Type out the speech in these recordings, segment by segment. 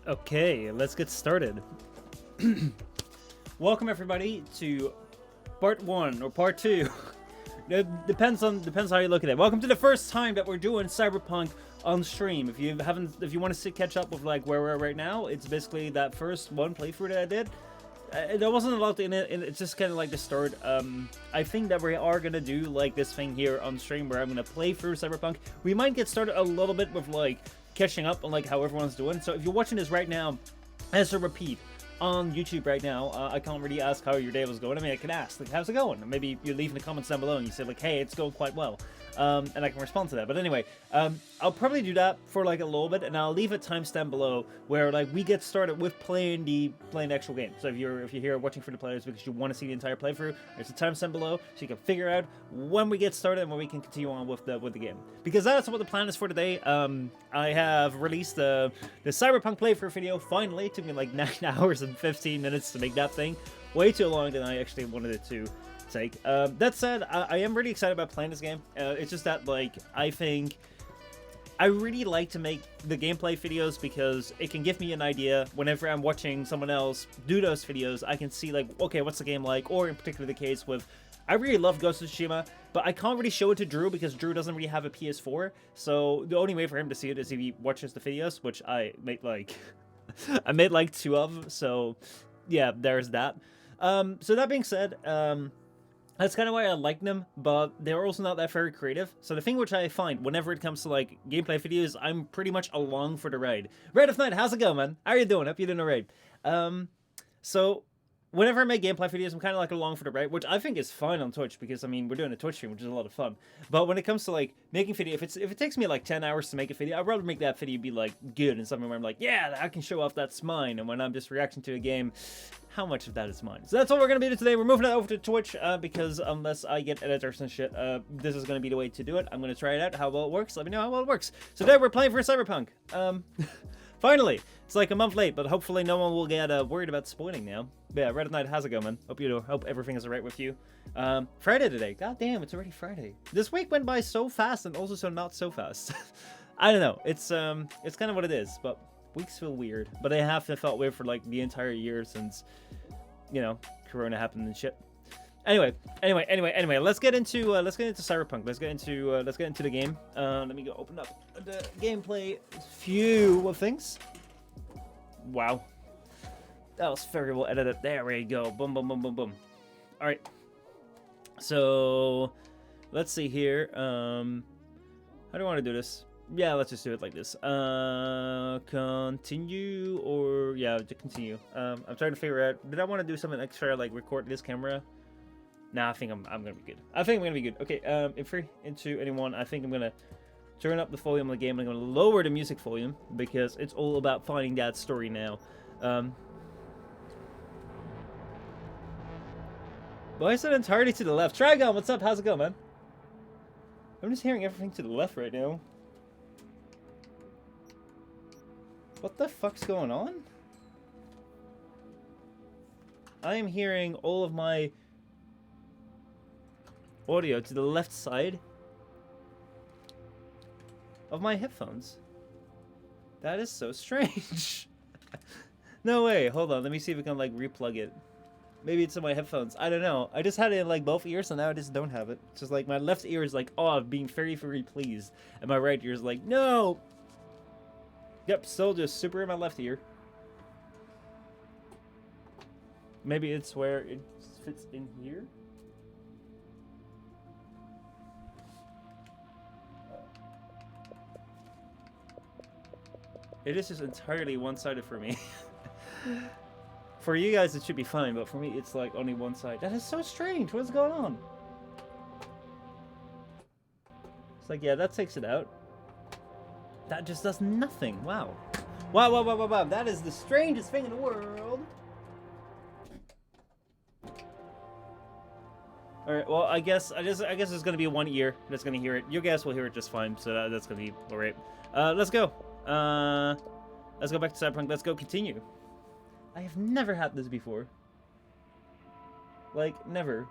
Okay, let's get started. Welcome everybody to part 1 or part 2. It depends how you look at it. Welcome to the first time that we're doing CyberPunk on stream. If you want to catch up with like where we're at right now, it's basically that first one playthrough that I did. There wasn't a lot in it, and it's just kind of like the start. I think that we are gonna do like this thing here on stream where I'm gonna play through CyberPunk. We might get started a little bit with like catching up on like how everyone's doing. So if you're watching this right now, as a repeat on YouTube right now, I can't really ask how your day was going. I mean, I can ask like, how's it going? And maybe you leave in the comments down below and you say like, hey, it's going quite well. And I can respond to that. But anyway, I'll probably do that for like a little bit, and I'll leave a timestamp below where like we get started with playing the actual game. So if you're here watching for the players because you want to see the entire playthrough, there's a timestamp below so you can figure out when we get started and when we can continue on with the game. Because that's what the plan is for today. I have released the CyberPunk playthrough video. Finally, it took me like 9 hours and 15 minutes to make that thing. Way too long than I actually wanted it to take. That said, I am really excited about playing this game. It's just that like I think I really like to make the gameplay videos because it can give me an idea whenever I'm watching someone else do those videos. I can see like, okay, what's the game like? Or in particular the case with, I really love Ghost of Tsushima, but I can't really show it to Drew because Drew doesn't really have a PS4. So the only way for him to see it is if he watches the videos, which I made like I made like 2 of. So yeah, there's that. So that being said, that's kind of why I like them, but they're also not that very creative. So the thing which I find whenever it comes to like gameplay videos, I'm pretty much along for the ride. Red of Night, how's it going, man? How are you doing? Hope you're doing alright. So whenever I make gameplay videos, I'm kind of like along for the ride, which I think is fine on Twitch because I mean we're doing a Twitch stream, which is a lot of fun. But when it comes to like making video, if it takes me like 10 hours to make a video, I'd rather make that video be like good and something where I'm like, yeah, I can show off that's mine. And when I'm just reacting to a game, how much of that is mine? So that's what we're gonna be doing today. We're moving it over to Twitch because unless I get editors and shit, this is gonna be the way to do it. I'm gonna try it out, how well it works. Let me know how well it works. So today we're playing for Cyberpunk. Finally, it's like a month late, but hopefully no one will get worried about spoiling now. But yeah, Red Night, how's it going, man? Hope everything is alright with you. Friday today. God damn, it's already Friday. This week went by so fast and also so not so fast. I don't know. It's kind of what it is, but weeks feel weird. But they have felt weird for like the entire year since, you know, Corona happened and shit. Anyway, let's get into Cyberpunk. Let's get into the game. Let me go open up the gameplay few of things. Wow, that was very well edited. There we go. Boom, boom, boom, boom, boom. All right. So let's see here. How do I want to do this? Yeah, let's just do it like this. Continue or yeah, to continue. I'm trying to figure out. Did I want to do something extra like record this camera? Nah, I think I'm gonna be good. Okay, if we're into anyone, I think I'm gonna turn up the volume of the game. I'm gonna lower the music volume because it's all about finding that story now. Why is it entirely to the left? Trigon, what's up? How's it going, man? I'm just hearing everything to the left right now. What the fuck's going on? I am hearing all of my audio to the left side of my headphones. That is so strange. No way. Hold on. Let me see if we can like replug it. Maybe it's in my headphones. I don't know. I just had it in like both ears, and now I just don't have it. It's just like my left ear is like, oh, being very, very pleased, and my right ear is like, no. Yep, still just super in my left ear. Maybe it's where it fits in here. It is just entirely one-sided for me. For you guys, it should be fine, but for me, it's like only one side. That is so strange. What's going on? It's like, yeah, that takes it out. That just does nothing. Wow. Wow. That is the strangest thing in the world. Alright, well, I guess there's gonna be one ear that's gonna hear it. You guys will hear it just fine, so that's gonna be alright. Let's go. Let's go back to Cyberpunk. Let's go continue. I have never had this before. Like, never.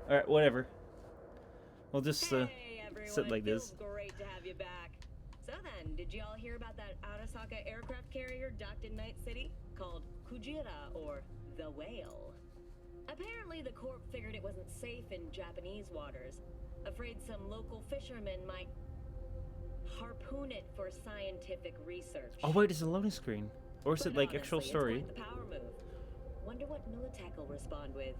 Alright, whatever. We'll just sit like this. Great to have you back. So then, did y'all hear about that Arasaka aircraft carrier docked in Night City? Called Kujira, or the Whale. Apparently, the Corp figured it wasn't safe in Japanese waters. Afraid some local fishermen might harpoon it for scientific research. Oh wait, it's a loading screen. Or is it like Honestly, actual it's story? quite the power move. Wonder what Militech will respond with.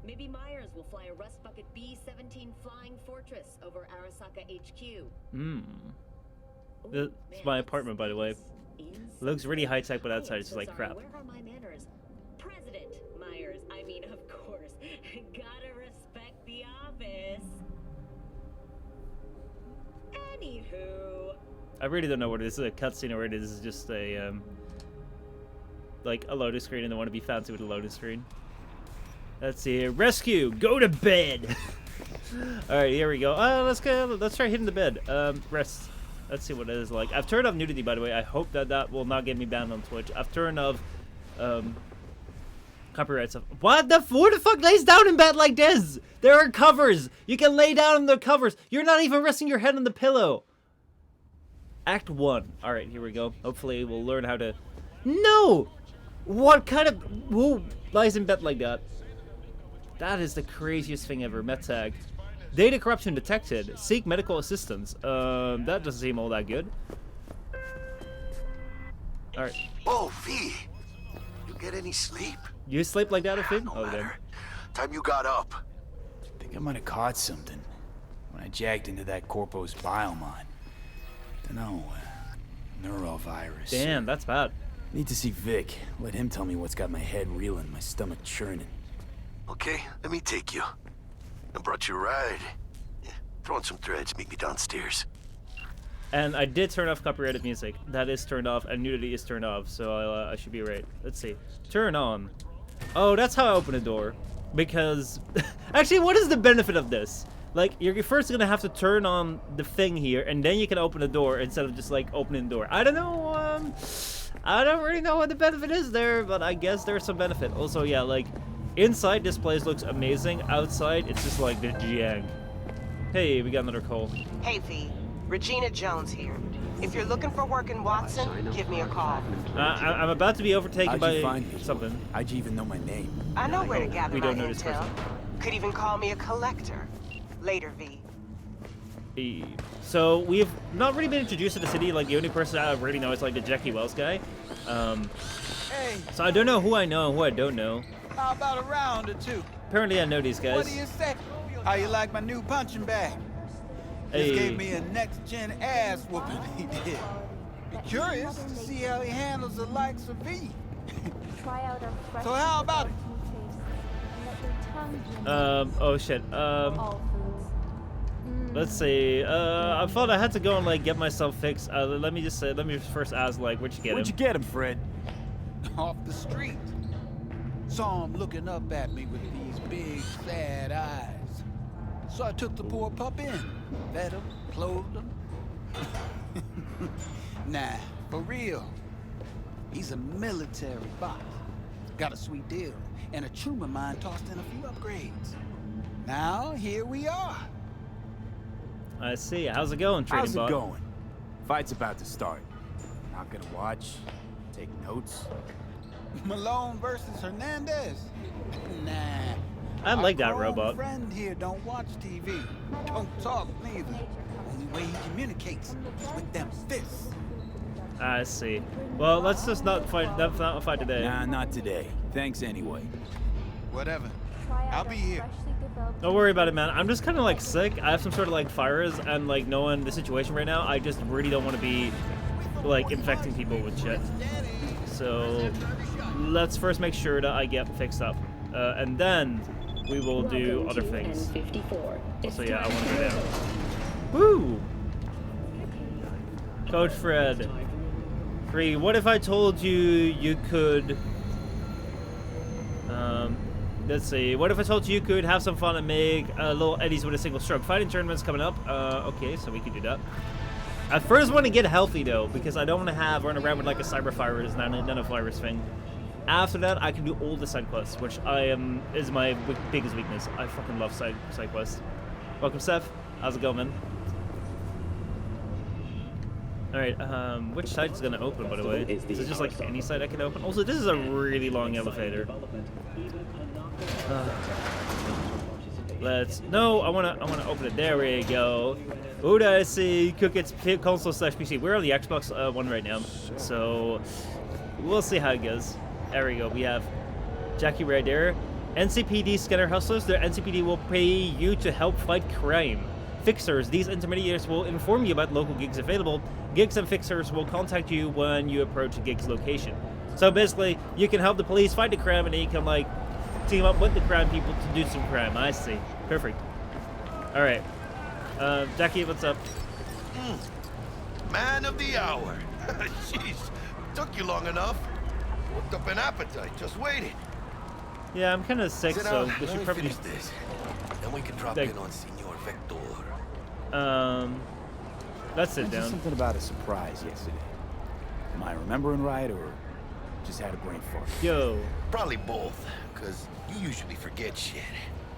Maybe Myers will fly a Rust Bucket B-17 Flying Fortress over Arasaka HQ. This is my apartment, by the way. It looks really high tech, but outside it's just like crap. Where are my manners? President Myers, I mean, of course. Gotta respect the office. Anywho. I really don't know what it is. Is it a cutscene or it is just a like a loading screen, and they want to be fancy with a loading screen. Let's see. Rescue. Go to bed. All right, here we go. Let's go. Let's try hitting the bed. Rest. Let's see what it is like. I've turned off nudity, by the way. I hope that will not get me banned on Twitch. I've turned off copyright stuff. What the? Who the fuck lays down in bed like this? There are covers. You can lay down on the covers. You're not even resting your head on the pillow. Act 1. All right, here we go. Hopefully, we'll learn how to. No. What kind of who lies in bed like that? That is the craziest thing ever. Medtag. Data corruption detected. Seek medical assistance. That doesn't seem all that good. Alright. Oh, V. You get any sleep? You sleep like that, I think? No Oh, then. matter. Time you got up. I think I might have caught something when I jacked into that Corpo's biomon. Dunno, neurovirus. Damn, that's bad. Need to see Vic. Let him tell me what's got my head reeling, my stomach churning. Okay, let me take you. I brought you a ride. Yeah, throw in some threads, meet me downstairs. And I did turn off copyrighted music. That is turned off, and nudity is turned off, so I should be right. Let's see. Turn on. Oh, that's how I open a door. Because... Actually, what is the benefit of this? Like, you're first gonna have to turn on the thing here, and then you can open the door instead of just, like, opening the door. I don't know, I don't really know what the benefit is there, but I guess there's some benefit. Also, yeah, like, inside this place looks amazing. Outside, it's just like the jank. Hey, we got another call. Hey, V. Regina Jones here. If you're looking for work in Watson, give me a call. I'm about to be overtaken How'd you by find me? something. How'd you even know my name? I know where to gather we my don't know this intel. person. Could even call me a collector. Later, V. So we've not really been introduced to the city. Like the only person I really know is like the Jackie Wells guy. Hey, So I don't know who I know and who I don't know. how about a round or two? Apparently I know these guys. What do you say? How you like my new punching bag? Hey. Just gave me a next-gen ass whooping he did. Be curious to see how he handles the likes of V. Try out our fresh So how about it? Oh shit. All foods. Let's see. I thought I had to go and like get myself fixed. Let me just first ask like, where'd you get Where'd him? you get him, Fred? Off the street. Saw him looking up at me with these big, sad eyes. So I took the poor pup in. Fed him, clothed him. Nah, for real. He's a military boss. Got a sweet deal, and a tumor mine tossed in a few upgrades. Now, here we are. I see. How's it going, trading How's it bot? going? Fight's about to start. Not gonna watch, take notes. Malone versus Hernandez? Nah. I like that Our grown robot. friend here don't watch TV. Don't talk neither. Only way he communicates is with them fists. I see. Well, let's just not fight. Not fight today. Nah, not today. Thanks anyway. Whatever. Try out I'll our be here. freshly developed Don't worry about it, man. I'm just kind of like sick. I have some sort of like virus, and like knowing the situation right now, I just really don't want to be like infecting people with shit. So let's first make sure that I get fixed up, and then we will do other things. So yeah, I want to go down. Woo! Coach Fred. 3. What if I told you you could? Let's see. What if I told you you could have some fun and make little eddies with a single stroke? Fighting tournaments coming up. Okay, so we can do that. I first want to get healthy though, because I don't want to run around with like a cyber virus, nanovirus thing. After that, I can do all the side quests, which is my biggest weakness. I fucking love side quests. Welcome, Seth. How's it going, man? Alright, which side is gonna open, by the way? Is it just like any side I can open? Also, this is a really long elevator. No, I wanna open it. There we go. Who do I see? Cook its console/PC. We're on the Xbox One right now, so we'll see how it goes. There we go. We have Jackie right there. NCPD scanner hustlers. The NCPD will pay you to help fight crime. Fixers. These intermediaries will inform you about local gigs available. Gigs and fixers will contact you when you approach a gig's location. So basically, you can help the police fight the crime, and then you can like team up with the crime people to do some crime. I see. Perfect. All right. Jackie, what's up? Man of the hour. Jeez, took you long enough. Worked up an appetite, just waiting. Yeah, I'm kind of sick, so we should probably finish this. Then we can drop in on Senor Vector. Let's sit Mentioned down. something about a surprise yesterday. Am I remembering right, or just had a brain fart? Yo. Probably both, because you usually forget shit.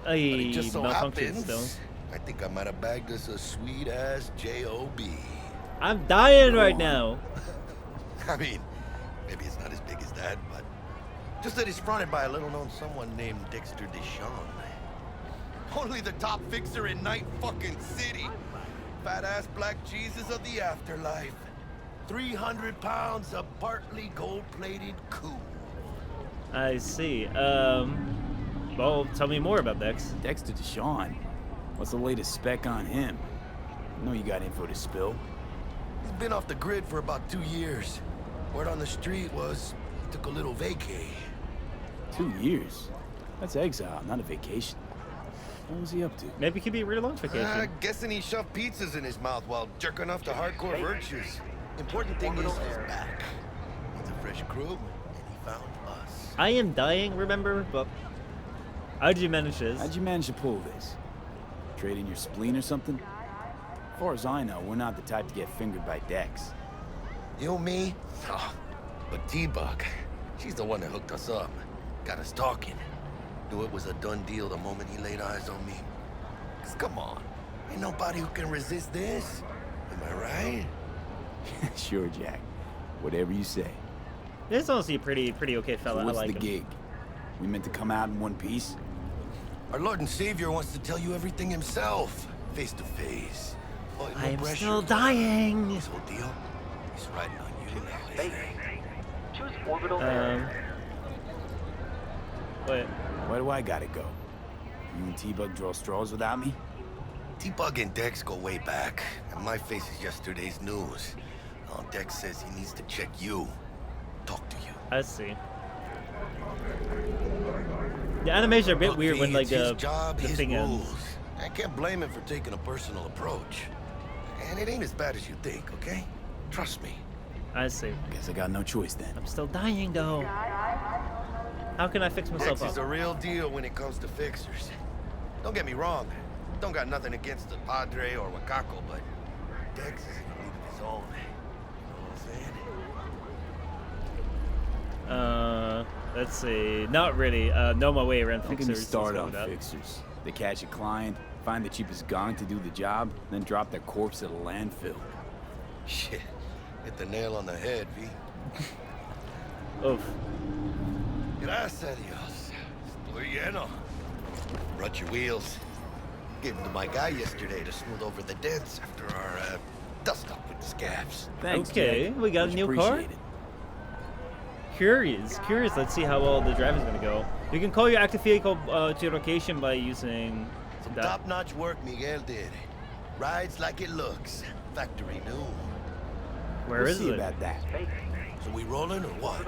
But Hey, it just so malfunction happens, still. I think I might have bagged us a sweet-ass J.O.B. I'm dying right now. I mean, maybe it's not as big as that, but just that it's fronted by a little-known someone named Dexter Deshawn. Only the top fixer in Night fucking City. Fat-ass black Jesus of the afterlife. 300 pounds of partly gold-plated cool. I see. Well, tell me more about Dex. Dexter Deshawn. What's the latest spec on him? I know you got info to spill. He's been off the grid for about 2 years. Word on the street was he took a little vacay. 2 years? That's exile, not a vacation. What was he up to? Maybe it could be a real long vacation. Guessing he shoved pizzas in his mouth while jerking off to hardcore virtues. Important thing is he's back. He's a fresh crew, and he found us. I am dying, remember? But how did you manage this? How'd you manage to pull this? Trading your spleen or something? As far as I know, we're not the type to get fingered by Dex. You, me? Oh, but T-Bug, she's the one that hooked us up. Got us talking. Knew it was a done deal the moment he laid eyes on me. 'Cause come on, ain't nobody who can resist this. Am I right? Sure, Jack. Whatever you say. This is honestly a pretty okay fella. So what's I like the him. gig? We meant to come out in one piece? Our Lord and Savior wants to tell you everything himself, face to face. Oh, no I am pressure. still dying. This whole deal, he's riding on you now, isn't he? Choose orbital Wait. Where do I gotta go? You and T-Bug draw straws without me? T-Bug and Dex go way back, and my face is yesterday's news. Now Dex says he needs to check you, talk to you. I see. The animations are a bit Look, weird V, when like it's his the job, his thing ends. rules. I can't blame him for taking a personal approach. And it ain't as bad as you think, okay? Trust me. I see. Guess I got no choice then. I'm still dying though. How can I fix myself Dex is up? a real deal when it comes to fixers. Don't get me wrong. Don't got nothing against the Padre or Wakako, but Dex is in a league of his own. You know what I'm saying? Let's see. Not really. Know my way around Don't get fixers. me started let's on go with fixers. They catch a client, find the cheapest gong to do the job, then drop their corpse at a landfill. Shit. Hit the nail on the head, V. that. Oof. Gracias a Dios. Estoy lleno. Brought your wheels. Gave them to my guy yesterday to smooth over the dents after our dust up with the scabs. Thanks, Okay, Jack. we got a Much new car? appreciated. Curious. Let's see how well the driving's gonna go. You can call your active vehicle to your location by using Some that. top-notch work Miguel did. Rides like it looks. Factory new. Where We'll is see it? about that. So we rolling or what?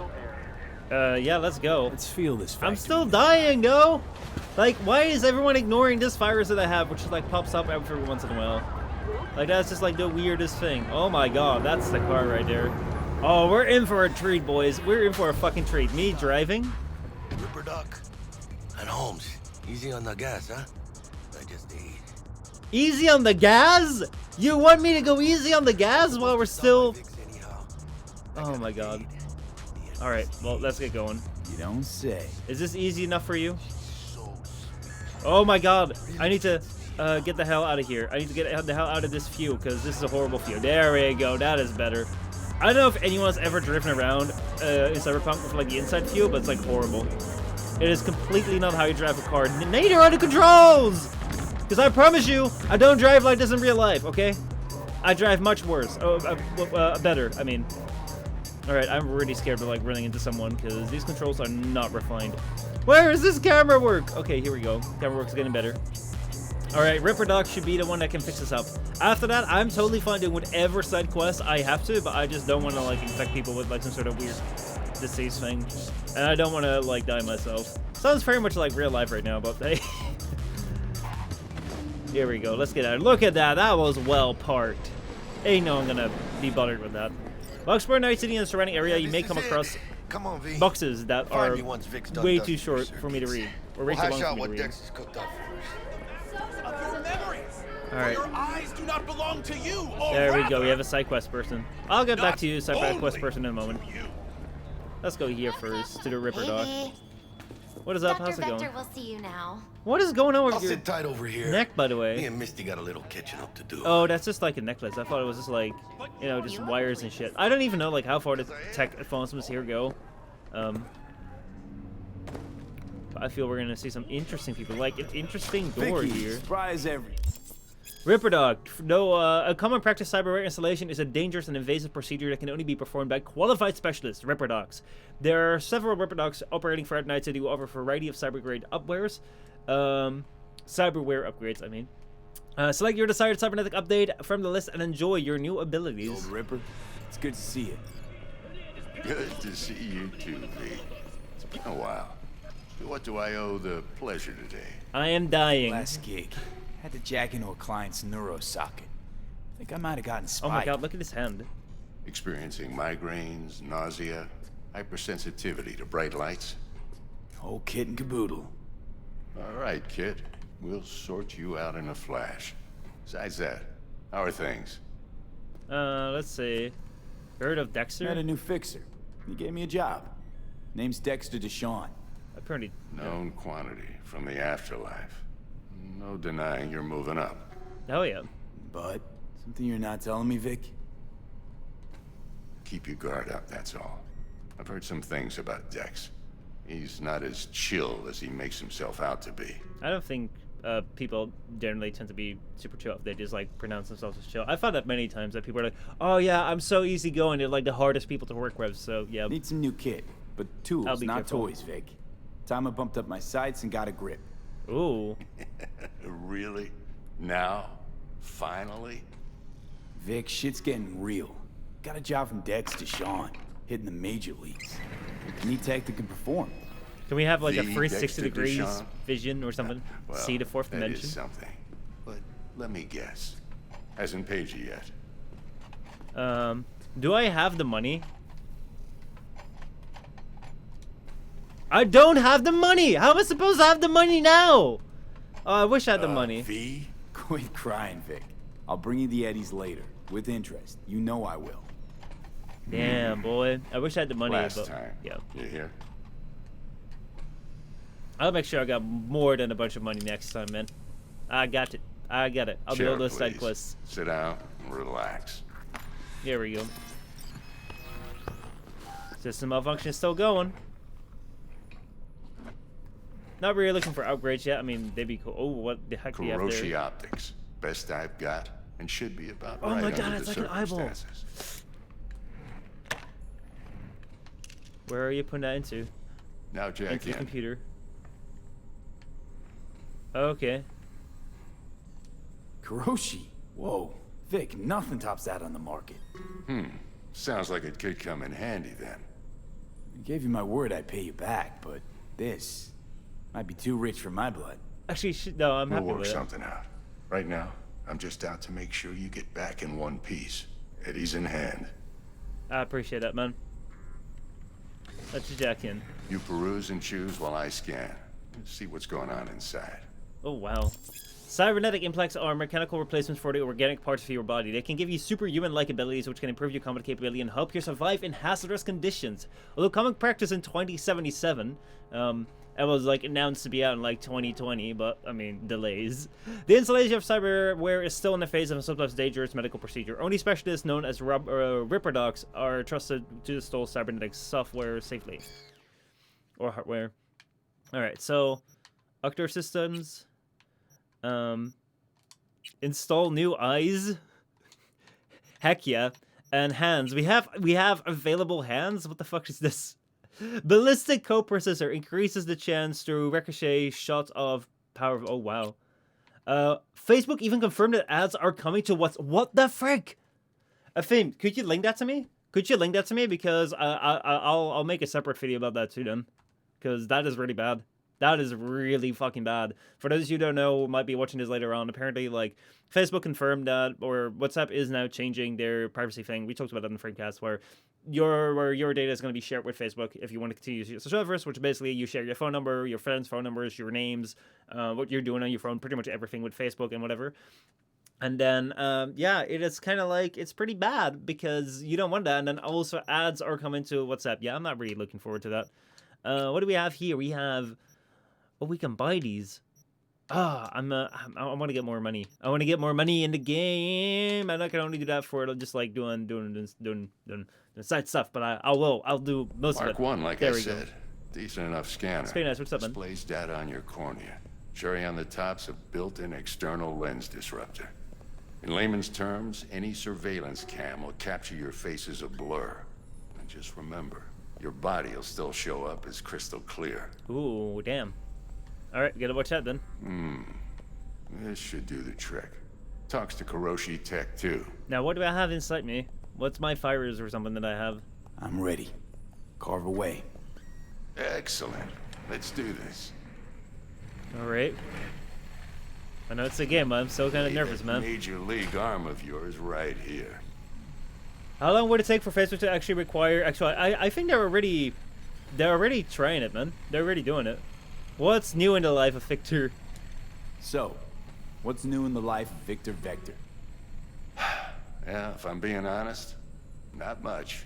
Yeah, let's go. Let's feel this factory. I'm still dying, though. Like, why is everyone ignoring this virus that I have, which like pops up every once in a while? Like, that's just like the weirdest thing. Oh my god, that's the car right there. Oh, we're in for a treat, boys. We're in for a fucking treat. Me driving? Ripper Duck. And Holmes, easy on the gas, huh? I just ate. Easy on the gas? You want me to go easy on the gas while we're still... Oh my god. Alright, well, let's get going. You don't say. Is this easy enough for you? Oh my god. I need to... Get the hell out of here. I need to get the hell out of this fuel, because this is a horrible fuel. There we go. That is better. I don't know if anyone's ever driven around in Cyberpunk with, like, the inside fuel, but it's, like, horrible. It is completely not how you drive a car. Neither are the controls! Because I promise you, I don't drive like this in real life, okay? I drive much worse. Better, I mean. Alright, I'm really scared of, like, running into someone, because these controls are not refined. Where is this camera work? Okay, here we go. Camera work's getting better. Alright, Ripper Doc should be the one that can fix this up. After that, I'm totally fine doing whatever side quest I have to, but I just don't want to, like, infect people with, like, some sort of weird disease thing. And I don't want to, like, die myself. Sounds very much like real life right now, but hey. Here we go. Let's get out. Look at that. That was well parked. Ain't no one gonna be bothered with that. While exploring Night City and the surrounding area, you may come across boxes that are way too short for me to read. Or way too long for me to read. Alright. There we go. We have a side quest person. I'll get back to you, side quest person, in a moment. Let's go here first to the Ripper Doc. What is up? How's it going? Will see you now. What is going on with your sit tight over here. neck, by the way? Me and Misty got a little catching up to do. Oh, that's just like a necklace. I thought it was just like, you know, just wires and shit. I don't even know like how far the tech advancements here go. But I feel we're gonna see some interesting people, like an interesting door here. Surprise every. Ripper Dog. No, a common practice cyberware installation is a dangerous and invasive procedure that can only be performed by qualified specialists, Ripper Dogs. There are several Ripper Dogs operating throughout Night City who offer a variety of cyberware upgrades. Cyberware upgrades, I mean. Select your desired cybernetic update from the list and enjoy your new abilities. Old Ripper, it's good to see you. Good to see you too, V. It's been a while. What do I owe the pleasure today? I am dying. Last gig. Had to jack into a client's neuro socket. Think I might have gotten spiked. Oh my god, look at his hand. Experiencing migraines, nausea, hypersensitivity to bright lights? Whole kit and caboodle. All right, kid. We'll sort you out in a flash. Besides that, how are things? Let's see. Heard of Dexter? Met a new fixer. He gave me a job. Name's Dexter Deshawn. Apparently. Known quantity from the afterlife. No denying you're moving up. Oh yeah. But something you're not telling me, Vic? Keep your guard up, that's all. I've heard some things about Dex. He's not as chill as he makes himself out to be. I don't think people generally tend to be super chill if they just like pronounce themselves as chill. I've found that many times that people are like, oh yeah, I'm so easygoing. They're like the hardest people to work with, so yeah. Need some new kit, but tools, not careful. toys, Vic. Time I bumped up my sights and got a grip. Ooh. Really? Now? Finally? Vic, shit's getting real. Got a job from Dex to Sean, hitting the major leagues. Need tech that can perform. Can we have like a The 360 Dexter degrees Deshawn? vision or something? Well, See the fourth that dimension? is something. But let me guess. Hasn't paid you yet. Do I have the money? I don't have the money! How am I supposed to have the money now? Oh, I wish I had the money. V? Quit crying, Vic. I'll bring you the eddies later, with interest. You know I will. Damn, boy. I wish I had the money, Last but time. yeah. You hear? I'll make sure I got more than a bunch of money next time, man. I got it. I got it. I'll Chair, build those side please. quests. Sit down and relax. Here we go. System malfunction is still going. Not really looking for upgrades yet. I mean, they'd be cool. Oh, what the heck do you have there? Kuroshi Optics. Best I've got, and should be about Oh right my god, under it's the like an eyeball. circumstances. Where are you putting that into? Now jack Into the in. computer. Okay. Kuroshi? Whoa. Vic, nothing tops that on the market. Sounds like it could come in handy then. I gave you my word I'd pay you back, but this might be too rich for my blood. Actually, no, I'm We'll happy work with it. something out. Right now, I'm just out to make sure you get back in one piece. Eddie's in hand. I appreciate that, man. Let's jack in. You peruse and choose while I scan. See what's going on inside. Oh, wow. Cybernetic implants are mechanical replacements for the organic parts of your body. They can give you superhuman-like abilities which can improve your combat capability and help you survive in hazardous conditions. Although common practice in 2077, It was like announced to be out in like 2020, but I mean delays. The installation of cyberware is still in the phase of a sometimes dangerous medical procedure. Only specialists known as Ripper Docs are trusted to install cybernetic software safely or hardware. All right, so Octor Systems, install new eyes. Heck yeah, and hands. We have available hands. What the fuck is this? Ballistic coprocessor increases the chance through ricochet shots of power. Oh wow. Facebook even confirmed that ads are coming to what the frick? Fame, could you link that to me? Could you link that to me, because I'll make a separate video about that too then, because that is really bad. That is really fucking bad. For those of you who don't know, might be watching this later on, apparently, like, Facebook confirmed that, or WhatsApp is now changing their privacy thing. We talked about that in the Framecast, where your data is going to be shared with Facebook if you want to continue to use the service, which basically you share your phone number, your friends' phone numbers, your names, what you're doing on your phone, pretty much everything with Facebook and whatever. And then, yeah, it is kind of like, it's pretty bad because you don't want that. And then also ads are coming to WhatsApp. Yeah, I'm not really looking forward to that. What do we have here? We have... Oh, we can buy these. I want to get more money. I want to get more money in the game, and I can only do that for just like doing side stuff. But I'll do most of it. Mark 1, like there I we said, go. decent enough scanner. It's very nice. What's up, man? Displays data on your cornea. Cherry on the top's a built-in external lens disruptor. In layman's terms, any surveillance cam will capture your face as a blur. And just remember, your body will still show up as crystal clear. Ooh, damn. All right, gotta watch that then. This should do the trick. Talks to Kuroshi Tech too. Now, what do I have inside me? What's my fires or something that I have? I'm ready. Carve away. Excellent. Let's do this. All right. I know it's a game, but I'm still kind of Lay nervous, that man. Major League arm of yours right here. How long would it take for Facebook to actually require? Actually, I think they're already trying it, man. They're already doing it. What's new in the life of Victor? So, what's new in the life of Victor Vector? Yeah, if I'm being honest, not much.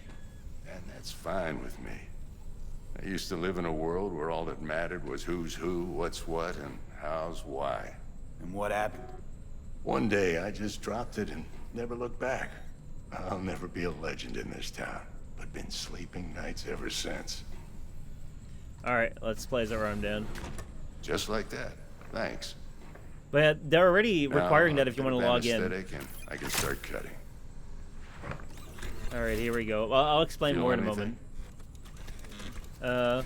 And that's fine with me. I used to live in a world where all that mattered was who's who, what's what, and how's why. And what happened? One day, I just dropped it and never looked back. I'll never be a legend in this town, but been sleeping nights ever since. All right, let's play as our arm down. Just like that. Thanks. But they're already requiring Now, that if you want to bit of log in. anesthetic and I can start cutting. All right, here we go. Well, I'll explain Feel more in a anything? moment.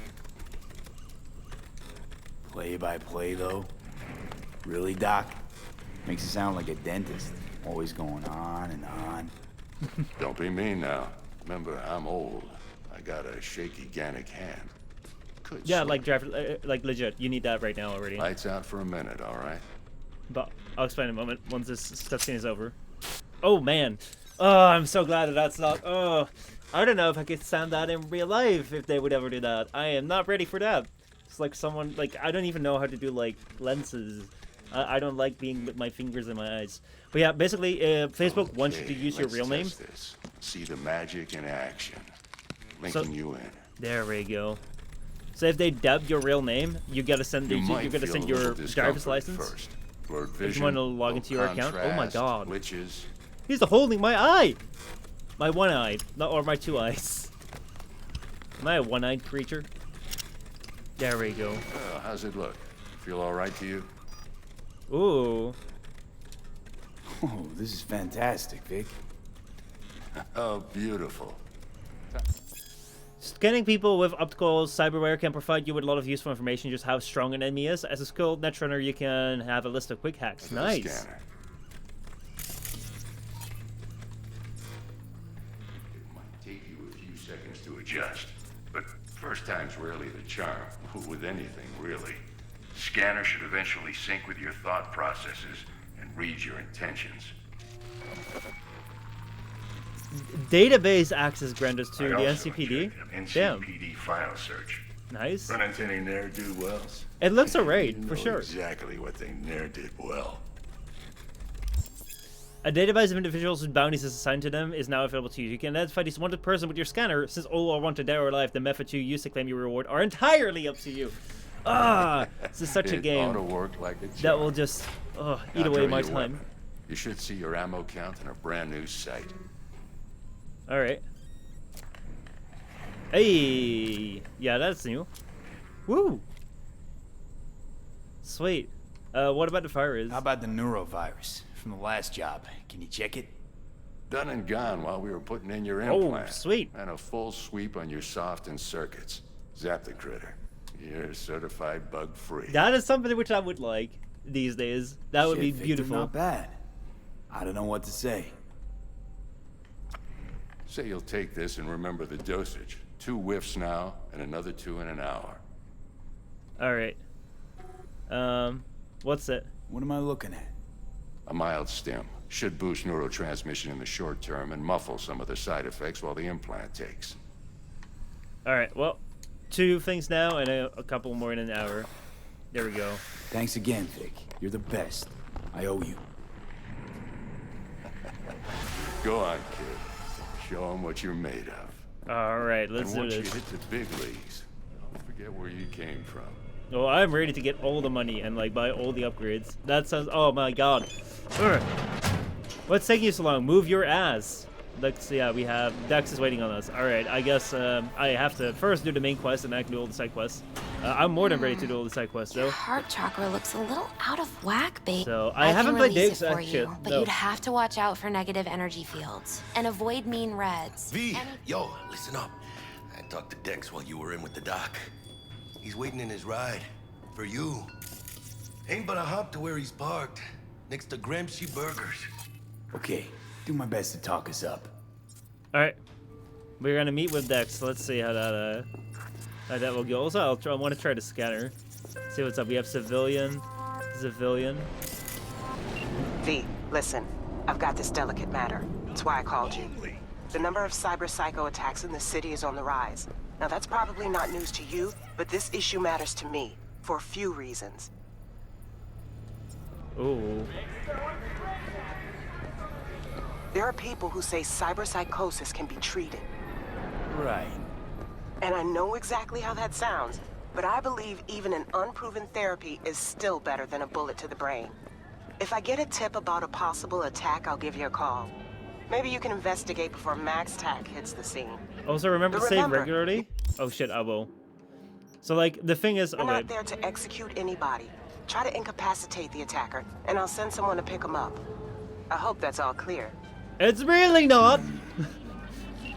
Play by play, though? Really, Doc? Makes you sound like a dentist. Always going on and on. Don't be mean now. Remember, I'm old. I got a shaky Gannic hand. Could Yeah, slip. like draft, like legit. You need that right now already. Lights out for a minute, all right? But I'll explain in a moment once this cutscene is over. Oh man, oh I'm so glad that that's not. Oh, I don't know if I could stand that in real life if they would ever do that. I am not ready for that. It's like someone like I don't even know how to do like lenses. I don't like being with my fingers in my eyes. But yeah, basically, Facebook wants you to use your let's real name. test this. See the magic in action. Linking you in. There we go. So if they dub your real name, you gotta send You might gotta feel send a your little driver's discomfort license. First. Blurred If you vision, want to log low into your account. Oh my contrast, god. glitches. He's holding my eye! My one eye. Not, or my two eyes. Am I a one-eyed creature? There we go. Well, how's it look? Feel all right to you? Ooh. Oh, this is fantastic, Vic. Oh, beautiful. Scanning people with optical cyberware can provide you with a lot of useful information just how strong an enemy is. As a skilled netrunner, you can have a list of quick hacks. The Nice. scanner. It might take you a few seconds to adjust, but first time's rarely the charm, with anything, really. Scanner should eventually sync with your thought processes and read your intentions. Database access granted to I the also NCPD. injected an Damn. NCPD file search. Nice. Run into any ne'er-do-wells? It looks alright, You for know sure. exactly what they ne'er did well. A database of individuals whose bounties is assigned to them is now available to you. You can identify this wanted person with your scanner. Since all are wanted dead or alive, the method you use to claim your reward are entirely up to you. Ah, this is such a It game ought to work like a that charm. will just Now eat away draw my your time. weapon. You should see your ammo count in a brand new sight. All right. Hey, yeah, that's new. Woo. Sweet. What about the virus? How about the neurovirus from the last job? Can you check it? Done and gone while we were putting in your Oh, implant. sweet. And a full sweep on your soft and circuits. Zap the critter. You're certified bug-free. That is something which I would like these days. That would Shit, be Victor, beautiful. Not bad. I don't know what to say. Say you'll take this and remember the dosage. 2 whiffs now, and another 2 in an hour. All right. What's it? What am I looking at? A mild stim. Should boost neurotransmission in the short term and muffle some of the side effects while the implant takes. All right. Well, 2 things now and a couple more in an hour. There we go. Thanks again, Vic. You're the best. I owe you. Go on, kid. Show them what you're made of. All right. Let's And do once you this. hit the big leagues, don't forget where you came from. Oh, I'm ready to get all the money and like buy all the upgrades. That sounds. Oh my god. Urgh. What's taking you so long? Move your ass. Let's yeah, we have Dex is waiting on us. All right, I guess I have to first do the main quest and I can do all the side quests. I'm more than ready to do all the side quests though. Heart chakra looks a little out of whack, babe. So I haven't played release Dex. it for you, Shit, but no. you'd have to watch out for negative energy fields and avoid mean reds. V, yo, listen up. I talked to Dex while you were in with the doc. He's waiting in his ride. For you. Ain't but a hop to where he's parked. Next to Gramsci Burgers. Okay, do my best to talk us up. All right, we're gonna meet with Dex. Let's see how that will go. Also, I want to try to scanner. See what's up. We have civilian. V, listen. I've got this delicate matter. That's why I called you. The number of cyber psycho attacks in the city is on the rise. Now, that's probably not news to you, but this issue matters to me. For a few reasons. Ooh. There are people who say cyberpsychosis can be treated. Right. And I know exactly how that sounds, but I believe even an unproven therapy is still better than a bullet to the brain. If I get a tip about a possible attack, I'll give you a call. Maybe you can investigate before Max Tack hits the scene. Also, remember to But save remember, regularly. Oh shit, I will. So like the thing is, We're oh not wait. there to execute anybody. Try to incapacitate the attacker, and I'll send someone to pick him up. I hope that's all clear. It's really not.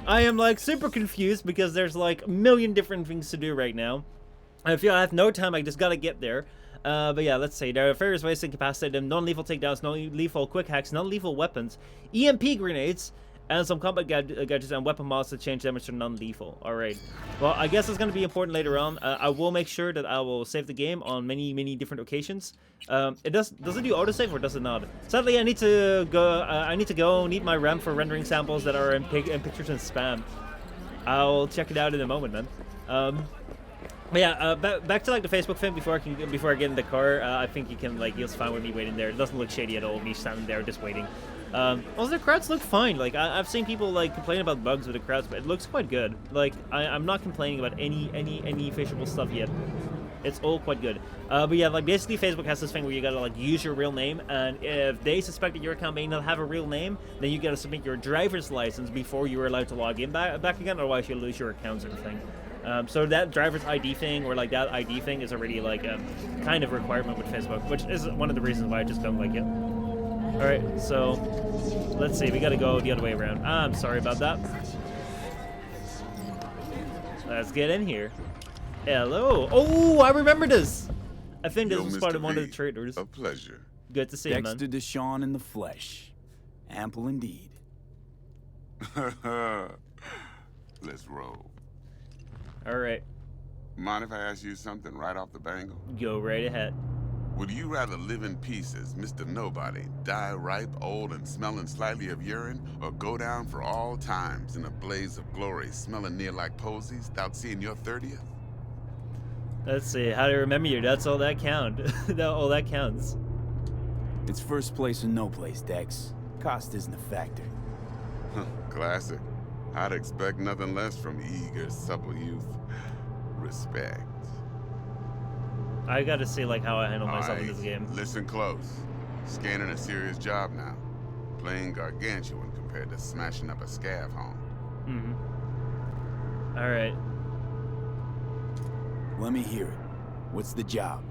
I am like super confused because there's like a million different things to do right now. I feel I have no time. I just gotta get there. But yeah, let's see. There are various ways to incapacitate them: non-lethal takedowns, non-lethal quick hacks, non-lethal weapons, EMP grenades, and some combat gadgets and weapon mods to change damage to non-lethal. Alright. Well, I guess it's going to be important later on. I will make sure that I will save the game on many different occasions. Does it do autosave or does it not? Sadly, I need to go, need my RAM for rendering samples that are in pictures and spam. I'll check it out in a moment, man. But yeah, back to like the Facebook thing before I get in the car. I think you'll fine with me waiting there. It doesn't look shady at all. Me standing there just waiting. Also, the crowds look fine. Like I've seen people like complain about bugs with the crowds, but it looks quite good. Like I'm not complaining about any fishable stuff yet. It's all quite good. But yeah, like basically Facebook has this thing where you gotta like use your real name, and if they suspect that your account may not have a real name, then you gotta submit your driver's license before you're allowed to log in back again. Otherwise, you'll lose your account sort of thing. So that driver's ID thing, or like that ID thing, is already like a kind of requirement with Facebook, which is one of the reasons why I just don't like it. Alright, so let's see, we gotta go the other way around. I'm sorry about that. Let's get in here. Hello. Oh, I remember this. I think this was part of one of the traitors. A pleasure. Good to see you, man. Dexter Deshawn in the flesh. Ample indeed. Let's roll. Alright, Mind if I ask you something right off the bangle? go right ahead. Would you rather live in peace as Mr. Nobody, die ripe, old, and smelling slightly of urine, or go down for all times in a blaze of glory, smelling near like posies, without seeing your 30th? Let's see, how to remember you, that's all that count. All that counts. It's first place or no place, Dex. Cost isn't a factor. Classic. I'd expect nothing less from eager, supple youth. Respect. I gotta see like how I handle All myself in right, this game. listen close. Scanning a serious job now. Playing gargantuan compared to smashing up a scav home. Mm-hmm. All right. Let me hear it. What's the job?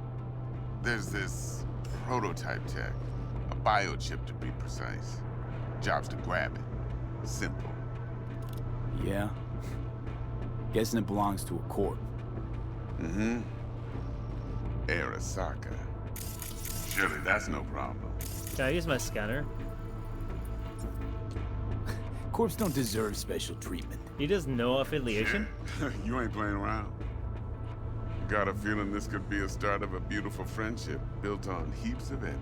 There's this prototype tech. A biochip to be precise. Job's to grab it. Simple. Yeah? Guessing it belongs to a corp. Mm-hmm. Arasaka. Surely that's no problem. Can I use my scanner? Corps don't deserve special treatment. He does no affiliation? You ain't playing around. Got a feeling this could be a start of a beautiful friendship built on heaps of eddies.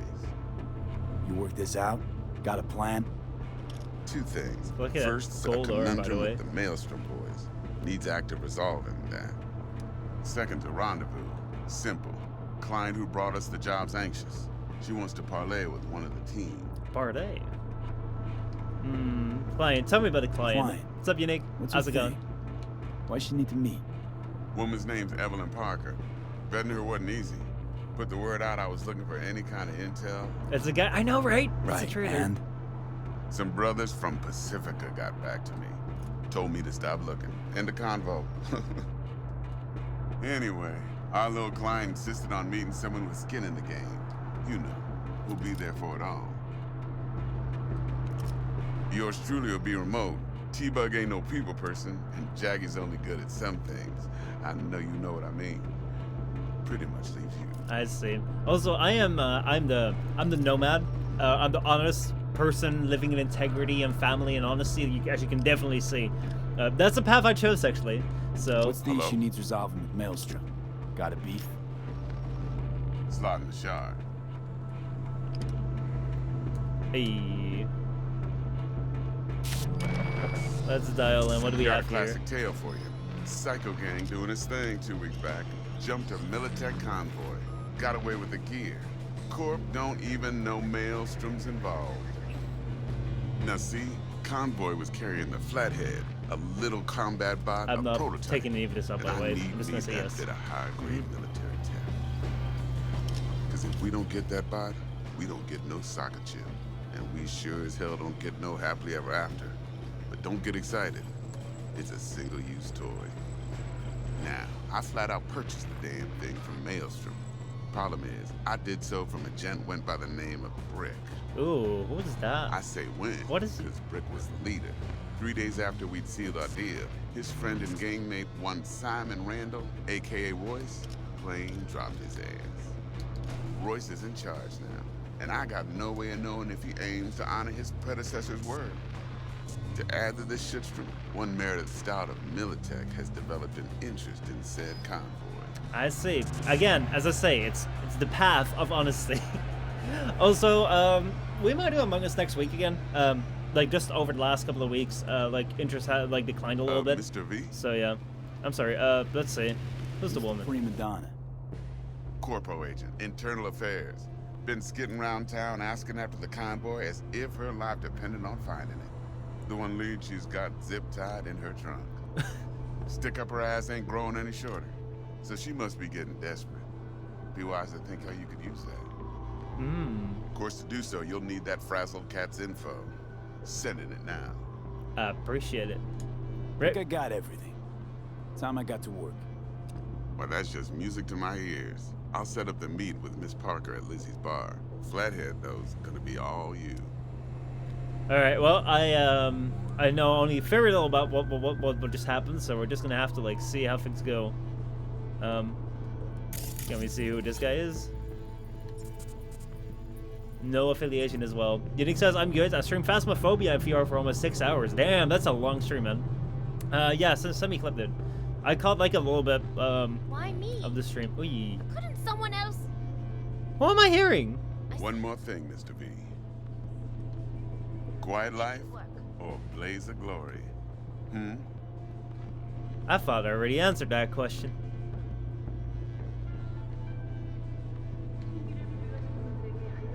You work this out? Got a plan? Two things. Look at First, that gold a ore, by the conundrum way. with the Maelstrom boys. Needs active resolving that. Second, a rendezvous. Simple. Client who brought us the job's anxious. She wants to parlay with one of the team. Parlay. Client. Tell me about the client. Client. What's up, Unique? What's How's her it going? thing? Why she need to meet? Woman's name's Evelyn Parker. Vetting her wasn't easy. Put the word out I was looking for any kind of intel. It's a guy. I know, right? It's a Right, traitor. and? Some brothers from Pacifica got back to me. Told me to stop looking. End of convo. Anyway, our little client insisted on meeting someone with skin in the game. You know, who'll be there for it all. Yours truly will be remote. T-Bug ain't no people person, and Jaggy's only good at some things. I know you know what I mean. Pretty much leaves you. I see. Also, I'm the nomad. I'm the honest person living in integrity and family and honesty. As you can definitely see, that's the path I chose actually. So What's the issue needs resolving with Maelstrom? Got a beef? Slot in the shard. Hey. Let's dial in. What do we Got have a here? classic tale for you. Psycho gang doing his thing 2 weeks back. Jumped a Militech convoy. Got away with the gear. Corp don't even know Maelstrom's involved. Now see, convoy was carrying the Flathead, a little combat bot, I'm a not prototype. taking any of this up, by the And I way. need I'm just gonna say that yes. bit of high-grade military tech. Because if we don't get that bot, we don't get no soccer chip. And we sure as hell don't get no happily ever after. But don't get excited. It's a single-use toy. Now, I flat out purchased the damn thing from Maelstrom. Problem is, I did so from a gent went by the name of Brick. Ooh, what is that? I say when, What is- because Brick was the leader. 3 days after we'd sealed our deal, his friend and gangmate, one Simon Randall, a.k.a. Royce, plain dropped his ass. Royce is in charge now, and I got no way of knowing if he aims to honor his predecessor's word. To add to this shitstorm, one merited stout of Militech has developed an interest in said convoy. I see. Again, as I say, it's the path of honesty. Also, we might do Among Us next week again. Like just over the last couple of weeks, like interest had like declined a little bit. Mr. V? So yeah, I'm sorry. Let's see. Who's the woman? Prima donna. Corpo agent, internal affairs. Been skidding around town asking after the convoy as if her life depended on finding it. The one lead she's got zip-tied in her trunk. Stick up her ass ain't growing any shorter. So she must be getting desperate. Be wise to think how you could use that. Of course, to do so, you'll need that frazzled cat's info. Sending it now. I appreciate it. I think I got everything. Time I got to work. Well, that's just music to my ears. I'll set up the meet with Miss Parker at Lizzie's bar. Flathead, though, is gonna be all you. All right. Well, I know only very little about what just happened, so we're just gonna have to like see how things go. Can we see who this guy is? No affiliation as well. Unique says, I'm good. I streamed Phasmophobia in VR for almost 6 hours. Damn, that's a long stream, man. Yeah, send me a clip, dude. I caught like a little bit Why me? of the stream. Ooh. Couldn't someone else? What am I hearing? One more thing, Mr. V. Quiet life or blaze of glory? I thought I already answered that question.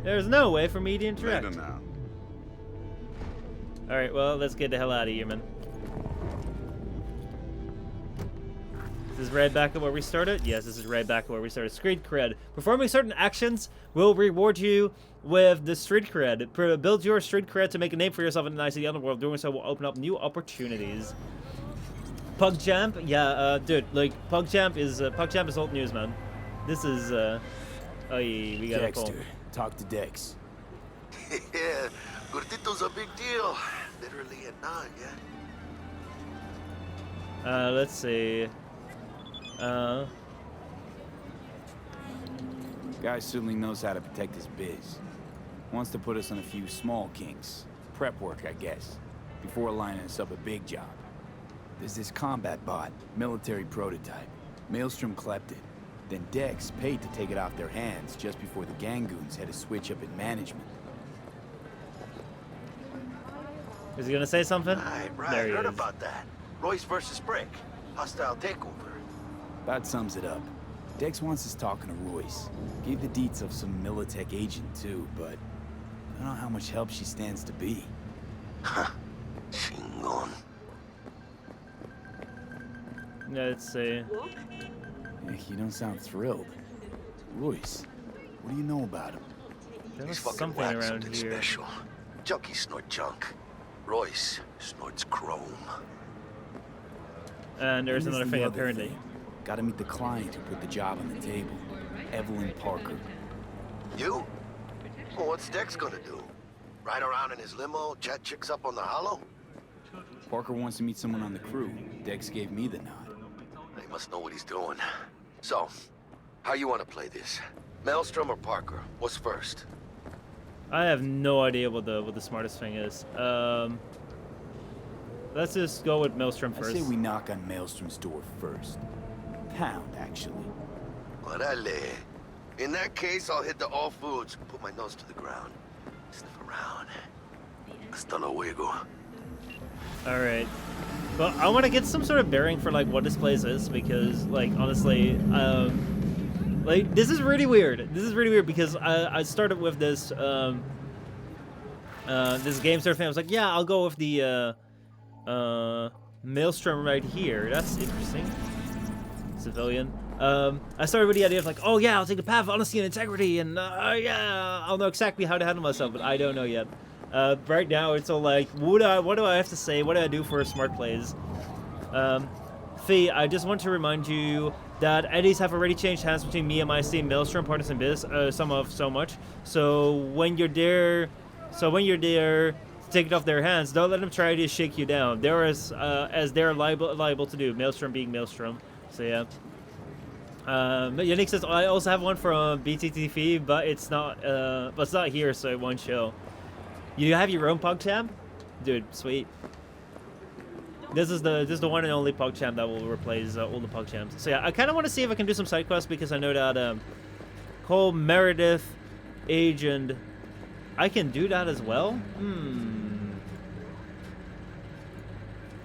There's no way for me to interact. Later now. Alright, well, let's get the hell out of here, man. This is right back at where we started? Yes, this is right back at where we started. Street cred. Performing certain actions will reward you with the street cred. Build your street cred to make a name for yourself in the nice underworld. Doing so will open up new opportunities. Pug Champ? Yeah, dude, like, Pug Champ is old news, man. This is, oh, yeah, we got a call. Dexter, talk to Dex. Yeah, Gordito's a big deal. Literally and not, yeah. Let's see. Guy certainly knows how to protect his biz. Wants to put us on a few small kinks. Prep work, I guess. Before lining us up a big job. There's this combat bot, military prototype. Maelstrom clept it. Then Dex paid to take it off their hands just before the Gangoons had a switch up in management. Is he gonna say something? Right. There he Heard is. about that. Royce versus Brick. Hostile takeover. About sums it up. Dex wants us talking to Royce. Gave the deets of some Militech agent too, but I don't know how much help she stands to be. Huh. Chingon. Let's see. Yeah, you don't sound thrilled. Royce, what do you know about him? There was He's fucking something whacked around something here. special. Junkies snort junk. Royce snorts chrome. And there's Then another the thing, other apparently. thing. Gotta meet the client who put the job on the table. Evelyn Parker. You? Well, what's Dex gonna do? Ride around in his limo, chat chicks up on the hollow? Parker wants to meet someone on the crew. Dex gave me the nod. He must know what he's doing. So, how you want to play this? Maelstrom or Parker? What's first? I have no idea what the smartest thing is. Let's just go with Maelstrom first. I say we knock on Maelstrom's door first. Pound, actually. Orale. In that case, I'll hit the all foods, put my nose to the ground, sniff around. Hasta luego. All right. Well, I want to get some sort of bearing for like what this place is because, like, honestly, like this is really weird. This is really weird because I started with this this game sort of thing. I was like, yeah, I'll go with the Maelstrom right here. That's interesting. Civilian. I started with the idea of like, oh yeah, I'll take the path of honesty and integrity, and yeah, I'll know exactly how to handle myself, but I don't know yet. Right now, it's all like, what do I have to say? What do I do for smart plays? Fee, I just want to remind you that eddies have already changed hands between me and my esteemed Maelstrom partners in biz, so much. So when you're there, to take it off their hands, don't let them try to shake you down. They're as they're liable to do. Maelstrom being Maelstrom. So yeah. Yannick says I also have one from BTTV, but it's not here, so it won't show. You have your own PogChamp? Dude, sweet. This is the one and only PogChamp that will replace all the PogChamps. So yeah, I kind of want to see if I can do some side quests because I know that Cole Meredith, Agent, I can do that as well.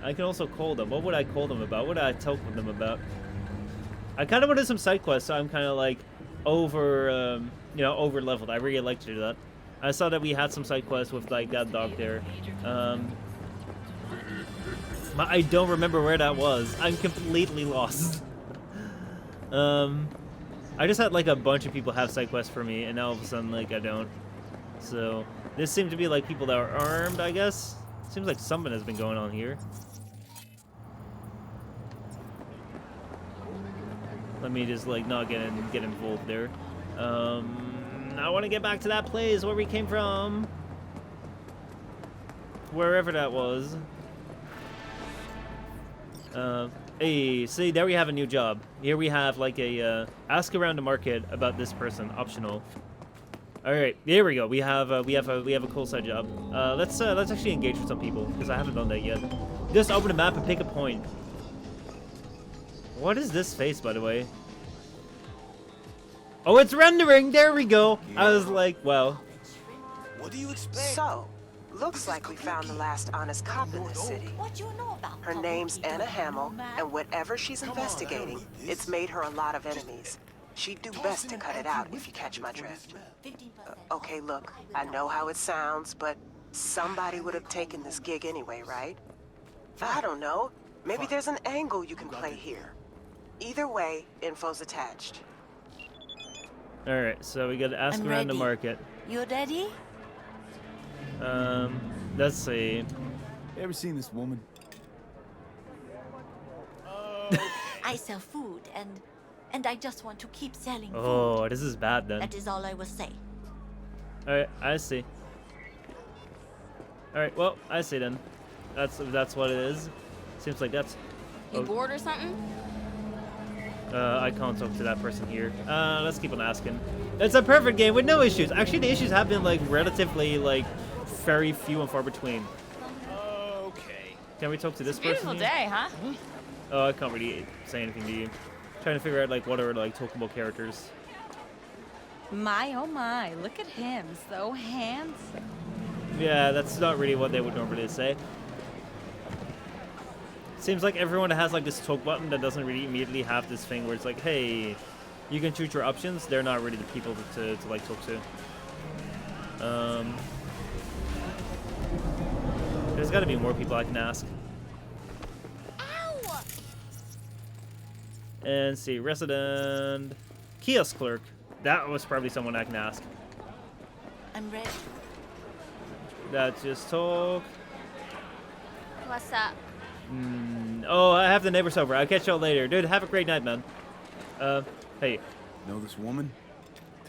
I can also call them. What would I call them about? What would I talk with them about? I kind of want to do some side quests, so I'm kind of like over leveled. I really like to do that. I saw that we had some side quests with like that dog there. I don't remember where that was. I'm completely lost. I just had like a bunch of people have side quests for me, and now all of a sudden like I don't. So this seemed to be like people that are armed, I guess. Seems like something has been going on here. Let me just like not get involved there. I want to get back to that place where we came from. Wherever that was. Hey, see, there we have a new job. Here we have like a ask around the market about this person, optional. All right, here we go. We have a cool side job. Let's actually engage with some people because I haven't done that yet. Just open a map and pick a point. What is this face, by the way? Oh, it's rendering. There we go. I was like, wow. What do you expect? So, looks like we found the last honest cop in this city. What do you know about Her name's Anna Hamill, and whatever she's investigating, it's made her a lot of enemies. She'd do best to cut it out if you catch my drift. Okay, look, I know how it sounds, but somebody would have taken this gig anyway, right? I don't know. Maybe there's an angle you can play here. Either way, info's attached. Alright, so we gotta ask I'm around the ready. market. You ready? Let's see. You ever seen this woman? I sell food and I just want to keep selling food. Oh, this is bad then. That is all I will say. Alright, I see. Alright, well, I see then. That's what it is. Seems like that's... You bored or something? I can't talk to that person here. Let's keep on asking. It's a perfect game with no issues. Actually, the issues have been, like, relatively, like, very few and far between. Okay. Can we talk to this Beautiful person? day, huh? Oh, I can't really say anything to you. Trying to figure out, like, what are, like, talkable characters. My, oh my, look at him. So handsome. Yeah, that's not really what they would normally say. Seems like everyone has like this talk button that doesn't really immediately have this thing where it's like, hey, you can choose your options. They're not really the people to like talk to. There's got to be more people I can ask. Ow! And see, resident, kiosk clerk. That was probably someone I can ask. I'm ready. That just talk. What's up? Oh, I have the neighbors over. I'll catch y'all later. Dude, have a great night, man. Hey. Know this woman?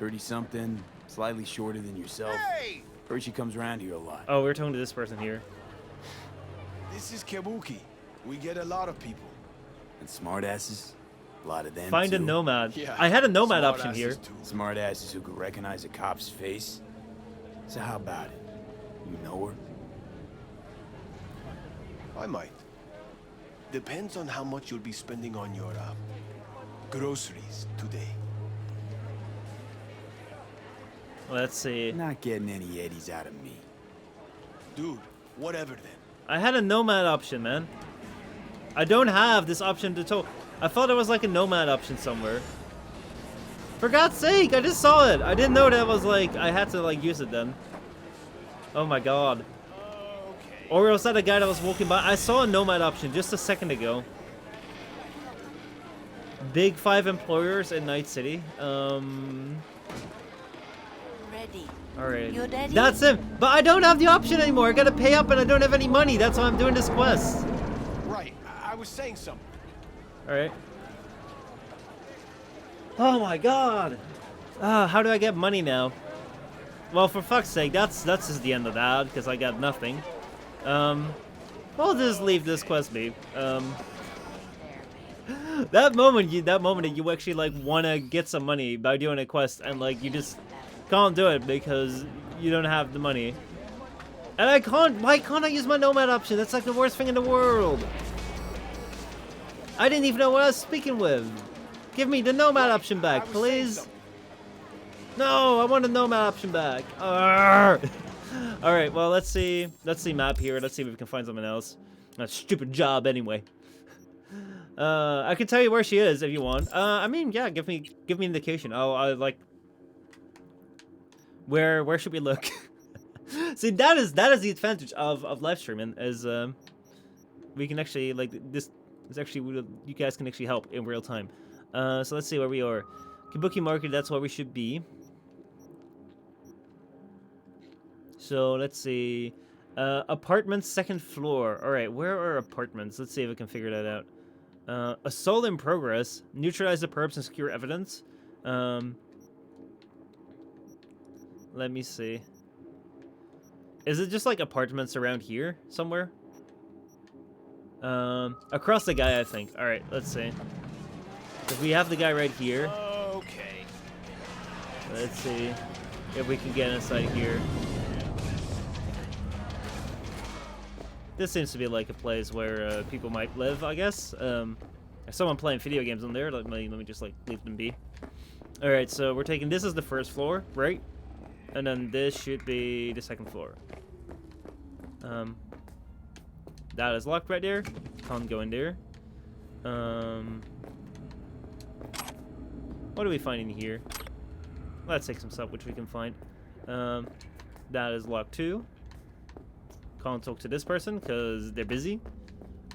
30-something, slightly shorter than yourself. Hey! Heard she comes around here a lot. Oh, we're talking to this person here. This is Kabuki. We get a lot of people. And smartasses? A lot of them, Find a too. nomad. Yeah, I had a nomad smart option here. asses too. Smartasses who could recognize a cop's face. So how about it? You know her? I might. Depends on how much you'll be spending on your groceries today. Let's see. Not getting any eddies out of me. Dude, whatever then. I had a nomad option, man. I don't have this option to talk. I thought there was like a nomad option somewhere. For God's sake, I just saw it. I didn't know that was like, I had to like use it then. Oh my god. Or was that a guy that was walking by? I saw a nomad option just a second ago. Big 5 employers in Night City. Ready. Alright. You ready? That's him. But I don't have the option anymore. I gotta pay up and I don't have any money. That's why I'm doing this quest. Right, I was saying something. Alright. Oh my god. How do I get money now? Well, for fuck's sake, that's just the end of that, because I got nothing. I'll just leave this quest be. That moment that you actually like wanna get some money by doing a quest and like you just can't do it because you don't have the money. And why can't I use my nomad option? That's like the worst thing in the world. I didn't even know what I was speaking with. Give me the nomad option back, please. No, I want the nomad option back. Alright, well, let's see map here. Let's see if we can find something else. A stupid job anyway. I can tell you where she is if you want. I mean, yeah, give me an indication. I like where should we look? See, that is the advantage of live streaming is we can actually like this is actually you guys can actually help in real time. So let's see where we are. Kabuki Market, that's where we should be. So let's see. Apartments, 2nd floor. Alright, where are apartments? Let's see if we can figure that out. Assault in progress. Neutralize the perps and secure evidence. Let me see. Is it just like apartments around here somewhere? Across the guy, I think. Alright, let's see. If we have the guy right here. Okay. Let's see if we can get inside here. This seems to be like a place where people might live, I guess. There's someone playing video games on there. Let me just like leave them be. All right, so we're taking this as the 1st floor, right? And then this should be the 2nd floor. That is locked right there. Can't go in there. What are we finding here? Let's take some stuff which we can find. That is locked too. Can't talk to this person because they're busy.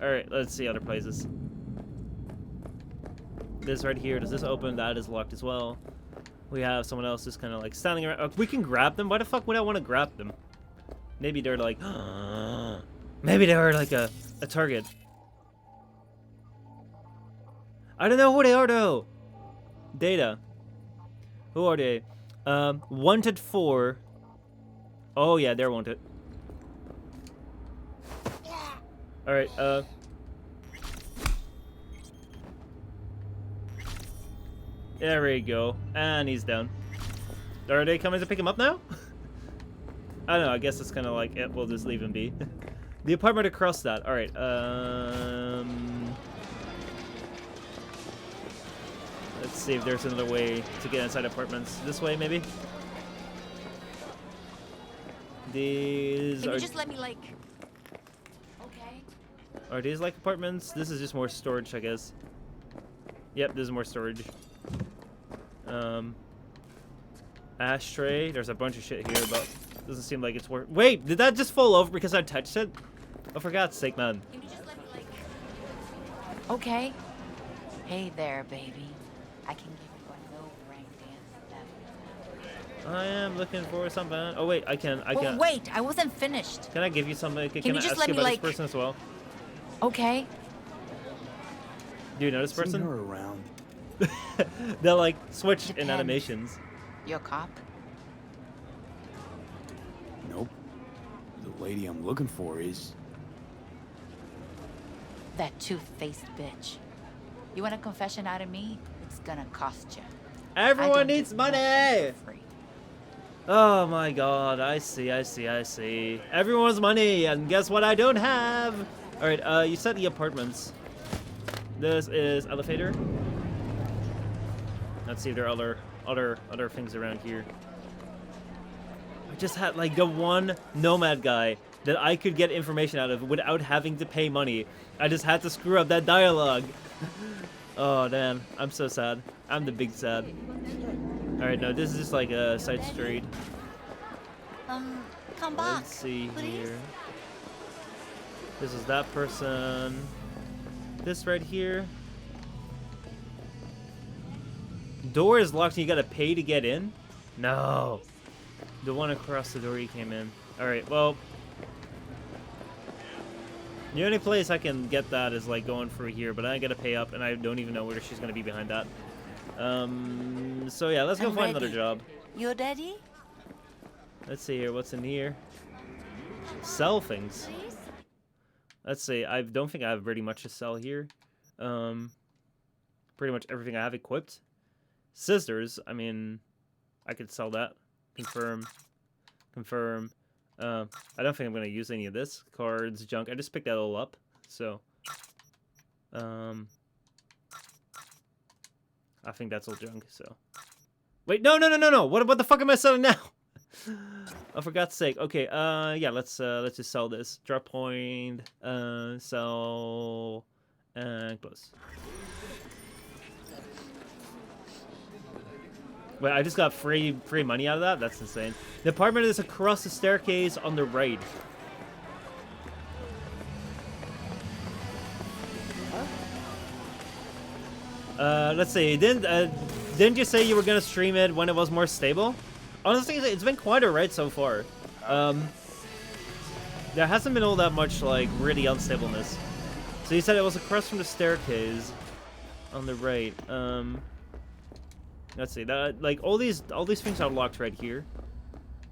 Alright, let's see other places. This right here, does this open? That is locked as well. We have someone else just kind of like standing around. Oh, we can grab them. Why the fuck would I want to grab them? Maybe they're like, maybe they were like a target. I don't know who they are though. Data. Who are they? Wanted for. Oh yeah, they're wanted. All right. There we go. And he's down. Are they coming to pick him up now? I don't know. I guess it's kind of like, yeah, we'll just leave him be. The apartment across that. All right. Let's see if there's another way to get inside apartments. This way, maybe? These Can are... you just let me, like... Okay. Are these like apartments? This is just more storage, I guess. Yep, this is more storage. Ashtray. There's a bunch of shit here, but doesn't seem like it's worth. Wait, did that just fall over because I touched it? Oh, for God's sake, man. Can you just let me, like... Okay. Hey there, baby. I can give you a no-brain dance. I am looking for something. Oh wait, I can. Well, wait, I wasn't finished. Can I give you something? Can you I just ask let you me, about like... this person as well? Okay. Do you know this Seen person? her around. They'll like switch in Depends. animations. You a cop? Nope. The lady I'm looking for is... That two-faced bitch. You want a confession out of me? It's gonna cost you. Everyone needs money! Oh my god, I see. Everyone's money, and guess what I don't have? Alright, you said the apartments. This is elevator. Let's see if there are other things around here. I just had like the one nomad guy that I could get information out of without having to pay money. I just had to screw up that dialogue. Oh damn, I'm so sad. I'm the big sad. Alright, no, this is just like a side street. Come back. Let's see please? here. This is that person. This right here. Door is locked and you gotta pay to get in? No. The one across the door you came in. Alright, well. The only place I can get that is like going through here, but I gotta pay up and I don't even know where she's gonna be behind that. So yeah, let's go I'm find ready. another job. You ready? Let's see here, what's in here? Sell things. Let's see, I don't think I have pretty much to sell here. Pretty much everything I have equipped. Scissors, I mean, I could sell that. Confirm. I don't think I'm gonna use any of this. Cards, junk, I just picked that all up. So, I think that's all junk, so. Wait, no! What the fuck am I selling now? Oh, for God's sake. Okay, yeah, let's just sell this. Drop point, sell, and close. Wait, I just got free money out of that? That's insane. The apartment is across the staircase on the right. Let's see. Didn't you say you were gonna stream it when it was more stable? Honestly, it's been quite alright so far. There hasn't been all that much, like, really unstableness. So you said it was across from the staircase on the right. Let's see. That, like, all these things are locked right here.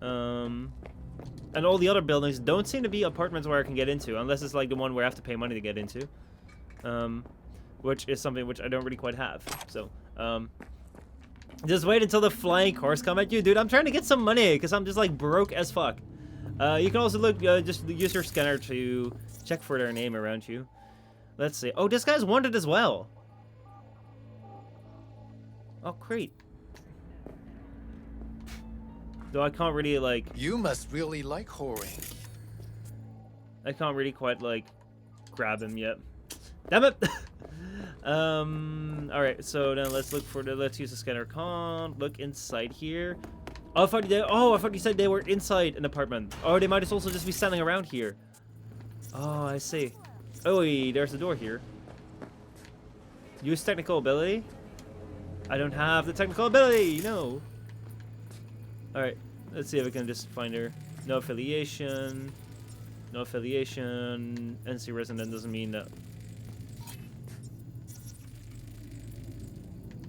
And all the other buildings don't seem to be apartments where I can get into, unless it's like the one where I have to pay money to get into. Which is something which I don't really quite have. So, just wait until the flying cars come at you, dude. I'm trying to get some money because I'm just like broke as fuck. You can also look, just use your scanner to check for their name around you. Let's see. Oh, this guy's wanted as well. Oh, great. Though I can't really like. You must really like whoring. I can't really quite like grab him yet. Damn it. All right. So now let's look for the. Let's use the scanner. Can't look inside here. Oh, I thought you said they were inside an apartment. Oh, they might also just be standing around here. Oh, I see. Oh, there's a door here. Use technical ability. I don't have the technical ability. No. All right. Let's see if we can just find her. No affiliation. No affiliation. NC resident doesn't mean that.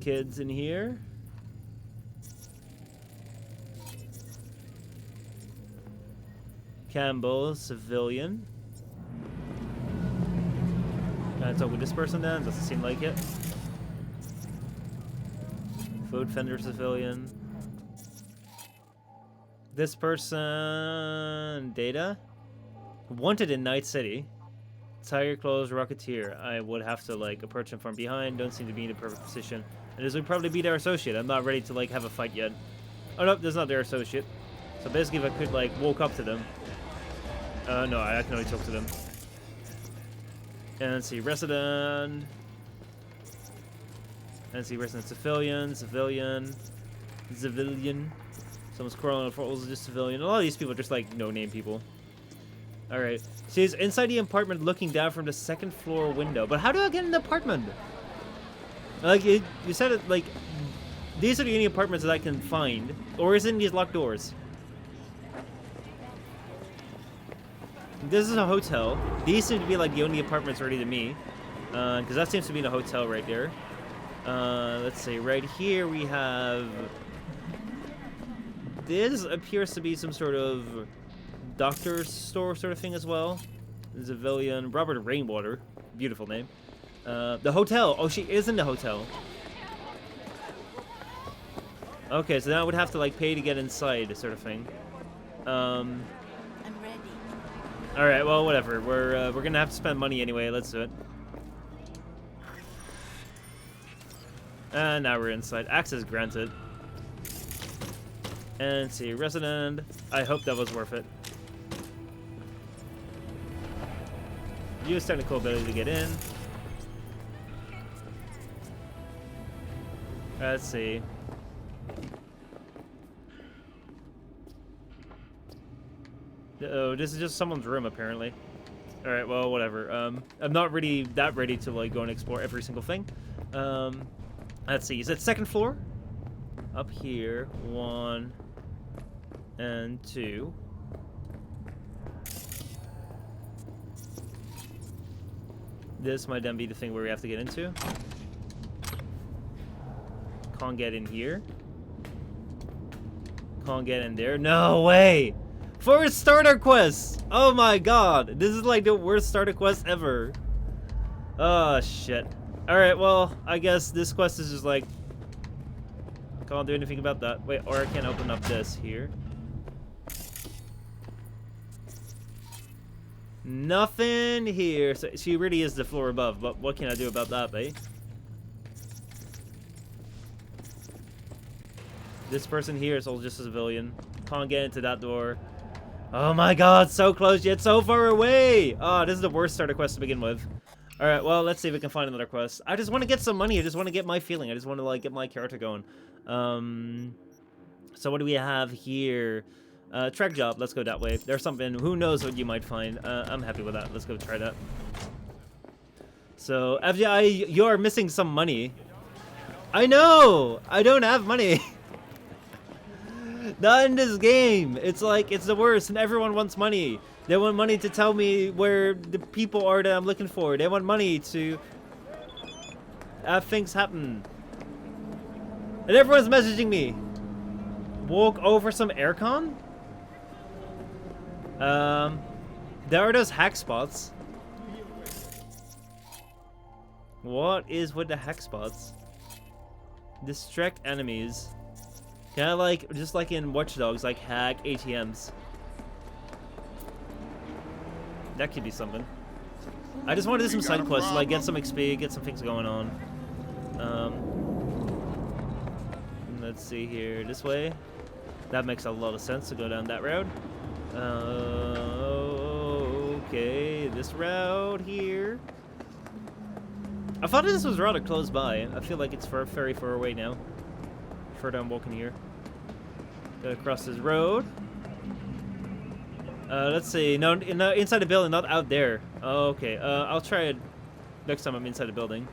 Kids in here. Campbell, civilian. Can I talk with this person then? Doesn't seem like it. Food vendor, civilian. This person... Data? Wanted in Night City. Tire clothes, Rocketeer. I would have to, like, approach him from behind. Don't seem to be in the perfect position. And this would probably be their associate. I'm not ready to, like, have a fight yet. Oh, no, that's not their associate. So basically, if I could, like, walk up to them. No, I can only talk to them. And see, resident. And see, resident, civilian, civilian, civilian. Someone's crawling on the floor, just civilian. A lot of these people are just, like, no-name people. Alright. She's inside the apartment looking down from the second floor window. But how do I get in the apartment? Like, you said it, like, these are the only apartments that I can find. Or is it in these locked doors? This is a hotel. These seem to be, like, the only apartments ready to me. Because that seems to be in a hotel right there. Let's see. Right here we have... This appears to be some sort of doctor's store sort of thing as well. Civilian. Robert Rainwater. Beautiful name. The hotel. Oh, she is in the hotel. Okay, so now I would have to, like, pay to get inside sort of thing. I'm ready. Alright, well, whatever. We're gonna have to spend money anyway. Let's do it. And now we're inside. Access granted. And see, resident. I hope that was worth it. Use technical ability to get in. Let's see. Oh, this is just someone's room, apparently. Alright, well, whatever. I'm not really that ready to, like, go and explore every single thing. Let's see. Is it second floor? Up here. 1 and 2. This might then be the thing where we have to get into. Can't get in here. Can't get in there. No way! For a starter quest! Oh my god! This is like the worst starter quest ever. Oh shit. Alright, well, I guess this quest is just like... Can't do anything about that. Wait, or I can open up this here. Nothing here. So she really is the floor above, but what can I do about that, eh? This person here is all just a civilian. Can't get into that door. Oh my god, so close yet so far away! Oh, this is the worst starter quest to begin with. Alright, well, let's see if we can find another quest. I just want to get some money. I just want to get my feeling. I just want to, like, get my character going. So what do we have here? Trek job. Let's go that way. There's something. Who knows what you might find. I'm happy with that. Let's go try that. So, FJI, you're missing some money. I know! I don't have money. Not in this game. It's like, it's the worst, and everyone wants money. They want money to tell me where the people are that I'm looking for. They want money to have things happen. And everyone's messaging me. Walk over some aircon? There are those hack spots. What is with the hack spots? Distract enemies. Can I, like, just like in Watch Dogs, like hack ATMs? That could be something. I just want to do some side quests, like get some XP, get some things going on. Let's see here, this way. That makes a lot of sense to go down that road. Okay, this route here. I thought this was rather close by. I feel like it's very far away now. Further I'm walking here. Gotta cross this road. Let's see. No, inside the building, not out there. Oh, okay. I'll try it next time I'm inside the building.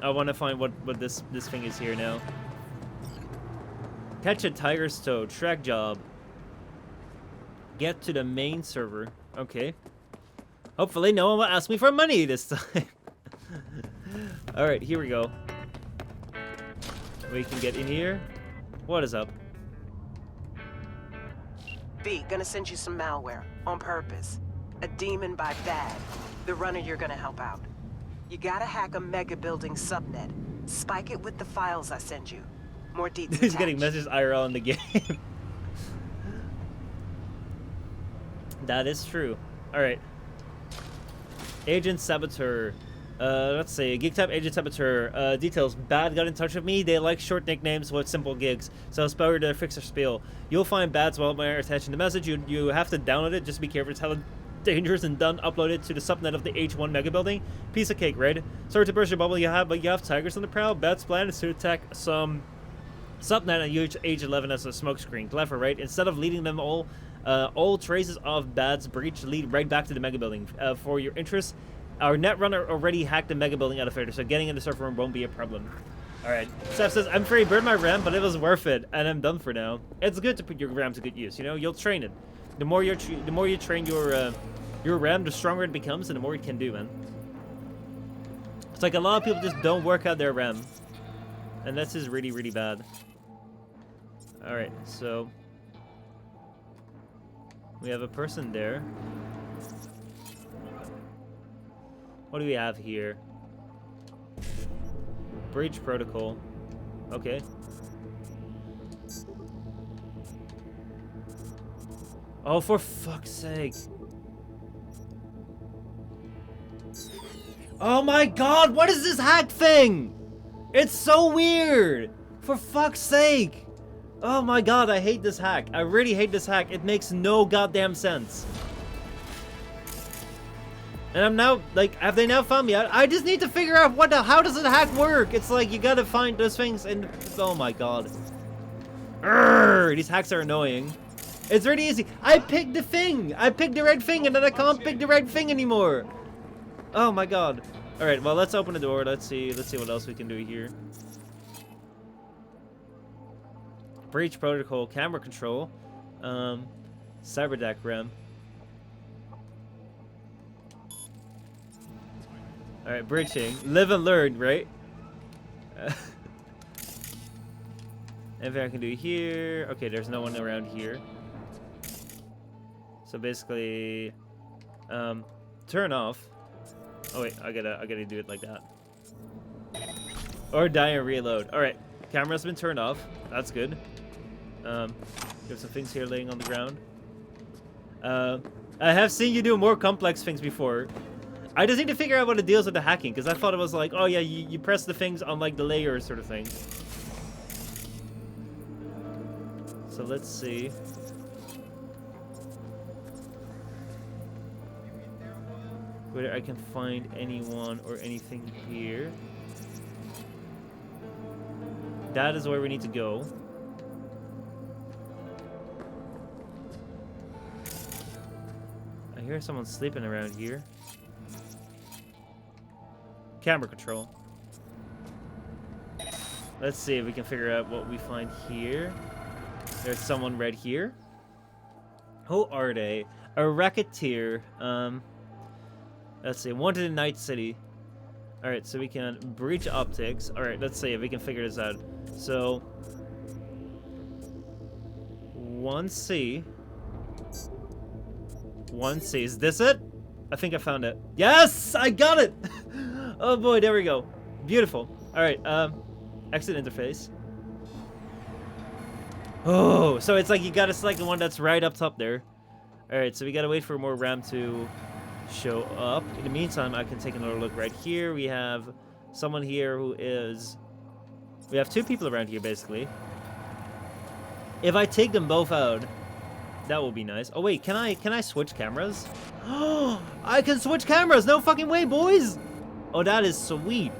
I want to find what this thing is here now. Catch a tiger's toe. Track job. Get to the main server. Okay. Hopefully no one will ask me for money this time. Alright, here we go. We can get in here. What is up? B, gonna send you some malware. On purpose. A demon by bad. The runner you're gonna help out. You gotta hack a mega building subnet. Spike it with the files I send you. More details. He's getting messages IRL in the game. That is true. Alright. Agent Saboteur. Let's see. Geek Type Agent Saboteur. Details. Bad got in touch with me. They like short nicknames with simple gigs. So I'll spell their fixer spiel. You'll find Bad's wildfire attached in the message. You have to download it. Just be careful. It's hella dangerous and done. Upload it to the subnet of the H1 mega building. Piece of cake, right? Sorry to burst your bubble but you have tigers on the prowl. Bad's plan is to attack some subnet and use H11 as a smokescreen. Clever, right? Instead of leading them all traces of Bad's breach lead right back to the mega building. For your interest, our netrunner already hacked the mega building elevator, so getting in the server room won't be a problem. Alright. Seth says, I'm afraid burned my RAM, but it was worth it, and I'm done for now. It's good to put your RAM to good use, you know? You'll train it. The more you train your RAM, the stronger it becomes, and the more it can do, man. It's like a lot of people just don't work out their RAM. And that's just really, really bad. Alright, so we have a person there. What do we have here? Breach protocol. Okay. Oh, for fuck's sake. Oh my god, what is this hack thing? It's so weird. For fuck's sake. Oh my god, I hate this hack. I really hate this hack. It makes no goddamn sense. And I'm now, like, have they now found me out? I just need to figure out how does the hack work? It's like, you gotta find those things and, oh my god. Urgh, these hacks are annoying. It's really easy. I picked the thing. I picked the red thing and then I can't pick the red thing anymore. Oh my god. Alright, well, let's open the door. Let's see what else we can do here. Breach protocol, camera control, cyberdeck RAM. Alright, breaching. Live and learn, right? Anything I can do here? Okay, there's no one around here. So basically, turn off. Oh wait, I gotta do it like that. Or die and reload. Alright, camera's been turned off. That's good. We have some things here laying on the ground. I have seen you do more complex things before. I just need to figure out what it deals with the hacking, because I thought it was like, oh yeah, you press the things on like the layer sort of thing. So let's see. Whether I can find anyone or anything here. That is where we need to go. I hear someone sleeping around here. Camera control. Let's see if we can figure out what we find here. There's someone right here. Who are they? A racketeer. Let's see. Wanted in Night City. Alright, so we can breach optics. Alright, let's see if we can figure this out. So 1C. 1C. Is this it? I think I found it. Yes! I got it! Oh boy, there we go. Beautiful. Alright, exit interface. Oh, so it's like you gotta select the one that's right up top there. Alright, so we gotta wait for more RAM to show up. In the meantime, I can take another look right here. We have someone here who is... We have two people around here, basically. If I take them both out, that will be nice. Oh wait, can I switch cameras? Oh, I can switch cameras! No fucking way, boys! Oh, that is sweet.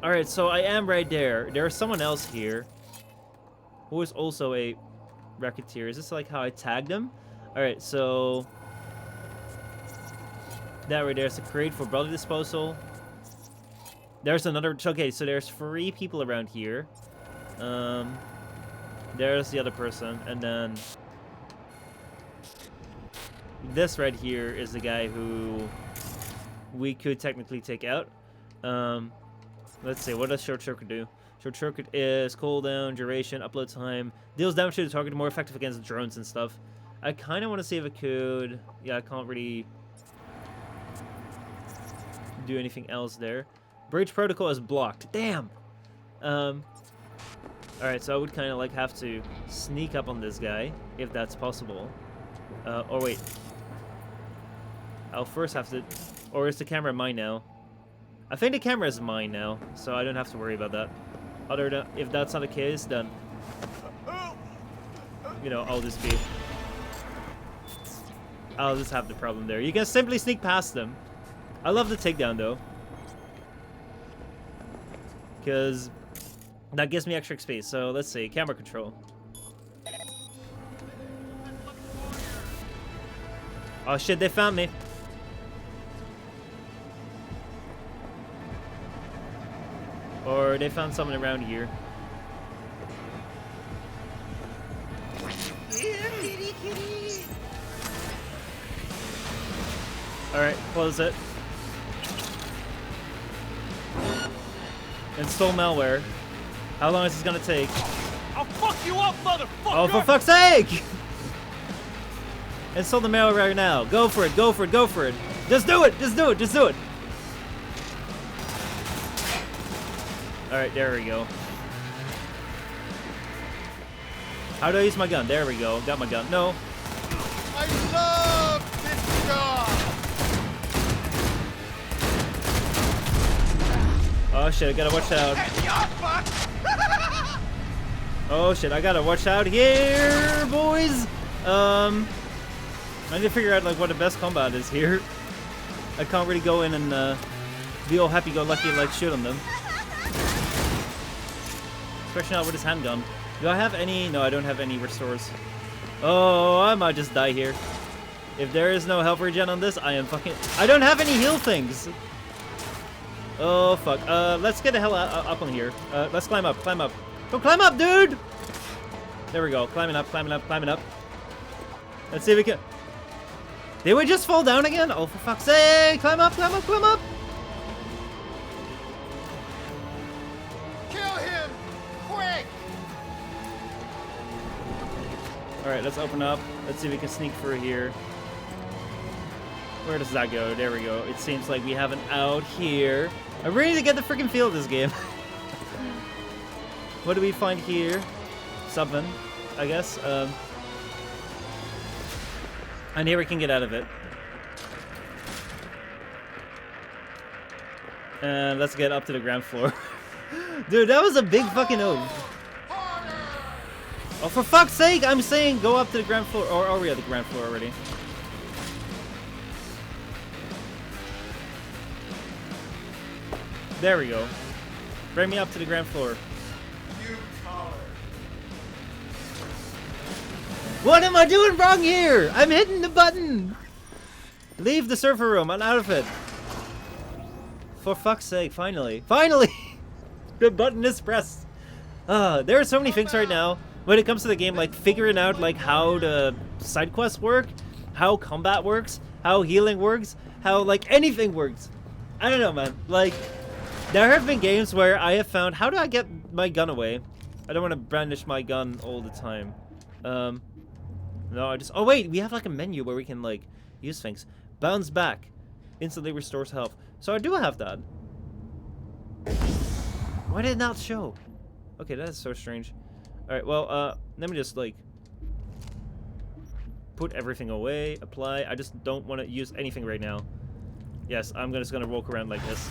Alright, so I am right there. There's someone else here who is also a racketeer. Is this like how I tagged him? Alright, so That right there's a crate for brother disposal. There's another. Okay, so there's 3 people around here. There's the other person, and then this right here is the guy who we could technically take out. Let's see, what does short circuit do? Short circuit is cooldown, duration, upload time, deals damage to the target, more effective against drones and stuff. I kind of want to see if I could. Yeah, I can't really do anything else there. Breach protocol is blocked. Damn. Alright, so I would kind of like have to sneak up on this guy, if that's possible. Or wait. I'll first have to... Or is the camera mine now? I think the camera is mine now, so I don't have to worry about that. Other than... If that's not the case, then... You know, I'll just be... I'll just have the problem there. You can simply sneak past them. I love the takedown, though. Because... That gives me extra space, so let's see. Camera control. Oh shit, they found me. Or they found someone around here. Alright, close it. Install malware. How long is this gonna take? I'll fuck you up, motherfucker! Oh, for fuck's sake! Install the malware right now. Go for it, go for it, go for it. Just do it, just do it, just do it. Alright, there we go. How do I use my gun? There we go. Got my gun. No. I love this job! Oh shit, I gotta watch out. Oh shit, I gotta watch out here, boys. I need to figure out like what the best combat is here. I can't really go in and be all happy-go-lucky and like shoot on them. Especially not with his handgun. Do I have any? No, I don't have any restores. Oh, I might just die here. If there is no health regen on this, I am fucking... I don't have any heal things! Oh, fuck. Let's get the hell up on here. Let's climb up, climb up. Go climb up, dude! There we go. Climbing up, climbing up, climbing up. Let's see if we can... Did we just fall down again? Oh, for fuck's sake! Climb up, climb up, climb up! Kill him! Quick! Alright, let's open up. Let's see if we can sneak through here. Where does that go? There we go. It seems like we have an out here. I'm ready to get the freaking feel of this game. What do we find here? Something, I guess. And here we can get out of it. And let's get up to the ground floor. Dude, that was a big fucking oath. Oh, for fuck's sake, I'm saying go up to the ground floor. Or are we at the ground floor already? There we go. Bring me up to the ground floor. What am I doing wrong here? I'm hitting the button. Leave the server room. I'm out of it. For fuck's sake, finally. Finally! The button is pressed. There are so many things right now when it comes to the game, like figuring out like how the side quests work, how combat works, how healing works, how like anything works. I don't know, man. Like, there have been games where I have found, how do I get my gun away? I don't want to brandish my gun all the time. No, I just... Oh, wait, we have, like, a menu where we can, like, use things. Bounce back. Instantly restores health. So I do have that. Why did it not show? Okay, that is so strange. Alright, well, let me just, like... Put everything away. Apply. I just don't want to use anything right now. Yes, I'm just gonna walk around like this.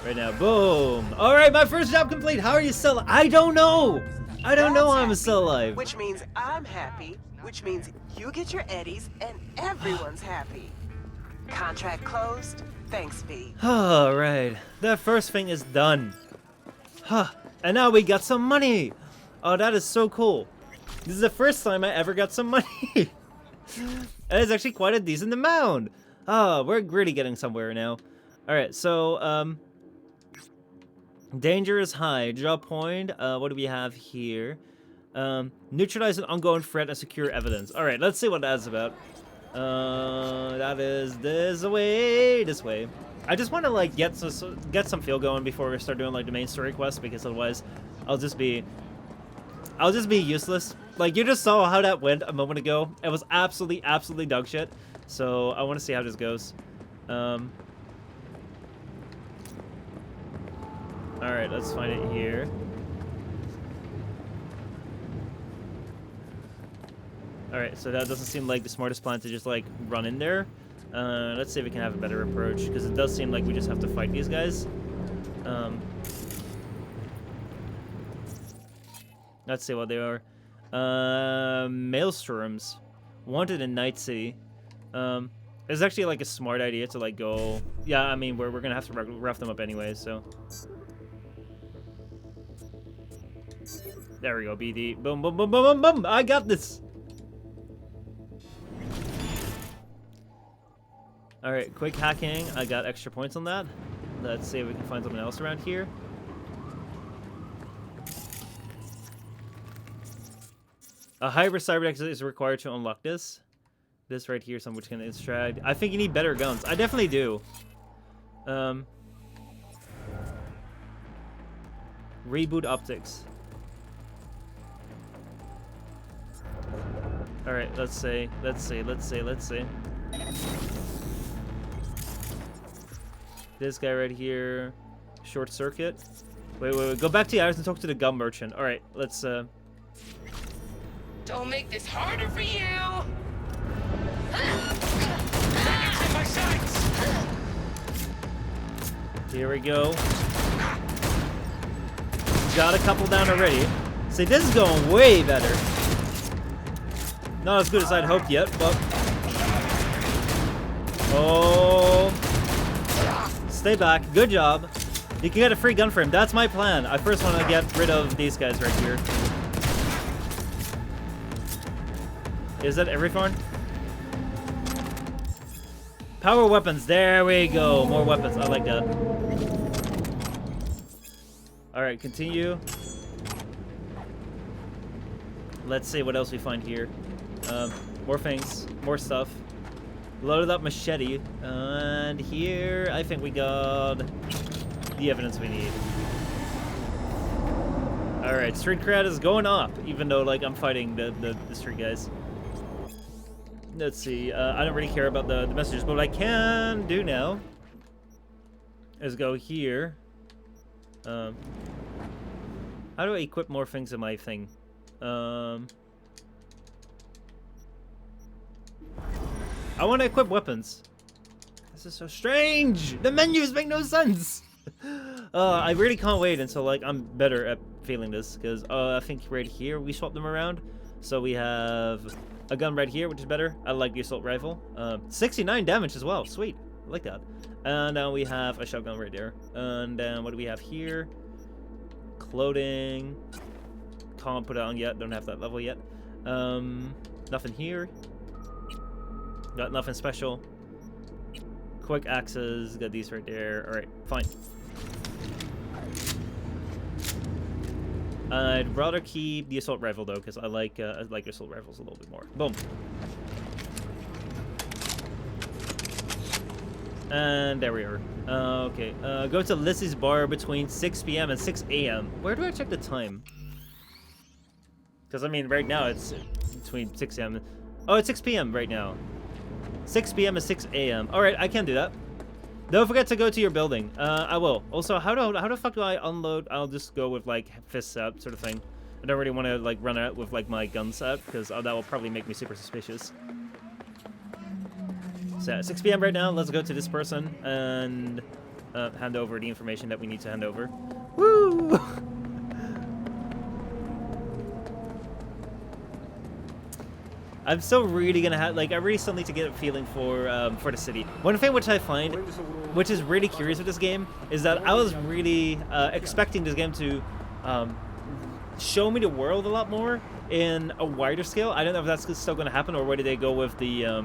Right now. Boom! Alright, my first job complete! How are you still... I don't know! I don't know how I'm still alive. Which means I'm happy. Which means you get your eddies and everyone's happy. Contract closed. Thanks, V. Alright, that first thing is done. Huh, and now we got some money. Oh, that is so cool. This is the first time I ever got some money. And it's actually quite a decent amount. Oh, we're really getting somewhere now. Alright, so, danger is high. Draw point. What do we have here? Neutralize an ongoing threat and secure evidence. Alright, let's see what that's about. That is this way. This way. I just want to, like, get some feel going before we start doing, like, the main story quest, because otherwise I'll just be useless. Like, you just saw how that went a moment ago. It was absolutely dog shit. So I want to see how this goes. Alright, let's find it here. Alright, so that doesn't seem like the smartest plan to just, like, run in there. Let's see if we can have a better approach, because it does seem like we just have to fight these guys. Let's see what they are. Maelstroms. Wanted in Night City. It's actually, like, a smart idea to, like, go... Yeah, I mean, we're gonna have to rough them up anyway, so... There we go, BD. Boom, boom, boom, boom, boom, boom! I got this! Alright, quick hacking. I got extra points on that. Let's see if we can find something else around here. A hybrid cyberdeck is required to unlock this. This right here, which can extract. I think you need better guns. I definitely do. Reboot optics. Alright, let's see. This guy right here. Short circuit. Wait. Go back to the hours and talk to the gun merchant. Alright, let's Don't make this harder for you! Here we go. Got a couple down already. See, this is going way better. Not as good as I'd hoped yet, but... Oh... Stay back. Good job. You can get a free gun for him. That's my plan. I first want to get rid of these guys right here. Is that everything? Power weapons. There we go. More weapons. I like that. Alright, continue. Let's see what else we find here. More things. More stuff. Loaded up machete. And here, I think we got the evidence we need. Alright, street cred is going up, even though, like, I'm fighting the street guys. Let's see. I don't really care about the messages, but what I can do now is go here. How do I equip more things in my thing? I want to equip weapons. This is so strange. The menus make no sense. I really can't wait until, like, I'm better at feeling this, because I think right here we swap them around. So we have a gun right here, which is better. I like the assault rifle. 69 damage as well. Sweet. I like that. And now we have a shotgun right there. And then what do we have here? Clothing. Can't put it on yet. Don't have that level yet. Nothing here. Got nothing special. Quick axes. Got these right there. Alright, fine. I'd rather keep the assault rifle though, because I like assault rifles a little bit more. Boom. And there we are. Okay. Go to Lizzie's bar between 6 p.m. and 6 a.m. Where do I check the time? Because I mean, right now it's between 6 a.m. Oh, it's 6 p.m. right now. 6 p.m. and 6 a.m. All right, I can do that. Don't forget to go to your building. I will. Also, how the fuck do I unload? I'll just go with, like, fists out sort of thing. I don't really want to, like, run out with, like, my guns out, because that will probably make me super suspicious. So, at 6 p.m. right now, let's go to this person and hand over the information that we need to hand over. Woo! I'm still really gonna have, like, I really still need to get a feeling for the city. One thing which I find, which is really curious with this game, is that I was really expecting this game to show me the world a lot more in a wider scale. I don't know if that's still gonna happen or whether they go with the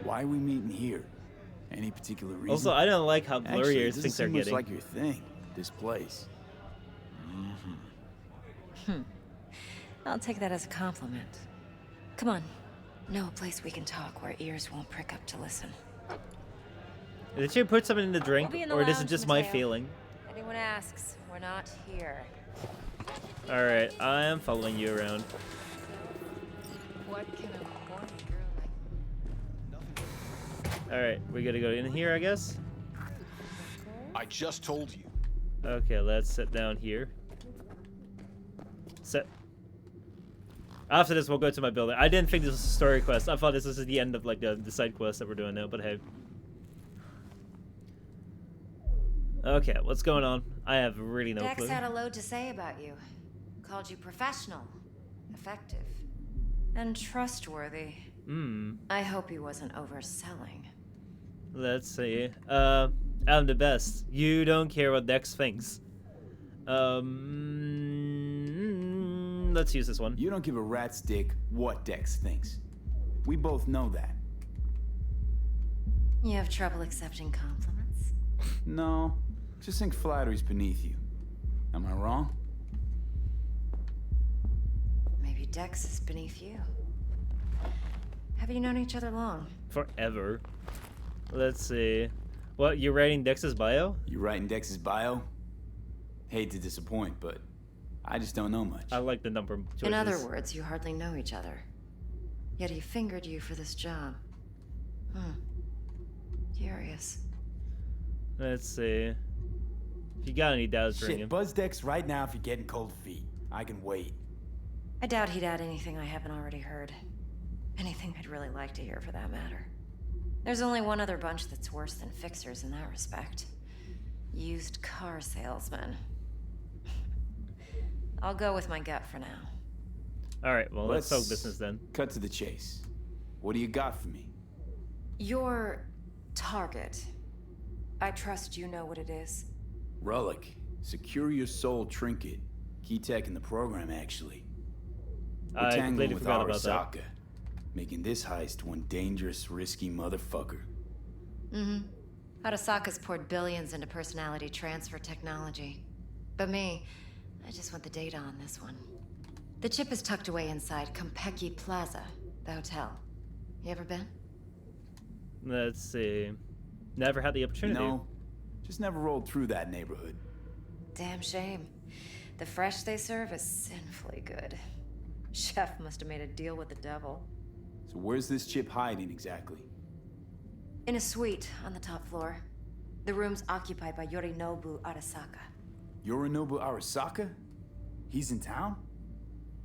Why are we meeting here? Any particular reason? Also, I don't like how blurry Actually, your it doesn't things are seem much getting. like your thing, this place. I'll take that as a compliment. Come on. Know a place we can talk where ears won't prick up to listen. Did you put something in the drink, We'll be in the or is it lounge, just my Mateo. feeling? Anyone asks, we're not here. Alright, I am following you around. What can a horny girl like... Alright, we gotta go in here, I guess? I just told you. Okay, let's sit down here. Sit. After this, we'll go to my building. I didn't think this was a story quest. I thought this was the end of like the side quest that we're doing now, but hey. Okay, what's going on? I have really no Dex clue. had a load to say about you. Called you professional, effective, and trustworthy. I hope he wasn't overselling. Let's see. I'm the best. You don't care what Dex thinks. Let's use this one. You don't give a rat's dick what Dex thinks. We both know that. You have trouble accepting compliments? No, just think flattery's beneath you. Am I wrong? Maybe Dex is beneath you. Have you known each other long? Forever. Let's see. What, you're writing Dex's bio? You writing Dex's bio? Hate to disappoint, but I just don't know much. I like the number of choices. In other words, you hardly know each other. Yet he fingered you for this job. Curious. Let's see. If you got any doubts, ring him. Shit, buzz Dex right now if you're getting cold feet. I can wait. I doubt he'd add anything I haven't already heard. Anything I'd really like to hear, for that matter. There's only one other bunch that's worse than fixers in that respect. Used car salesmen. I'll go with my gut for now. Alright, well, let's talk business then. Cut to the chase. What do you got for me? Your target. I trust you know what it is. Relic. Secure your soul trinket. Key tech in the program, actually. We're I tangling completely with forgot about that. Arasaka, making this heist one dangerous, risky motherfucker. Arasaka's poured billions into personality transfer technology. But me, I just want the data on this one. The chip is tucked away inside Kompeki Plaza, the hotel. You ever been? Let's see. Never had the opportunity. No, just never rolled through that neighborhood. Damn shame. The fresh they serve is sinfully good. Chef must have made a deal with the devil. So where's this chip hiding exactly? In a suite on the top floor. The room's occupied by Yorinobu Arasaka. Yorinobu Arasaka? He's in town?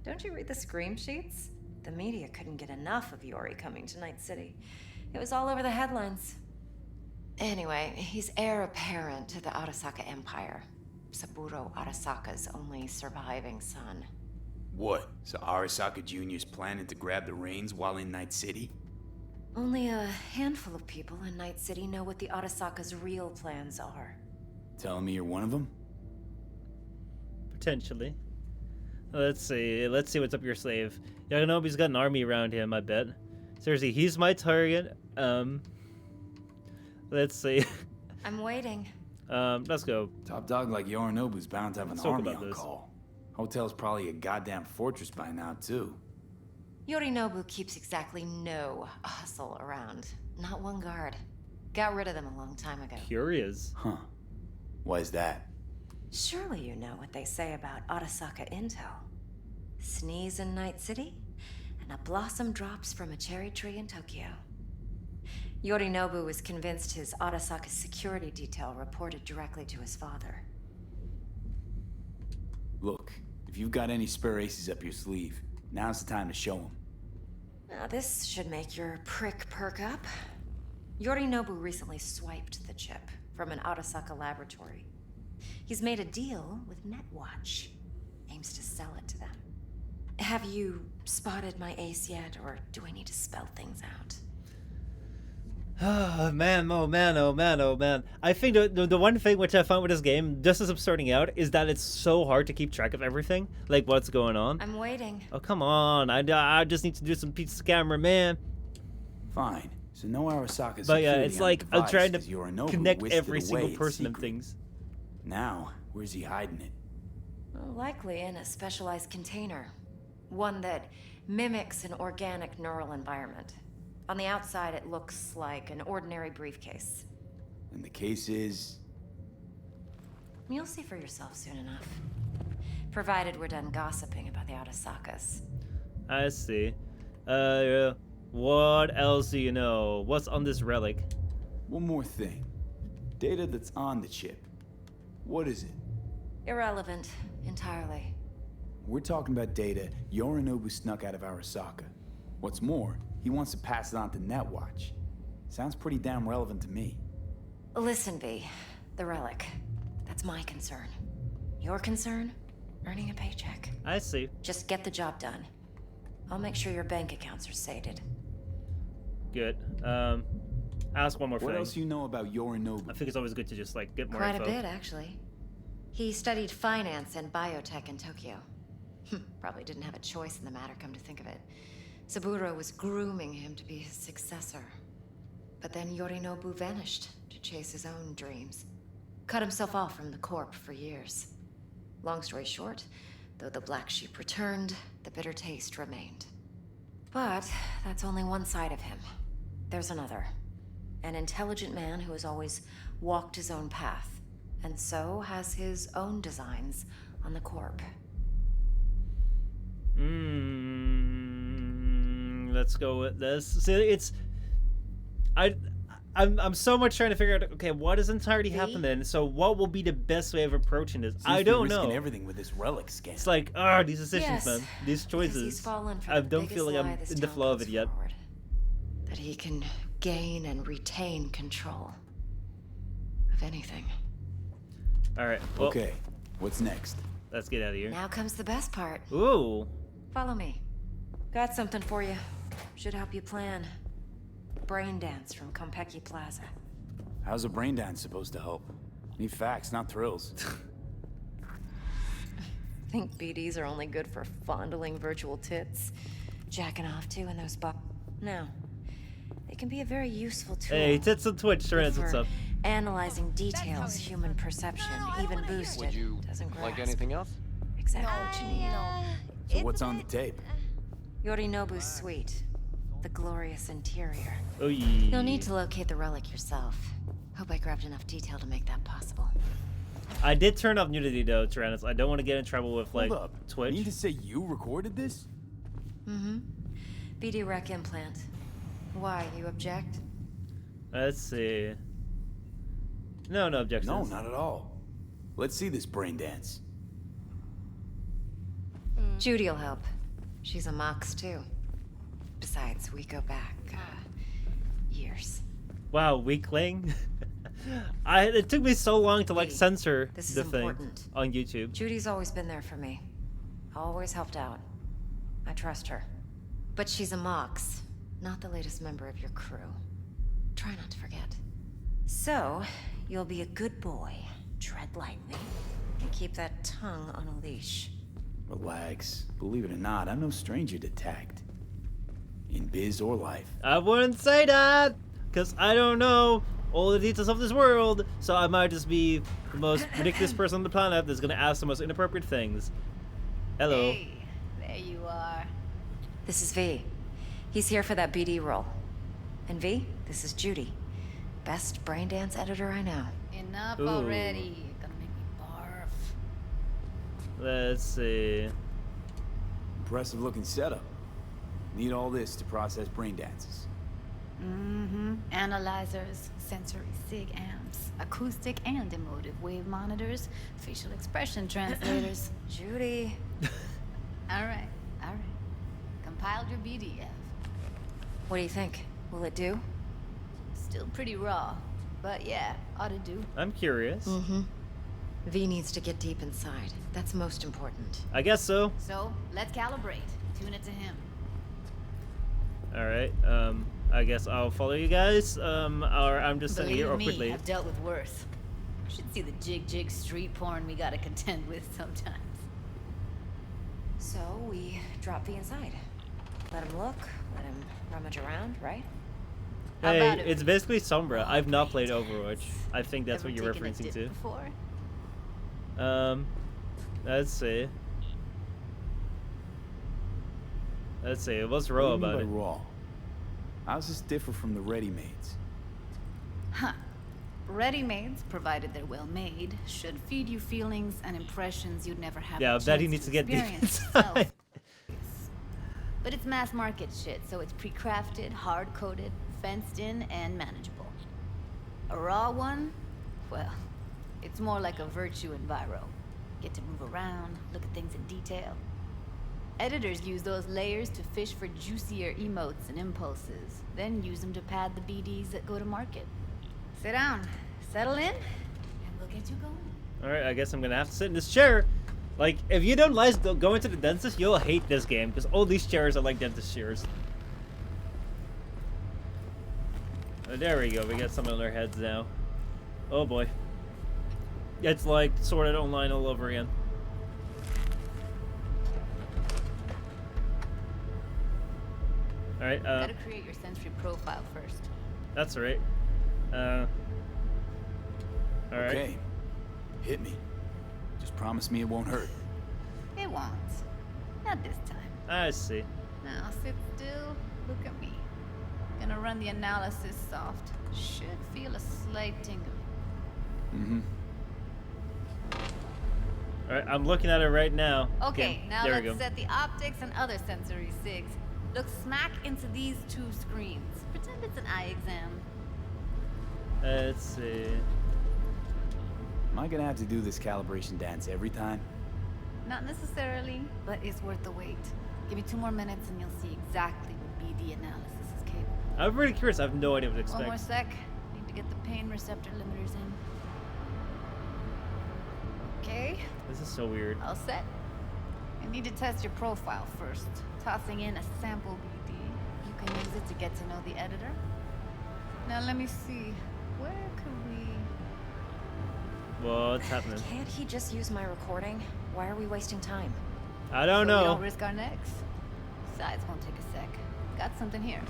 Don't you read the scream sheets? The media couldn't get enough of Yori coming to Night City. It was all over the headlines. Anyway, he's heir apparent to the Arasaka Empire. Saburo Arasaka's only surviving son. What? So Arasaka Jr.'s planning to grab the reins while in Night City? Only a handful of people in Night City know what the Arasaka's real plans are. Telling me you're one of them? Potentially. Let's see what's up your slave. Yorinobu's got an army around him, I bet. Seriously, he's my target. Let's see. I'm waiting. Let's go. Top dog like Yorinobu's bound to have an Let's talk army about on this. call. Hotel's probably a goddamn fortress by now, too. Yorinobu keeps exactly no hustle around. Not one guard. Got rid of them a long time ago. Curious. Huh. Why is that? Surely you know what they say about Arasaka intel. Sneeze in Night City, and a blossom drops from a cherry tree in Tokyo. Yorinobu was convinced his Arasaka security detail reported directly to his father. Look, if you've got any spare aces up your sleeve, now's the time to show them. Now this should make your prick perk up. Yorinobu recently swiped the chip from an Arasaka laboratory. He's made a deal with Netwatch. Aims to sell it to them. Have you spotted my ace yet, or do I need to spell things out? Oh man, oh man, oh man, oh man. I think the one thing which I found with this game, just as I'm starting out, is that it's so hard to keep track of everything. Like what's going on. I'm waiting. Oh, come on. I just need to do some pizza camera, man. Fine. So no Arasaka But yeah, security it's on like the I'm device, trying to 'cause Yorinobu connect whisked it every single away in person and secret. things. Now, where's he hiding it? Well, likely in a specialized container. One that mimics an organic neural environment. On the outside, it looks like an ordinary briefcase. And the case is... You'll see for yourself soon enough. Provided we're done gossiping about the Arasakas. I see. What else do you know? What's on this relic? One more thing. Data that's on the chip. What is it? Irrelevant, entirely. We're talking about data Yorinobu snuck out of Arasaka. What's more, he wants to pass it on to Netwatch. Sounds pretty damn relevant to me. Listen, V. The relic. That's my concern. Your concern? Earning a paycheck. I see. Just get the job done. I'll make sure your bank accounts are sated. Good. Ask one more thing. What else you know about Yorinobu? I think it's always good to just like get more Quite info. a bit, actually. He studied finance and biotech in Tokyo. Probably didn't have a choice in the matter, come to think of it. Saburo was grooming him to be his successor. But then Yorinobu vanished to chase his own dreams. Cut himself off from the Corp for years. Long story short, though the black sheep returned, the bitter taste remained. But that's only one side of him. There's another. An intelligent man who has always walked his own path, and so has his own designs on the Corp. Let's go with this. See, it's I'm so much trying to figure out. Okay, what has entirely happened then? So, what will be the best way of approaching this? I don't know. Everything with this relic scan. It's like, these decisions, man. These choices. I don't feel like I'm in the flow of it yet. That he can gain and retain control of anything. All right. Well, okay. What's next? Let's get out of here. Now comes the best part. Ooh. Follow me. Got something for you. Should help you plan. Brain dance from Konpeki Plaza. How's a brain dance supposed to help? Need facts, not thrills. Think BDs are only good for fondling virtual tits, jacking off to in those No. They can be a very useful tool. Hey, tits on Twitch, Tyrannus, what's up? Analyzing details human perception, even boosted, Would you doesn't grasp. like anything else? Exactly what you need. So what's on the tape? Yorinobu's suite. The glorious interior. Oh, yeah. You'll need to locate the relic yourself. Hope I grabbed enough detail to make that possible. I did turn off nudity though, Tyrannus. I don't want to get in trouble with like Hold up. Twitch. You need to say you recorded this? Mm-hmm. BD rec implant. Why, you object? Let's see. No objections. No, not at all. Let's see this brain dance. Judy'll help. She's a Mox too. Besides, we go back years. Wow, weakling. It took me so long to like censor This is the thing important. on YouTube. Judy's always been there for me. Always helped out. I trust her. But she's a Mox, not the latest member of your crew. Try not to forget. So, you'll be a good boy, tread lightly, and keep that tongue on a leash. Relax. Believe it or not, I'm no stranger to tact. In biz or life. I wouldn't say that, because I don't know all the details of this world, so I might just be the most ridiculous person on the planet that's gonna ask the most inappropriate things. Hello. Hey, there you are. This is V. He's here for that BD role. And V, this is Judy. Best brain dance editor I know. Enough Ooh. already. You're gonna make me barf. Let's see. Impressive looking setup. Need all this to process brain dances. Mm-hmm. Analyzers, sensory sig amps, acoustic and emotive wave monitors, facial expression translators. Judy. All right. Compiled your BDF. What do you think? Will it do? Still pretty raw, but yeah, ought to do. I'm curious. Mm-hmm. V needs to get deep inside. That's most important. I guess so. So, let's calibrate. Tune it to him. Alright, I guess I'll follow you guys, or I'm just sitting here, or Believe me, quickly. I've dealt with worse. You should see the jig street porn we gotta contend with sometimes. So, we drop V inside. Let him look, let him rummage around, right? How Hey, about it? it's basically Sombra. I've not played Overwatch. I think that's Ever what you're taken a referencing dip to. before? Let's see. Let's see. What's What raw do you mean about by it? raw? How's this differ from the ready-mades? Huh. Ready-mades, provided they're well made, should feed you feelings and impressions you'd never have. Yeah, I the bet he chance needs to get deep experience inside. yourself. But it's mass market shit, so it's pre-crafted, hard-coded, fenced in, and manageable. A raw one? Well, it's more like a virtue enviro. Get to move around, look at things in detail. Editors use those layers to fish for juicier emotes and impulses, then use them to pad the BDs that go to market. Sit down, settle in, and we'll get you going. Alright, I guess I'm gonna have to sit in this chair. Like, if you don't like going to the dentist, you'll hate this game, because all these chairs are like dentist chairs. Oh, there we go, we got some on our heads now. Oh boy. It's like Sword Art Online all over again. Alright, Gotta create your sensory profile first. that's right. Alright. Okay. Hit me. Just promise me it won't hurt. It won't. Not this time. I see. Now sit still, look at me. Gonna run the analysis soft. Should feel a slight tingle. Mm-hmm. Alright, I'm looking at it right now. Okay, now there we let's go. set the optics and other sensory sigs. Look smack into these two screens. Pretend it's an eye exam. Let's see. Am I gonna have to do this calibration dance every time? Not necessarily, but it's worth the wait. Give me 2 more minutes and you'll see exactly what BD analysis is capable. I'm really curious. I have no idea what to expect. One more sec. Need to get the pain receptor limiters in. Okay. This is so weird. All set. I need to test your profile first. Tossing in a sample BD. You can use it to get to know the editor. Now let me see. Where could we... What's happening? Can't he just use my recording? Why are we wasting time? I don't So we know. don't risk our necks. Besides, won't take a sec. Got something here.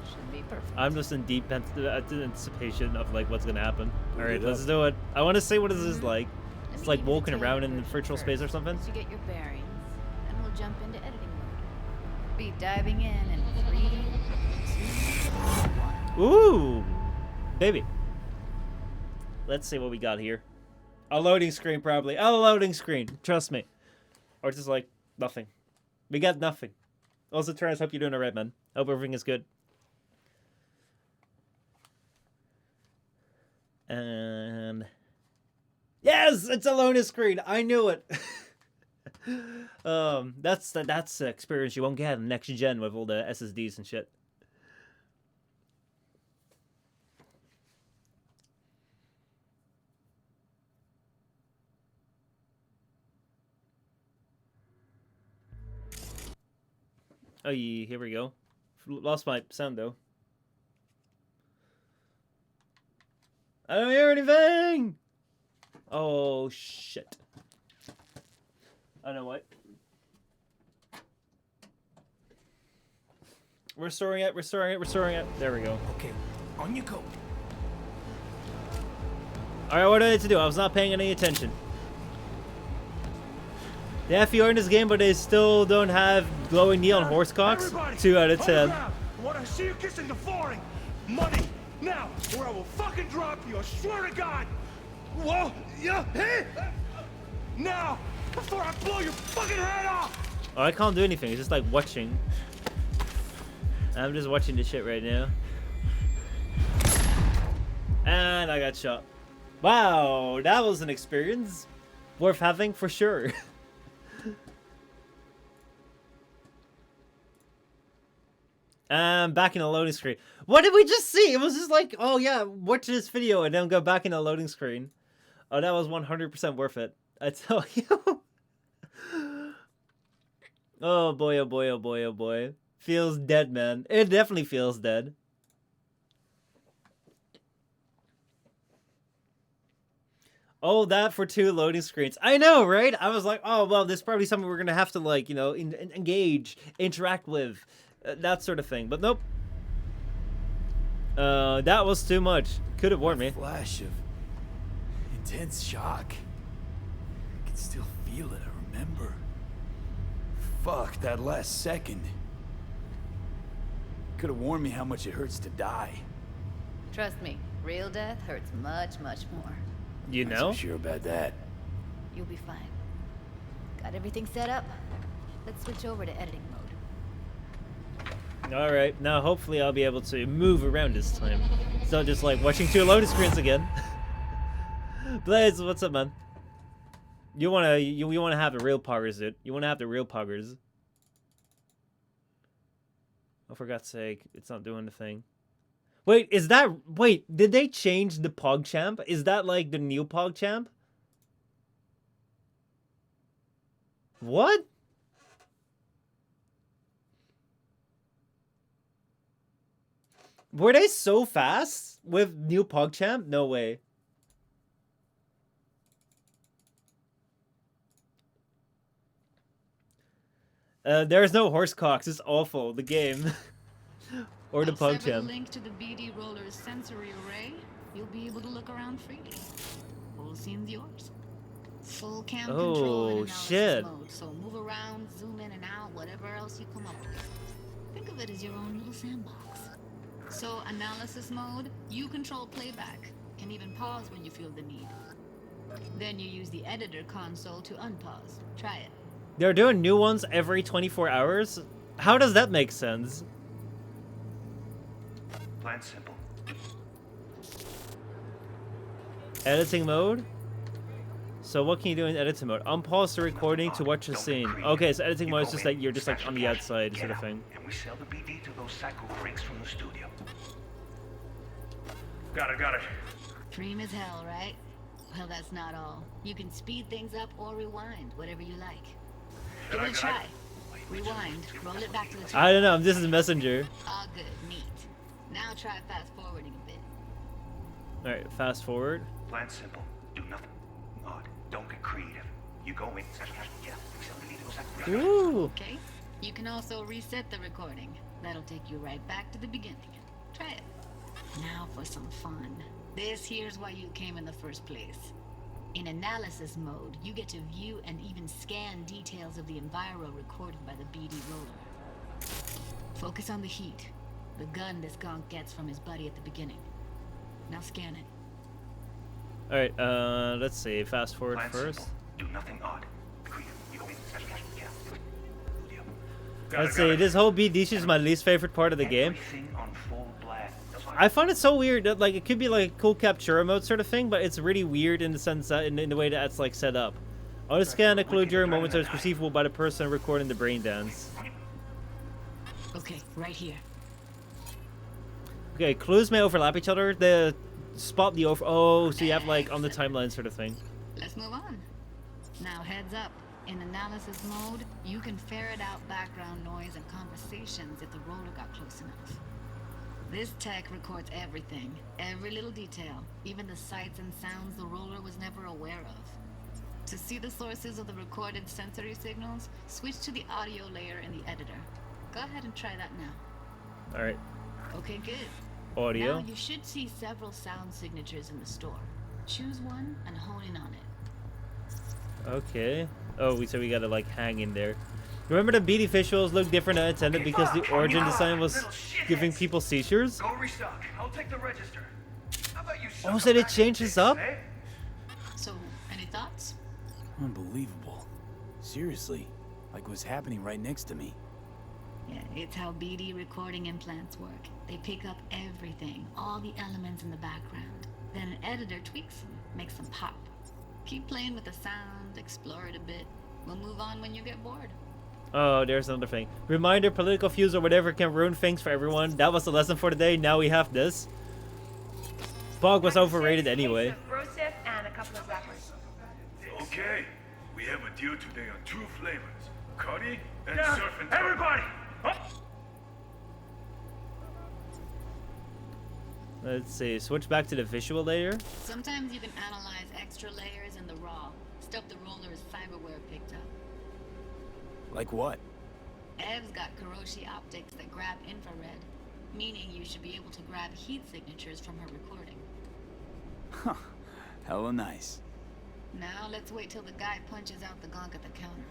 Should be perfect. I'm just in deep anticipation of like what's gonna happen. All right, it let's up. do it. I want to see what this is like. Let It's me like give you walking the around tailored in version virtual first, space or something. once you get your bearings, then we'll jump into editing mode. Be diving in 3, 2, 1. Ooh, baby. Let's see what we got here. A loading screen, probably. A loading screen. Trust me. Or just like nothing. We got nothing. Also, Travis, hope you're doing alright, man. Hope everything is good. And yes, it's a loading screen. I knew it. That's the experience you won't get in next gen with all the SSDs and shit. Oh, yeah, here we go. Lost my sound though. I don't hear anything. Oh shit. I know what. Restoring it. There we go. Okay, on you go. Alright, what do I need to do? I was not paying any attention. They have FER in this game, but they still don't have glowing neon horse cocks. Everybody, 2 out of on the 10. ground. I want to see you kissing the flooring. Money, now, or I will fucking drop you, I swear to God. Whoa, yeah, hey! Now, before I blow your fucking head off! Oh, I can't do anything. It's just like watching. I'm just watching this shit right now. And I got shot. Wow, that was an experience worth having for sure. Back in the loading screen. What did we just see? It was just like, oh yeah, watch this video and then go back in the loading screen. Oh, that was 100% worth it. I tell you. Oh boy, oh boy, oh boy, oh boy. Feels dead, man. It definitely feels dead. Oh, that for 2 loading screens. I know, right? I was like, oh, well, this is probably something we're going to have to, like, you know, engage, interact with, that sort of thing. But nope. That was too much. Could have warned me. Flash of intense shock. I can still feel it. I remember. Fuck, that last second. Could have warned me how much it hurts to die. Trust me, real death hurts much, much more. You I'm know? so sure about that. You'll be fine. Got everything set up? Let's switch over to editing mode. Alright, now hopefully I'll be able to move around this time. It's not just like watching two loading screens again. Blaze, what's up, man? You wanna have the real poggers, dude. You wanna have the real poggers. Oh, for God's sake, it's not doing the thing. Wait, did they change the PogChamp? Is that like the new PogChamp? What? Were they so fast with new PogChamp? No way. There's no horse cocks. It's awful. The game. Or the I'll sever the PogChamp. link to the BD Roller's sensory array. You'll be able to look around freely. Whole scene's yours. Full cam control in analysis shit. mode. So move around, zoom in and out, whatever else you come up with. Think of it as your own little sandbox. So analysis mode, you control playback. Can even pause when you feel the need. Then you use the editor console to unpause. Try it. They're doing new ones every 24 hours? How does that make sense? Plan simple. Editing mode? So what can you do in editing mode? Unpause the recording to watch the scene. Okay, so editing mode is just like you're just like on the outside sort of thing. And we sell the BD to those psycho freaks from the studio. Got it. Cream as hell, right? Well, that's not all. You can speed things up or rewind, whatever you like. Give it a try. Rewind, roll it back to the top. I don't know, this is Messenger. All good, neat. Now try fast forwarding a bit. Alright, fast forward. Plan simple. Do nothing odd. Don't get creative. You go in. Yeah, we sell the BD to those psycho freaks. Ooh. Okay? You can also reset the recording. That'll take you right back to the beginning. Try it. Now for some fun. This here's why you came in the first place. In analysis mode, you get to view and even scan details of the enviro recorded by the BD roller. Focus on the heat, the gun this gonk gets from his buddy at the beginning. Now scan it. Alright, let's see. Fast forward Plan first. simple. Do nothing odd. Creative. You go in. Yeah. Let's see. This whole BD is my least favorite part of the game. Everything on full blast. I find it so weird that like it could be like a cool Captura mode sort of thing, but it's really weird in the sense that in the way that it's like set up. Auto scan occlude during moments that is perceivable by the person recording the brain dance. Okay, right here. Okay, clues may overlap each other. The spot the over. Oh, so you have like on the timeline sort of thing. Let's move on. Now heads up. In analysis mode, you can ferret out background noise and conversations if the roller got close enough. This tech records everything, every little detail, even the sights and sounds the roller was never aware of. To see the sources of the recorded sensory signals, switch to the audio layer in the editor. Go ahead and try that now. Alright. Okay, good. Audio. Now you should see several sound signatures in the store. Choose one and hone in on it. Okay. Oh, so we gotta like hang in there. Remember the BD visuals look different than intended because the origin design was giving people seizures? Go restock. I'll take the register. How about you Oh, so they changed this up? So, any thoughts? Unbelievable. Seriously, like what's happening right next to me. Yeah, it's how BD recording implants work. They pick up everything, all the elements in the background. Then an editor tweaks them, makes them pop. Keep playing with the sound, explore it a bit. We'll move on when you get bored. Oh, there's another thing. Reminder, political views or whatever can ruin things for everyone. That was the lesson for today. Now we have this. Pog was overrated anyway. And a couple of wrappers. Okay, we have a deal today on 2 flavors. Cuddy and surf and turf. Everybody! Let's see. Switch back to the visual layer. Sometimes you can analyze extra layers in the raw. Stuff the roller's cyberware picked up. Like what? Ev's got Kuroshi optics that grab infrared. meaning you should be able to grab heat signatures from her recording. Huh. Hella nice. Now let's wait till the guy punches out the gonk at the counter.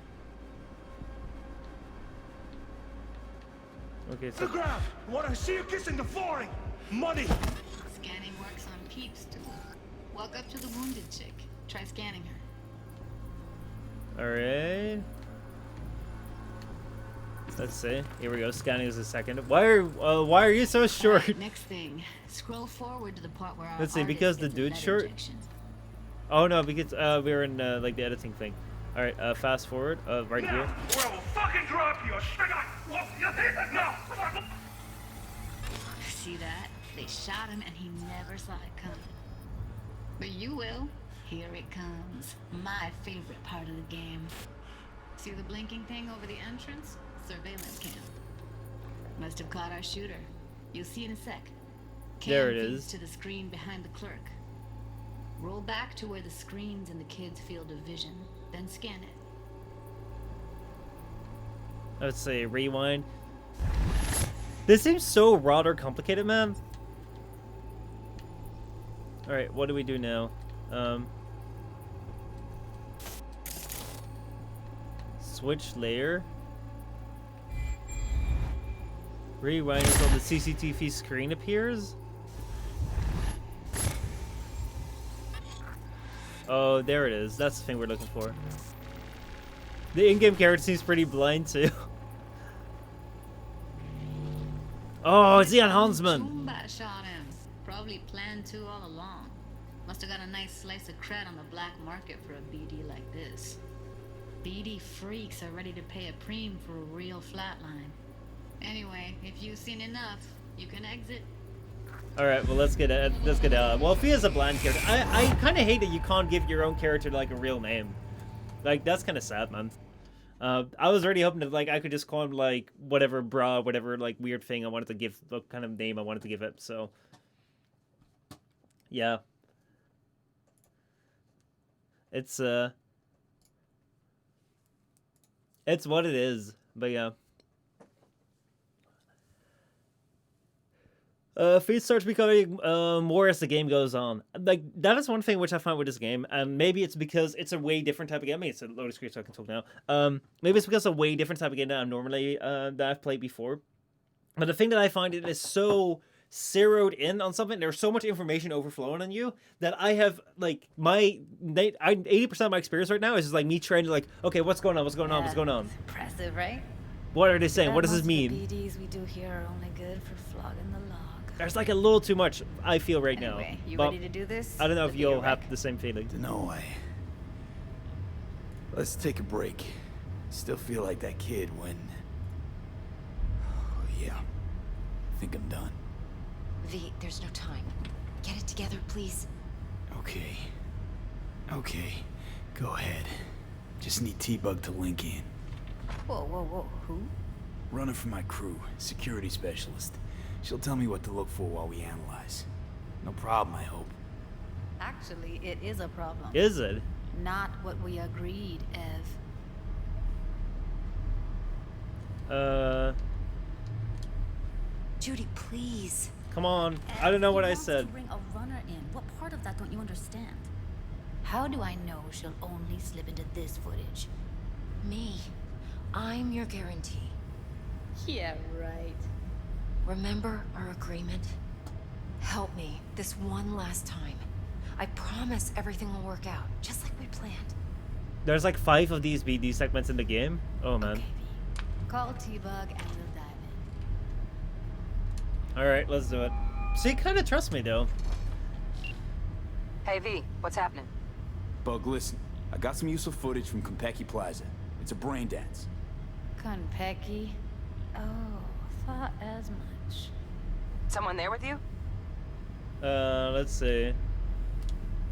Okay, The so ground! What I see you kissing the flooring! Money! Scanning works on peeps too. Walk up to the wounded chick. Try scanning her. alright. Let's see. Here we go. Scanning is a second. Why are you so short? Right, next thing. Scroll forward to the part where our Let's see, artist because the gets a dude's lead short. injection. Oh no, because we're in like the editing thing. All right, fast forward. Right Now, here. or I will fucking drop you! No! See that? They shot him and he never saw it coming. But you will. Here it comes. My favorite part of the game. See the blinking thing over the entrance? Surveillance cam. Must have caught our shooter. You'll see in a sec. Cam There it feeds is. to the screen behind the clerk. Roll back to where the screen's in the kid's field of vision, then scan it. Let's say rewind. This seems so rather complicated, man. All right, what do we do now? Switch layer. Rewind until the CCTV screen appears. Oh, there it is. That's the thing we're looking for. The in-game character seems pretty blind too. Oh, it's the enhancement. Toomba shot him. Probably planned to all along. Must have got a nice slice of cred on the black market for a BD like this. BD freaks are ready to pay a preem for a real flatline. Anyway, if you've seen enough, you can exit. All right, well let's get well, if he is a blind character, I kind of hate that you can't give your own character like a real name. Like that's kind of sad, man. I was already hoping that like I could just call him like whatever bra, whatever like weird thing I wanted to give, what kind of name I wanted to give it. So yeah, it's what it is. But yeah. Feet starts becoming more as the game goes on. Like that is one thing which I find with this game, and maybe it's because it's a way different type of game. I mean, it's a loaded screen, so I can talk now. Maybe it's because it's a way different type of game that I'm normally that I've played before. But the thing that I find it is so zeroed in on something. There's so much information overflowing on you that I have like 80% of my experience right now is just like me trying to like, okay, what's going on? What's going on? What's going on? Impressive, right? What are they saying? What does this mean? The BDs we do here are only good for flogging the log. There's like a little too much I feel right Anyway, now. you But ready to do this? I don't know if It'll be you'll a have wreck. the same feeling. No way. Let's take a break. Still feel like that kid when... Oh, yeah. I think I'm done. V, there's no time. Get it together, please. Okay. Okay. Go ahead. Just need T-Bug to link in. Whoa, whoa, whoa. Who? Runner for my crew. Security specialist. She'll tell me what to look for while we analyze. No problem, I hope. Actually, it is a problem. Is it? Not what we agreed, Uh, Judy, please. come on. I don't know what I said. To bring a runner in. What part of that don't you understand? How do I know she'll only slip into this footage? Me. I'm your guarantee. Yeah, right. Remember our agreement? Help me this one last time. I promise everything will work out, just like we planned. There's like 5 of these BD segments in the game. Oh man. Okay, V. Call T-Bug and we'll dive in. Alright, let's do it. She kind of trusts me though. Hey V, what's happening? Bug, listen. I got some useful footage from Konpeki Plaza. It's a brain dance. Konpeki? Oh, thought as much. Someone there with you? Let's see.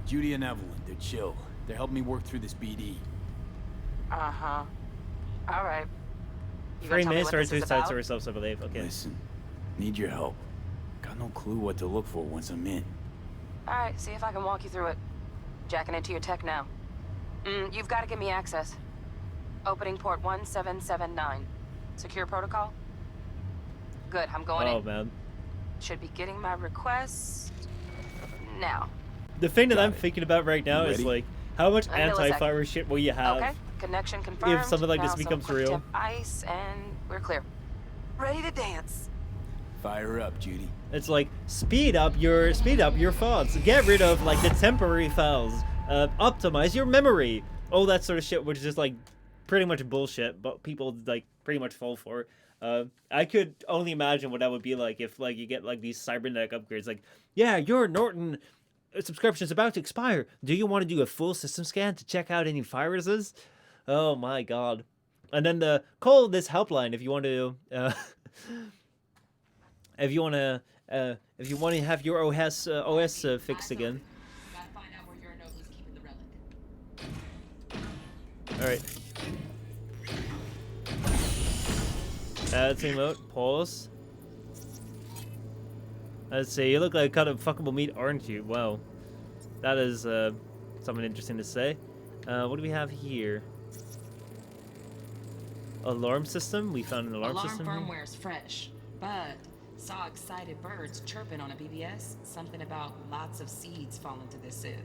Judy and Evelyn, they're chill. They're helping me work through this BD. Uh-huh. Alright. You gonna Free tell me mace what or this two is sides about? to ourselves, I believe. Okay. Listen, need your help. Got no clue what to look for once I'm in. Alright, see if I can walk you through it. Jacking into your tech now. You've got to give me access. Opening port 1779. Secure protocol? Good, I'm going in. Oh man. Should be getting my request now. The thing that Got I'm it. thinking about right now You is ready? like, how much A millisecond. anti-fire shit will you have Okay, connection confirmed. if something like Now this some becomes quick real? tip ice, and we're clear. Ready to dance. Fire up, Judy. It's like speed up your thoughts, get rid of like the temporary files, optimize your memory, all that sort of shit, which is just like pretty much bullshit, but people like pretty much fall for. I could only imagine what that would be like if like you get like these cybernetic upgrades. Like, yeah, your Norton subscription is about to expire. Do you want to do a full system scan to check out any viruses? Oh my god! And then call this helpline if you want to. If you want to have your OS fixed again. All right. Editing mode. Pause. Let's see. You look like a cut of fuckable meat, aren't you? Wow. That is something interesting to say. What do we have here? Alarm system. We found an alarm system. Alarm firmware is fresh, but saw excited birds chirping on a BBS. Something about lots of seeds falling to this sieve.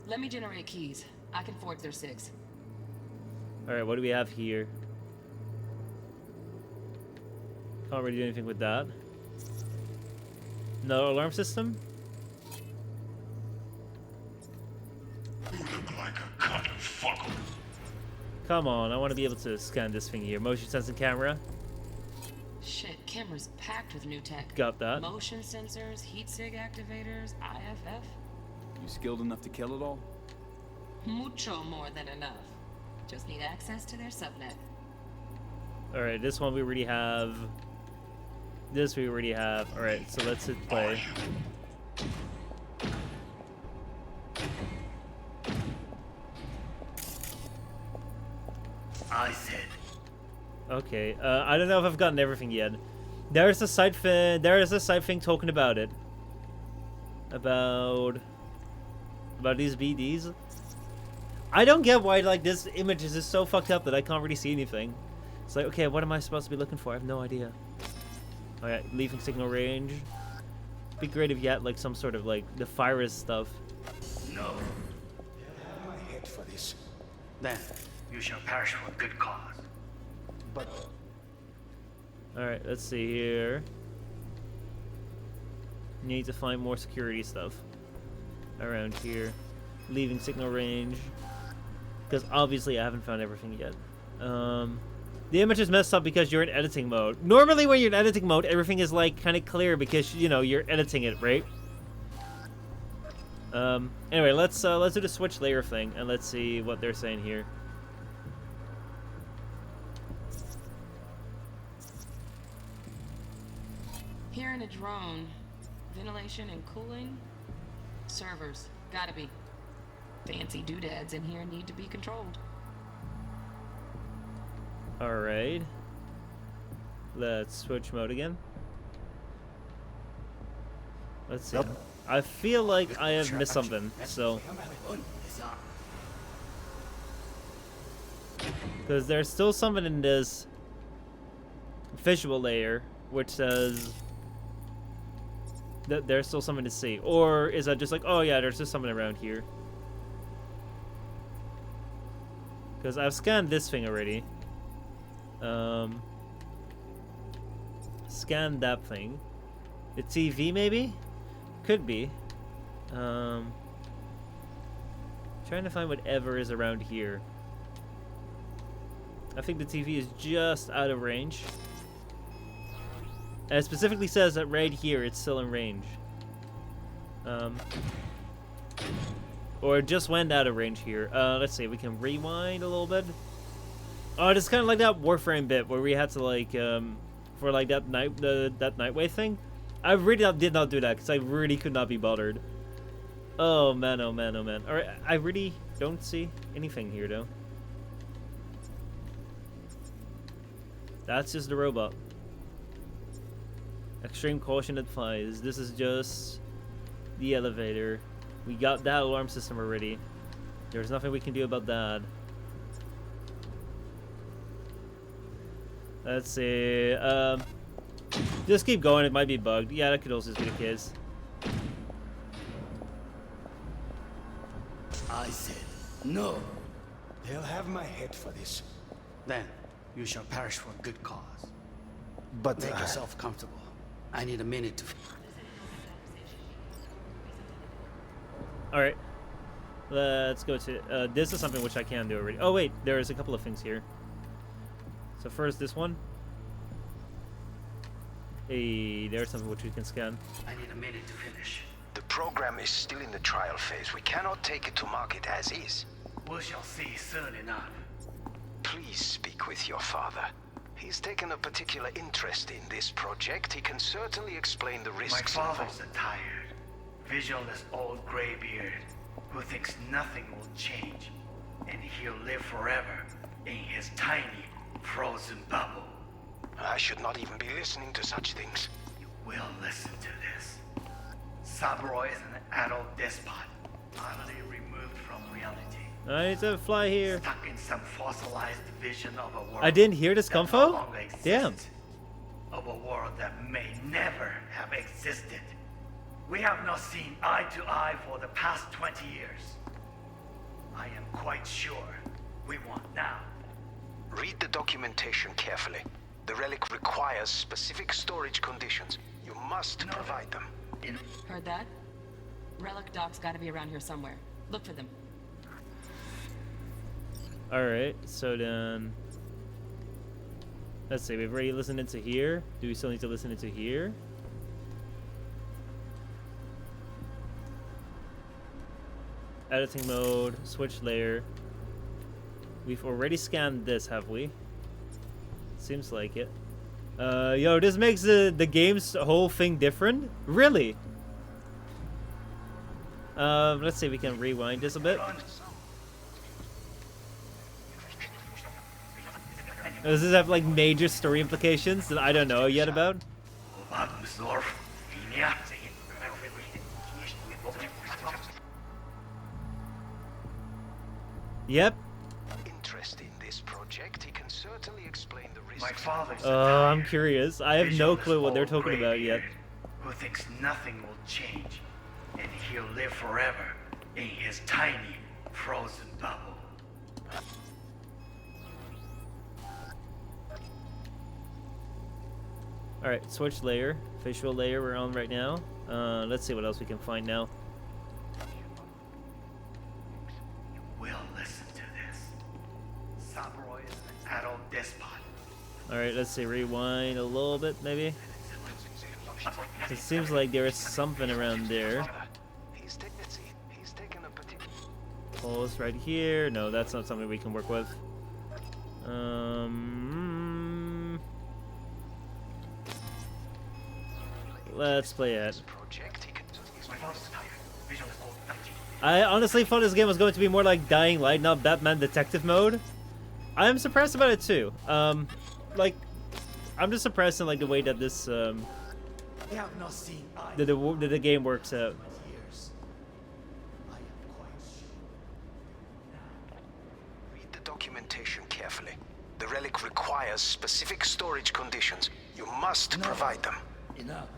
Let me generate keys. I can forge their SIGs. All right. What do we have here? Can't really do anything with that. No alarm system? You look like a cut of fuckle. Come on, I want to be able to scan this thing here. Motion sensing camera. Shit, camera's packed with new tech. Got that. Motion sensors, heat sig activators, IFF. You skilled enough to kill it all? Mucho more than enough. Just need access to their subnet. Alright, this one we already have. This we already have. Alright, so let's hit play. I said. Okay, I don't know if I've gotten everything yet. There's a side thing talking about it. About these BDs. I don't get why like this image is just so fucked up that I can't really see anything. It's like, okay, what am I supposed to be looking for? I have no idea. Alright, leaving signal range. Be great if you had like some sort of like the virus stuff. No. I hate for this. Then you shall perish for a good cause. But Alright, let's see here. Need to find more security stuff around here. Leaving signal range. Because obviously I haven't found everything yet. The image is messed up because you're in editing mode. Normally when you're in editing mode, everything is like kind of clear because, you know, you're editing it, right? Anyway, let's do the switch layer thing and let's see what they're saying here. Here in a drone, ventilation and cooling, servers, gotta be. Fancy doodads in here need to be controlled. Alright. Let's switch mode again. Let's see. I feel like I have missed something, so. Because there's still something in this visual layer which says that there's still something to see. Or is that just like, oh yeah, there's just something around here. Because I've scanned this thing already. Scan that thing. The TV maybe? Could be. Trying to find whatever is around here. I think the TV is just out of range. And it specifically says that right here it's still in range. Or it just went out of range here. Let's see, we can rewind a little bit. Oh, it's kind of like that Warframe bit where we had to like, for like that Nightwave thing. I really did not do that because I really could not be bothered. Oh man, oh man, oh man. Alright, I really don't see anything here though. That's just the robot. Extreme caution advised. This is just the elevator. We got that alarm system already. There's nothing we can do about that. Let's see. Just keep going. It might be bugged. Yeah, that could also be the case. I said no. They'll have my head for this. Then you shall perish for a good cause. But make yourself comfortable. I need a minute to. All right. Let's go to. This is something which I can do already. Oh wait, there's a couple of things here. So first, this one. Hey, there's something which we can scan. I need a minute to finish. The program is still in the trial phase. We cannot take it to market as is. We shall see soon enough. Please speak with your father. He's taken a particular interest in this project. He can certainly explain the risks My involved. father's a tired, visionless old graybeard who thinks nothing will change, and he'll live forever in his tiny, frozen bubble. I should not even be listening to such things. We'll listen to this. Sabroy is an adult despot, utterly removed from reality. I need to fly here. Stuck in some fossilized vision of a world I didn't hear this that comfo? no longer exists, Damn. of a world that may never have existed. We have not seen eye to eye for the past 20 years. I am quite sure we want now. Read the documentation carefully. The relic requires specific storage conditions. You must provide them. Heard that? Relic docs gotta be around here somewhere. Look for them. Alright, so then... Let's see, we've already listened into here. Do we still need to listen into here? Editing mode, switch layer. We've already scanned this, have we? Seems like it. Yo, this makes the game's whole thing different? Really? Let's see if we can rewind this a bit. Does this have like major story implications that I don't know yet about? Yep. Interest in this project, he can certainly explain the risks. My father's I'm curious. I have no clue what they're talking about yet. who thinks nothing will change, and he'll live forever in his tiny, frozen bubble. Alright, switch layer. Visual layer we're on right now. Let's see what else we can find now. We'll listen to this. Sabroy is an adult despot. Alright, let's see, rewind a little bit maybe. It seems like there is something around there. Pulse right here. No, that's not something we can work with. Let's play it. I honestly thought this game was going to be more like Dying Light, not Batman Detective Mode. I'm surprised about it too. Like, I'm just surprised in like the way that this that the game works out. Read the documentation carefully. The relic requires specific storage conditions. You must provide them. Enough.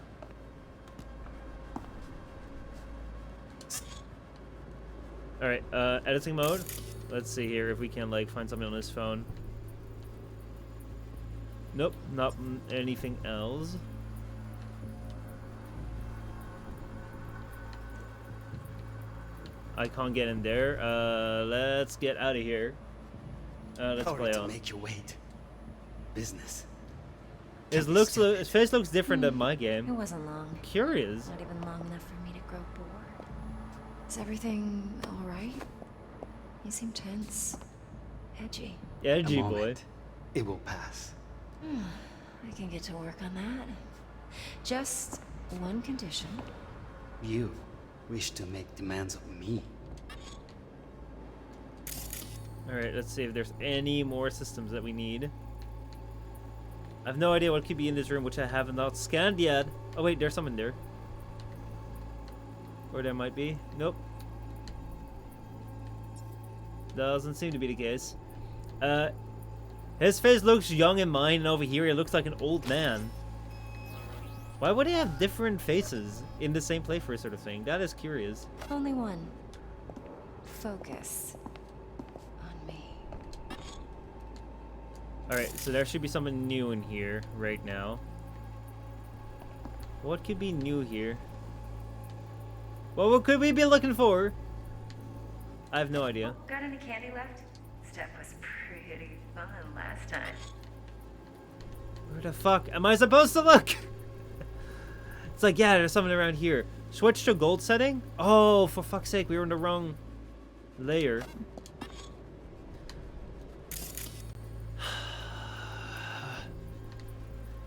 Alright, editing mode. Let's see here if we can like find something on this phone. Nope, not anything else. I can't get in there. Let's get out of here. Let's play on. Make you wait. Business. His face looks different than my game. It wasn't long. Curious. Not even long enough for me to grow bored. Is everything all right? You seem tense. Edgy. Edgy boy. It will pass. I can get to work on that. Just one condition. You wish to make demands of me. Alright, let's see if there's any more systems that we need. I have no idea what could be in this room, which I have not scanned yet. Oh wait, there's something there. Or there might be. Nope. Doesn't seem to be the case. His face looks young in mine, and over here he looks like an old man. Why would they have different faces in the same playthrough sort of thing? That is curious. Only one. Focus on me. Alright, so there should be something new in here right now. What could be new here? Well, what could we be looking for? I have no idea. Got any candy left? Stuff was pretty fun last time. Where the fuck am I supposed to look? It's like, yeah, there's something around here. Switch to gold setting? Oh, for fuck's sake, we were in the wrong layer.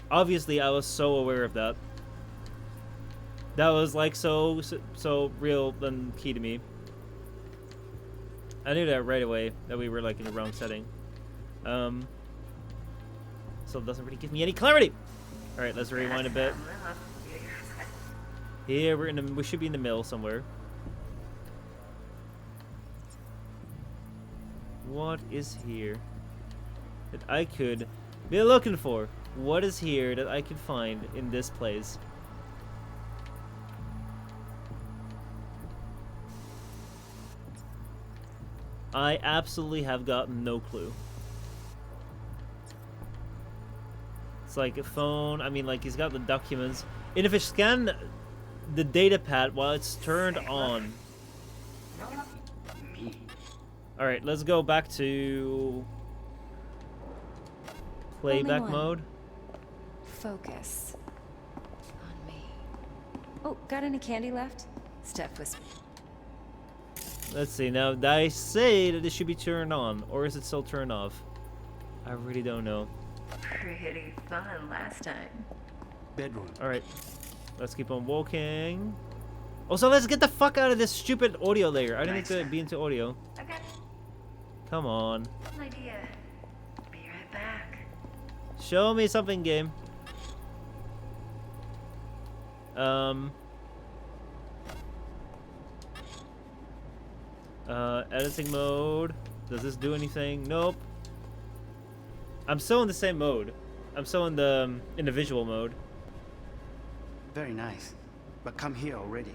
Obviously, I was so aware of that. That was like so real and key to me. I knew that right away, that we were like in the wrong setting. So it doesn't really give me any clarity. All right, let's rewind a bit. Here we should be in the middle somewhere. What is here that I could be looking for? What is here that I could find in this place? I absolutely have got no clue. It's like a phone. I mean, like, he's got the documents. And if I scan the data pad while it's turned on. Alright, let's go back to playback mode. Focus on me. Oh, got any candy left? Steph was... Let's see, now I say that it should be turned on, or is it still turned off? I really don't know. Pretty fun last time. Bedroom. Alright, let's keep on walking. Also, let's get the fuck out of this stupid audio layer. I don't need to be into audio. Okay. Come on. Idea. Be right back. Show me something, game. Editing mode. Does this do anything? Nope. I'm still in the same mode. I'm still in the visual mode. Very nice. But come here already.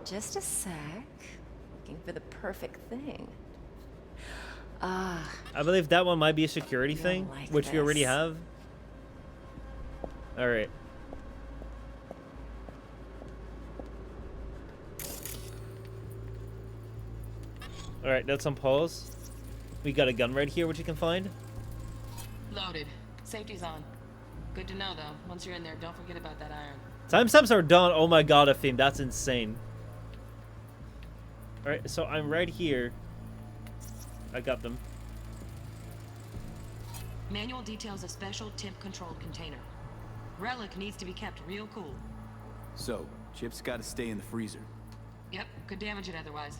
Just a sec. Looking for the perfect thing. Ah. I believe that one might be a security thing, like which we already this. have. Alright. Alright, that's on pause. We got a gun right here, which you can find. Loaded. Safety's on. Good to know, though. Once you're in there, don't forget about that iron. Timestamps are done. Oh my god, a theme. That's insane. Alright, so I'm right here. I got them. Manual details a special temp-controlled container. Relic needs to be kept real cool. So, chips gotta stay in the freezer. Yep, could damage it otherwise.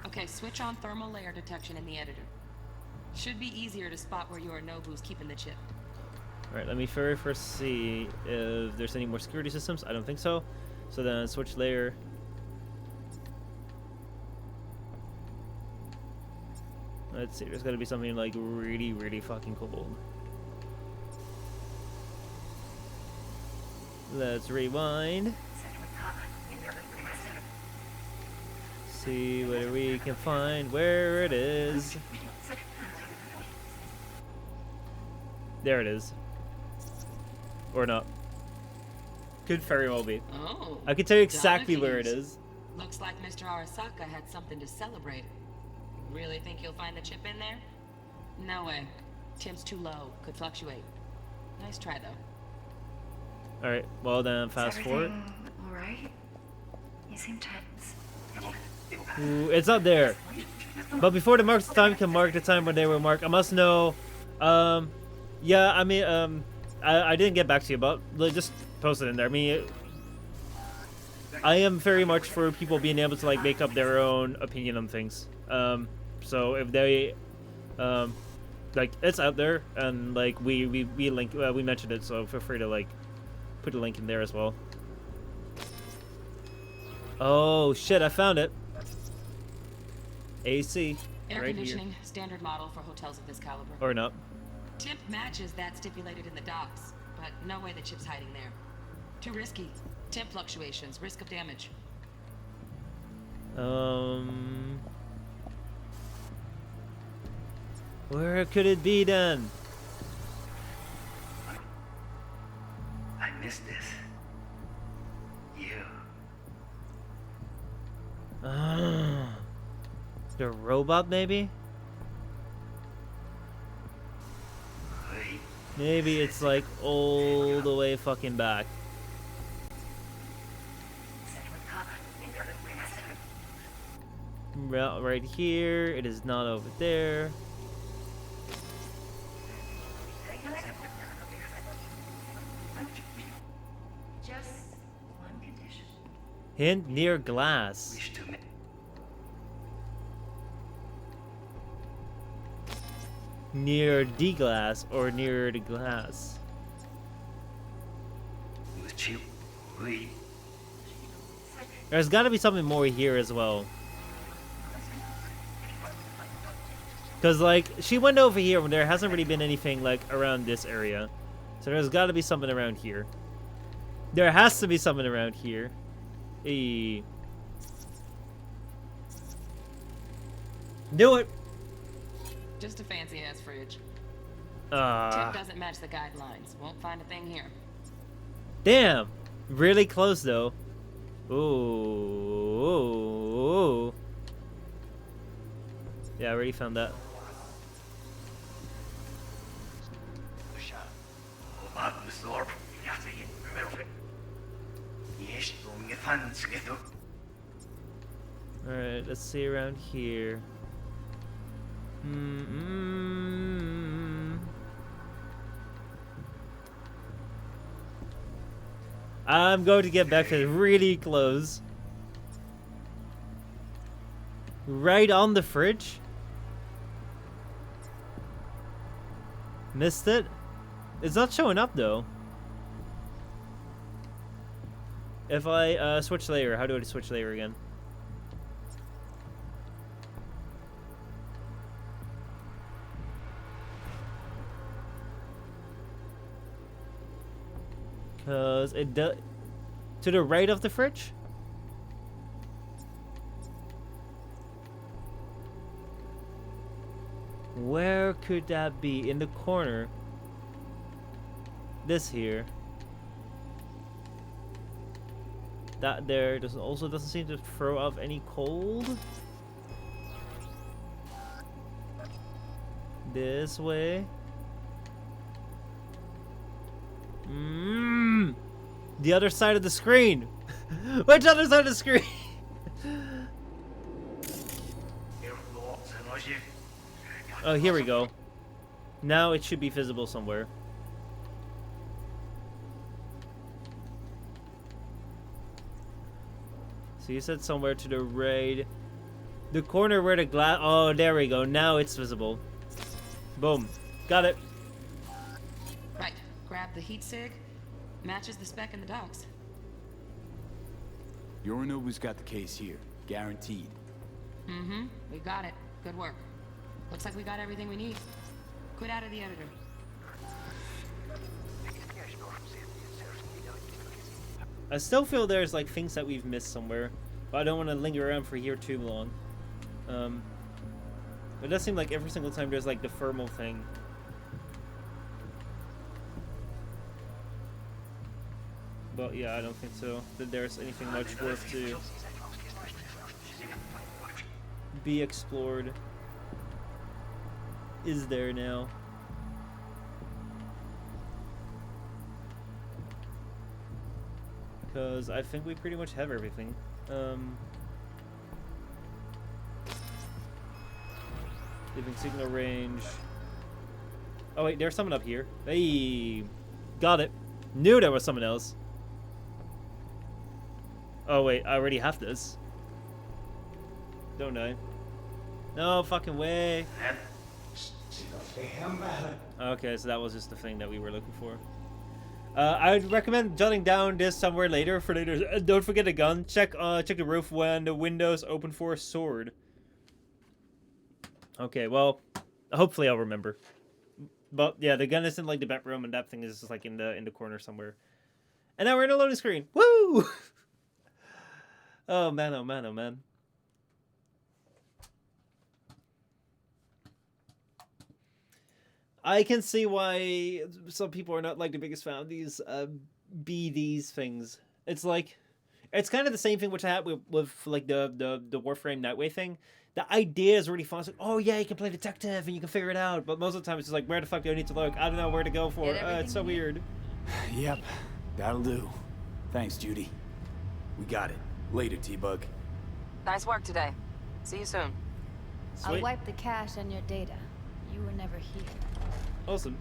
Okay, switch on thermal layer detection in the editor. Should be easier to spot where Yorinobu's keeping the chip. Alright, let me first see if there's any more security systems. I don't think so. So then switch layer. Let's see, there's gotta be something like really, really fucking cool. Let's rewind. See whether we can find where it is. There it is. Or not. Could very well be. Oh, I can tell you exactly where it Donahue. is. Looks like Mr. Arasaka had something to celebrate. Really think you'll find the chip in there? No way. Temp's too low. Could fluctuate. Nice try, though. Alright, well then fast forward. All right. You seem tense. Ooh, it's not there. But before the marked time can mark the time when they will mark, I must know. Yeah, I mean, I didn't get back to you, but just post it in there. I mean, I am very much for people being able to like make up their own opinion on things. So if they, like, it's out there, and like we link, we mentioned it, so feel free to like put a link in there as well. Oh shit! I found it. AC. Air right conditioning, here. standard model for hotels of this caliber. Or not. Temp matches that stipulated in the docs, but no way the chip's hiding there. Too risky. Temp fluctuations, risk of damage. Where could it be then? I missed this. You. The robot, maybe? Maybe it's like all the way fucking back. Right here. It is not over there. Just one condition. Hint near glass. Near the glass or near the glass. There's got to be something more here as well. Because, like, she went over here when there hasn't really been anything, like, around this area. So there's got to be something around here. There has to be something around here. Knew it! Just a fancy-ass fridge. Tip doesn't match the guidelines. Won't find a thing here. Damn! Really close, though. Ooh. Yeah, I already found that. Alright, let's see around here. I'm going to get back to really close. Right on the fridge? Missed it? It's not showing up though. If I switch layer, how do I switch layer again? Cause it does to the right of the fridge. Where could that be? In the corner. This here. That there doesn't seem to throw off any cold. This way. The other side of the screen. Which other side of the screen? Oh, here we go. Now it should be visible somewhere. So you said somewhere to the right. The corner where the glass... Oh, there we go. Now it's visible. Boom. Got it. Right. Grab the heat sig. Matches the spec in the docs. Yorinobu's got the case here. Guaranteed. Mm-hmm. We got it. Good work. Looks like we got everything we need. Quit out of the editor. I still feel there's like things that we've missed somewhere, but I don't want to linger around for here too long. It does seem like every single time there's like the thermal thing. But yeah, I don't think so. That there's anything much worth to be explored. Is there now? Because I think we pretty much have everything. Living signal range. Oh wait, there's someone up here. Hey, got it. Knew there was someone else. Oh wait, I already have this. Don't I? No fucking way. Okay, so that was just the thing that we were looking for. I would recommend jotting down this somewhere later for later. Don't forget a gun. Check the roof when the window's open for a sword. Okay, well, hopefully I'll remember. But yeah, the gun isn't like the bedroom, and that thing is just like in the corner somewhere. And now we're in a loading screen. Woo! Oh man, oh man, oh man. I can see why some people are not like the biggest fan of these BDs things. It's like, it's kind of the same thing which I had with like the Warframe Nightway thing. The idea is really fun. It's like, oh yeah, you can play detective and you can figure it out. But most of the time it's just like, where the fuck do I need to look? I don't know where to go for. It's so weird. Yep, that'll do. Thanks, Judy. We got it. Later, T-Bug. Nice work today. See you soon. I'll wipe the cache and your data. You were never here. Awesome.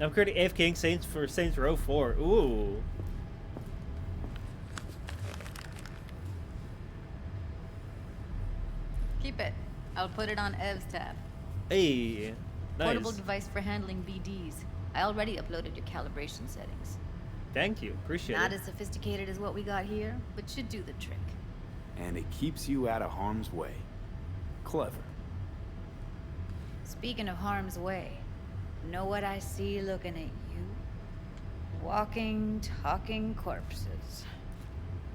I'm creating AFK Saints for Saints Row 4. Ooh. Keep it. I'll put it on Ev's tab. Hey. Nice. Portable device for handling BDs. I already uploaded your calibration settings. Thank you. Appreciate Not it. as sophisticated as what we got here, but should do the trick. And it keeps you out of harm's way. Clever. Speaking of harm's way, know what I see looking at you? Walking, talking corpses.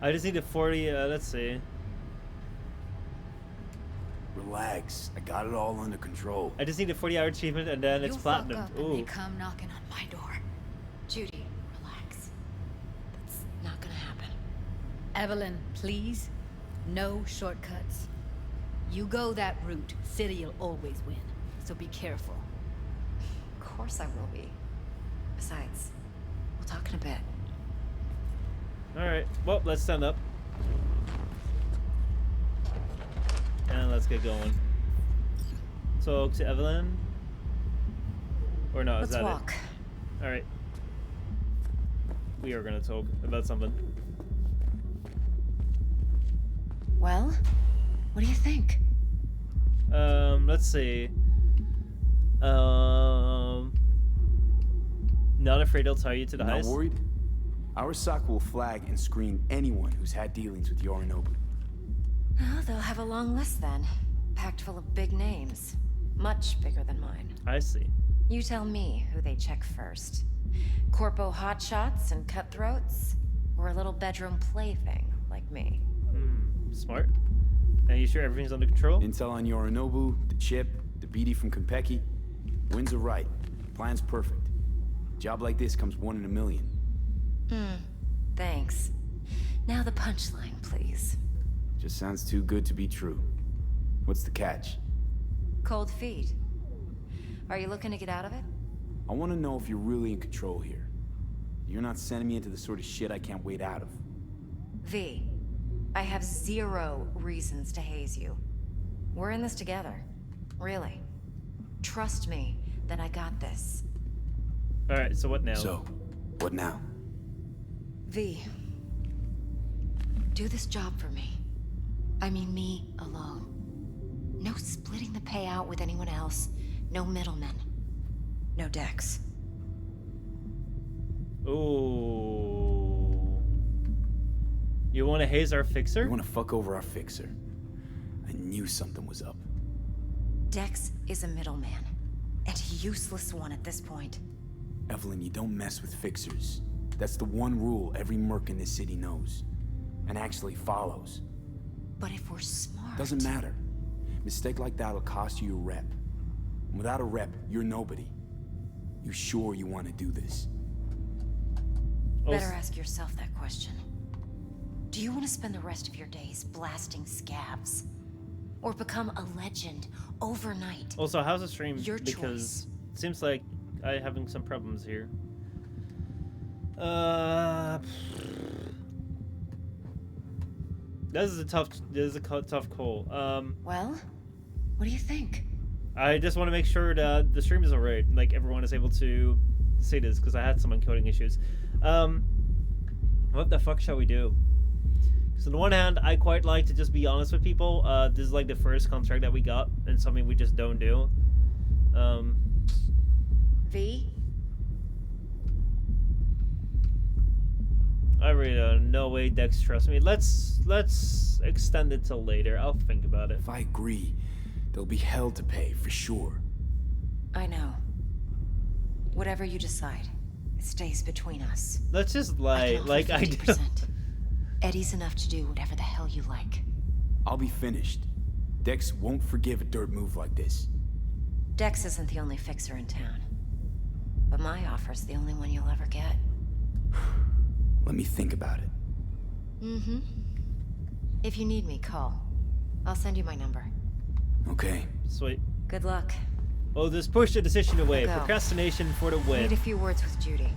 I just need a 40, let's see. Relax. I got it all under control. I just need a 40-hour achievement and then it's platinum. Fuck up and they come knocking on my door. Judy, relax. That's not gonna happen. Evelyn, please. No shortcuts. You go that route, City'll always win. So be careful. Of course I will be. Besides, we'll talk in a bit. Alright, well, let's stand up. And let's get going. Talk to Evelyn? Or no, Let's is that walk. it? Alright. We are gonna talk about something. Well, what do you think? Let's see. Not afraid I'll tie you to the Not heist. worried? Our SOC will flag and screen anyone who's had dealings with Yorinobu. Oh, they'll have a long list then. Packed full of big names. Much bigger than mine. I see. You tell me who they check first. Corpo hotshots and cutthroats? Or a little bedroom plaything like me? Smart. Are you sure everything's under control? Intel on Yorinobu, the chip, the BD from Konpeki. Winds are right. Plan's perfect. Job like this comes 1 in a million. Thanks. Now the punchline, please. Just sounds too good to be true. What's the catch? Cold feet. Are you looking to get out of it? I want to know if you're really in control here. You're not sending me into the sort of shit I can't wait out of. V, I have 0 reasons to haze you. We're in this together. Really. Trust me that I got this. Alright, so what now? So, what now? V, do this job for me. I mean me alone. No splitting the payout with anyone else. No middlemen. No decks. Ooh. You want to haze our fixer? You want to fuck over our fixer? I knew something was up. Dex is a middleman. And a useless one at this point. Evelyn, you don't mess with fixers. That's the one rule every merc in this city knows. And actually follows. But if we're smart... Doesn't matter. Mistake like that'll cost you your rep. And without a rep, you're nobody. You sure you want to do this? Better ask yourself that question. Do you want to spend the rest of your days blasting scabs? Or become a legend overnight? Also, how's the stream? Your because it seems like I'm having some problems here. This is a tough call. Well, what do you think? I just want to make sure that the stream is alright, like everyone is able to see this, because I had some encoding issues. What the fuck shall we do? Because on the one hand, I quite like to just be honest with people. This is like the first contract that we got, and something we just don't do. V? I really don't. No way, Dex, trust me. Let's extend it till later. I'll think about it. If I agree, there'll be hell to pay, for sure. I know. Whatever you decide, it stays between us. Let's just lie, like I do. Eddie's enough to do whatever the hell you like. I'll be finished. Dex won't forgive a dirt move like this. Dex isn't the only fixer in town. But my offer's the only one you'll ever get. Let me think about it. Mm-hmm. If you need me, call. I'll send you my number. Okay. Sweet. Good luck. Oh, just push the decision away. Go. Procrastination for the win. Need a few words with Judy.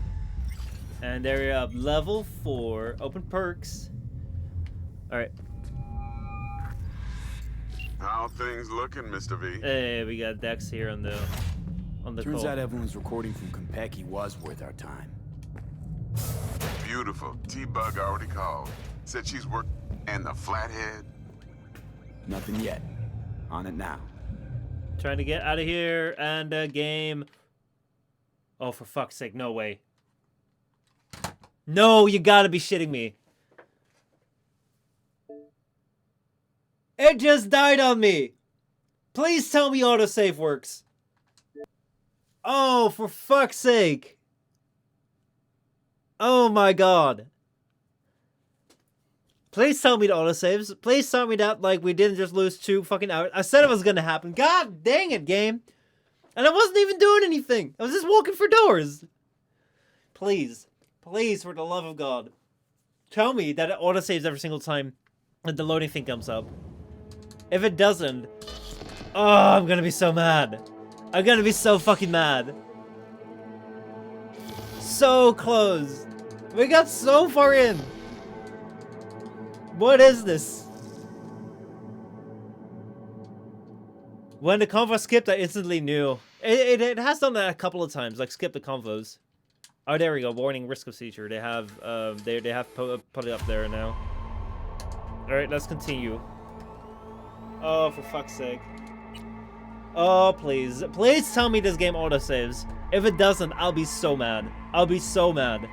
And there you have level 4. Open perks. Alright. How things looking, Mr. V? Hey, we got Dex here on the Turns call. out Evelyn's recording from Konpeki was worth our time. Beautiful. T-Bug already called. Said she's worked. And the flathead? Nothing yet. On it now. Trying to get out of here and game. Oh, for fuck's sake, no way. No, you gotta be shitting me. It just died on me. Please tell me autosave works. Oh, for fuck's sake. Oh my god. Please tell me the autosaves. Please tell me that, like, we didn't just lose 2 fucking hours. I said it was gonna happen. God dang it, game. And I wasn't even doing anything. I was just walking for doors. Please. Please, for the love of God. Tell me that it autosaves every single time that the loading thing comes up. If it doesn't... Oh, I'm gonna be so mad. I'm gonna be so fucking mad. So close. We got so far in. What is this? When the convo skipped, I instantly knew. It has done that a couple of times, like skip the convos. Oh, there we go. Warning, risk of seizure. They have put it up there now. All right, let's continue. Oh, for fuck's sake. Oh, please. Please tell me this game autosaves. If it doesn't, I'll be so mad. I'll be so mad.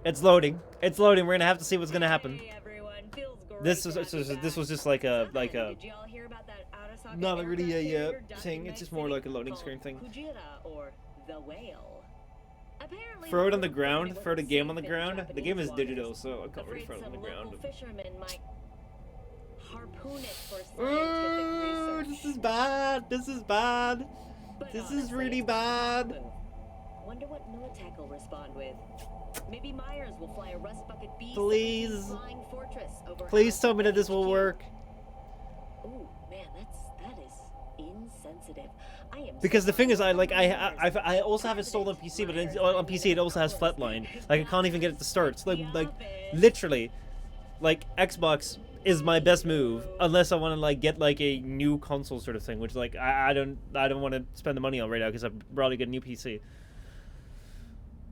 It's loading. It's loading. We're gonna have to see what's gonna happen. This was just like a not really a thing. It's just more like a loading screen thing. Throw it on the ground. Throw the game on the ground. The game is digital, so I can't really throw it on the ground. Ooh, this is bad. This is bad. This is really bad. Wonder what Militech will respond with. Maybe Myers will fly a rust bucket B-17 Please. flying fortress over. Please tell me that this will work. Oh man, that is insensitive. I am Because the thing is, I also have it installed on PC, but on PC it also has flatline. Like I can't even get it to start. So like literally, like Xbox is my best move unless I want to like get like a new console sort of thing, which like I don't want to spend the money on right now because I'll probably get a new PC.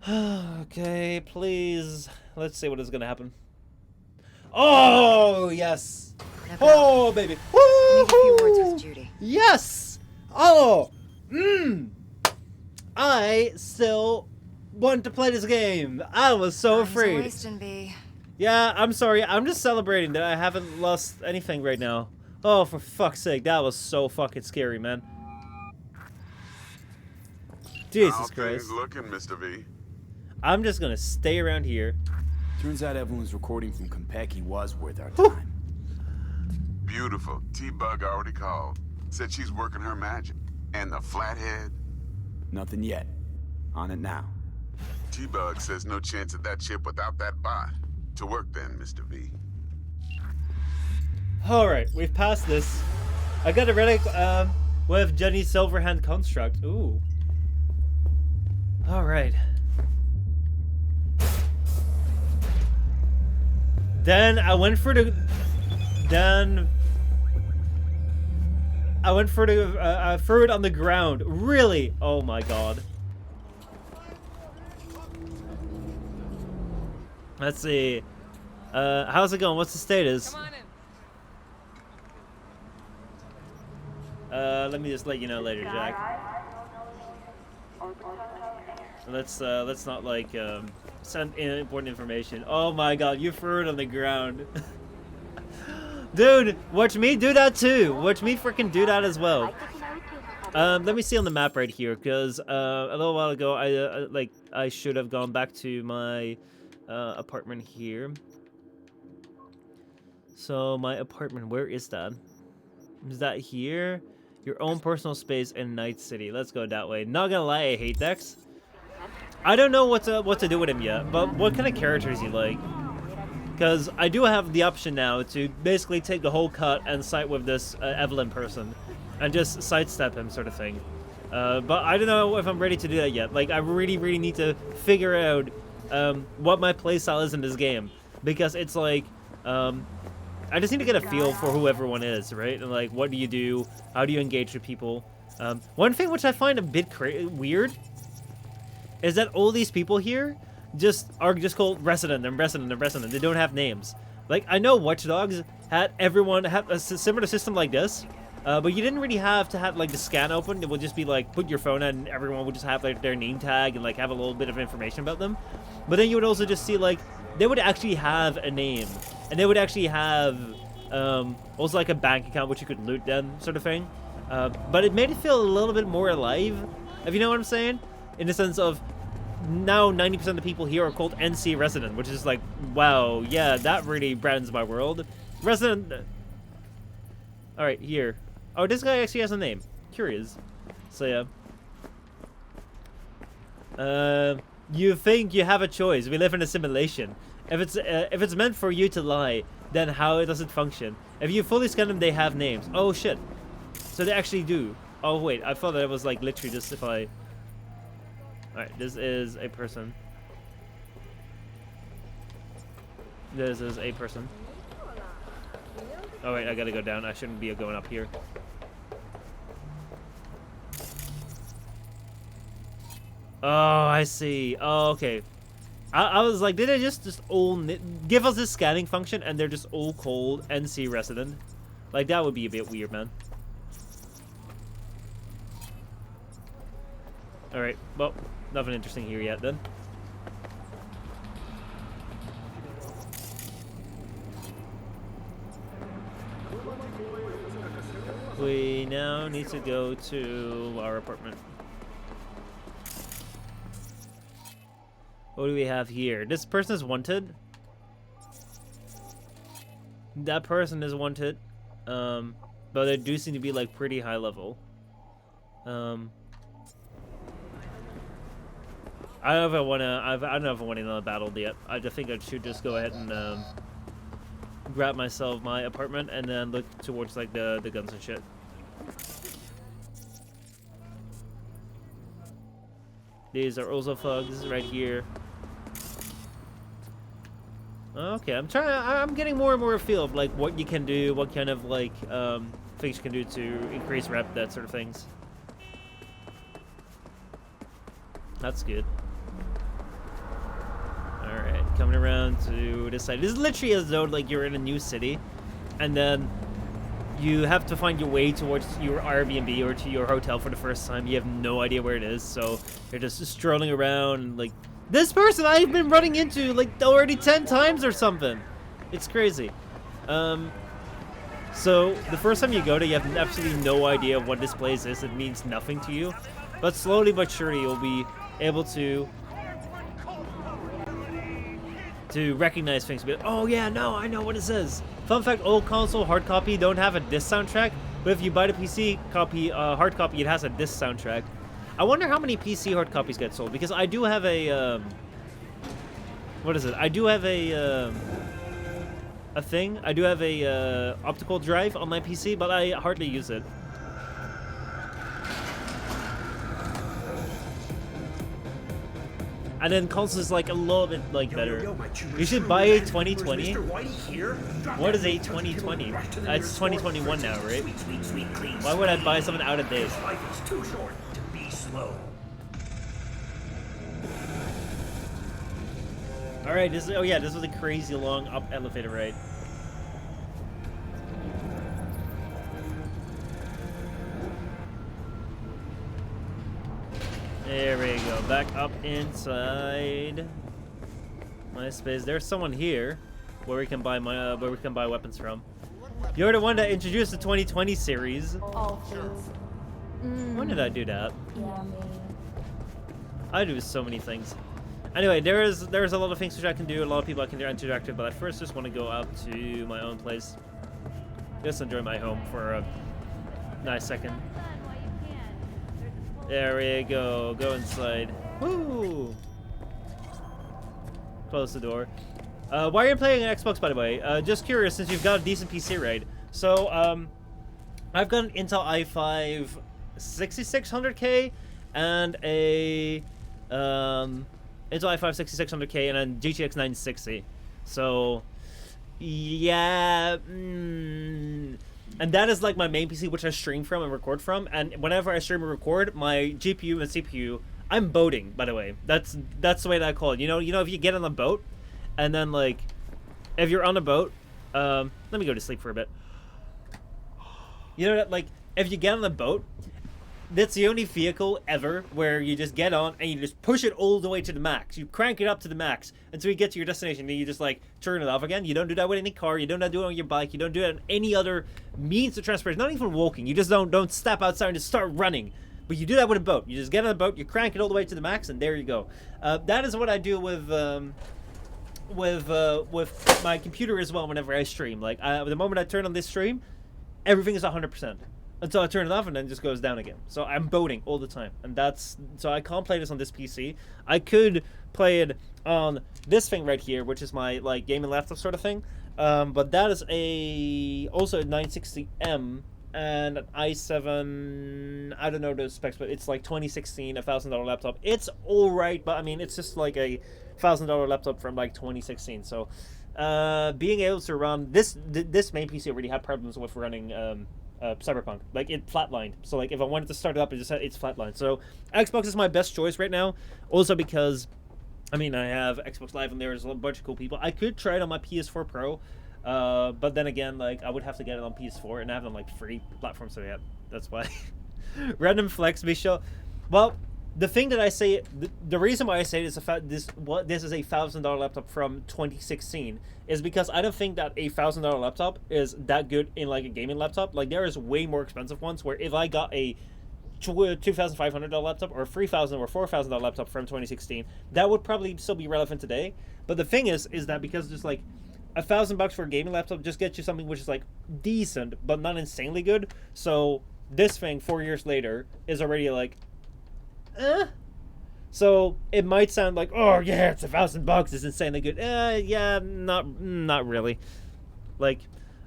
Okay, please. Let's see what is gonna happen. Oh yes! Oh baby! Woo-hoo! Yes! Oh! I still want to play this game. I was so afraid. Yeah, I'm sorry. I'm just celebrating that I haven't lost anything right now. Oh, for fuck's sake, that was so fucking scary, man. Jesus How Christ. things looking, Mr. V? I'm just gonna stay around here. Turns out Evelyn's recording from Konpeki was worth our time. Beautiful. T-Bug already called. Said she's working her magic. And the flathead? Nothing yet. On it now. T-Bug says no chance of that chip without that bot. To work then, Mr. V. Alright, we've passed this. I got a relic with Jenny's Silverhand construct. Ooh. Alright. Then I went for the... I threw it on the ground. Really? Oh my god. Let's see. How's it going? What's the status? Let me just let you know later, Jack. Let's not like send important information. Oh my god, you threw it on the ground. Dude, watch me do that too. Watch me freaking do that as well. Let me see on the map right here, because a little while ago, I should have gone back to my apartment here. So my apartment, where is that? Is that here? Your own personal space in Night City. Let's go that way. Not gonna lie, I hate Dex. I don't know what to do with him yet, but what kind of character is he like? Because I do have the option now to basically take the whole cut and side with this Evelyn person and just sidestep him, sort of thing. But I don't know if I'm ready to do that yet. Like, I really need to figure out what my playstyle is in this game, because it's like I just need to get a feel for who everyone is, right? And like, what do you do? How do you engage with people? One thing which I find a bit weird is that all these people here are just called resident and resident and resident. They don't have names. Like, I know Watch Dogs had everyone have a similar system like this, but you didn't really have to have like the scan open. It would just be like put your phone in, and everyone would just have like their name tag and like have a little bit of information about them. But then you would also just see like they would actually have a name, and they would actually have also like a bank account which you could loot them, sort of thing. But it made it feel a little bit more alive, if you know what I'm saying, in the sense of now 90% of the people here are called NC resident, which is like, wow, yeah, that really brandens my world. Resident. All right, here. Oh, this guy actually has a name. Curious. So yeah. You think you have a choice. We live in a simulation. If it's meant for you to lie, then how does it function? If you fully scan them, they have names. Oh shit. So they actually do. Oh wait, I thought that it was like literally just if I. Alright, this is a person. This is a person. Oh wait, I gotta go down. I shouldn't be going up here. Oh, I see. Oh, okay. I was like, did they just all give us this scanning function and they're just all called NC resident? Like, that would be a bit weird, man. Alright, well, nothing interesting here yet then. We now need to go to our apartment. What do we have here? This person is wanted. That person is wanted. But they do seem to be like pretty high level. I don't know if I wanna. I don't know if I want another battle yet. I just think I should just go ahead and grab myself my apartment and then look towards like the guns and shit. These are also thugs right here. Okay, I'm getting more and more a feel of like what you can do, what kind of like things you can do to increase rep, that sort of things. That's good. Alright, coming around to this side. This is literally as though like you're in a new city and then you have to find your way towards your Airbnb or to your hotel for the first time. You have no idea where it is, so you're just strolling around and like, this person I've been running into like already 10 times or something. It's crazy. So the first time you go to, you have absolutely no idea what this place is. It means nothing to you. But slowly but surely you'll be able to recognize things. Be like, oh yeah, no, I know what it says. Fun fact, old console hard copy don't have a disc soundtrack, but if you buy the PC copy, hard copy, it has a disc soundtrack. I wonder how many PC hard copies get sold, because I do have a, what is it? I do have a thing. I do have a optical drive on my PC, but I hardly use it. And then consoles is like a little bit like better. You should buy a 2020. What is a 2020? It's 2021 now, right? Why would I buy something out of date? Life is too short to be slow. All right, this is, oh yeah, this was a crazy long up elevator ride. There we go, back up inside my space. There's someone here where we can buy weapons from. You're the one that introduced the 2020 series. All things. When did I do that? Yummy. I do so many things. Anyway, there's a lot of things which I can do, a lot of people I can interact with, but I first just want to go up to my own place. Just enjoy my home for a nice second. There we go. Go inside. Woo! Close the door. Why are you playing an Xbox, by the way? Just curious, since you've got a decent PC, right? So, I've got an Intel i5 6600K and a Intel i5 6600K and a GTX 960. So, yeah. And that is like my main PC, which I stream from and record from. And whenever I stream and record, my GPU and CPU, I'm boating, by the way. That's the way that I call it. You know, if you get on a boat, and then like, if you're on a boat, let me go to sleep for a bit. You know that, like, if you get on a boat, that's the only vehicle ever where you just get on and you just push it all the way to the max. You crank it up to the max until you get to your destination, and you just like turn it off again. You don't do that with any car. You don't do it on your bike. You don't do it on any other means of transportation. Not even walking. You just don't step outside and just start running. But you do that with a boat. You just get on a boat, you crank it all the way to the max, and there you go. That is what I do with my computer as well whenever I stream. Like, the moment I turn on this stream, everything is 100%. Until I turn it off, and then it just goes down again. So I'm boating all the time. And so I can't play this on this PC. I could play it on this thing right here, which is my, like, gaming laptop sort of thing. But that is also a 960M and an i7, I don't know the specs, but it's like 2016, $1,000 laptop. It's alright, but I mean, it's just like a $1,000 laptop from like 2016. So, being able to run, this main PC already had problems with running, CyberPunk. Like, it flatlined. So like, if I wanted to start it up, it's flatlined. So Xbox is my best choice right now. Also because, I mean, I have Xbox Live and there's a bunch of cool people. I could try it on my PS4 Pro, but then again, like, I would have to get it on PS4, and I have it on like 3 platforms, so yeah, that's why. Random flex, Michel. Well, the thing that I say, the reason why I say this is a $1,000 laptop from 2016 is because I don't think that a $1,000 laptop is that good in like a gaming laptop. Like, there is way more expensive ones where if I got a $2,500 laptop or a $3,000 or $4,000 laptop from 2016, that would probably still be relevant today. But the thing is that because just like $1,000 for a gaming laptop just gets you something which is like decent but not insanely good. So this thing 4 years later is already like, so it might sound like, oh yeah, it's $1,000, it's insanely good. Yeah, not really. Like,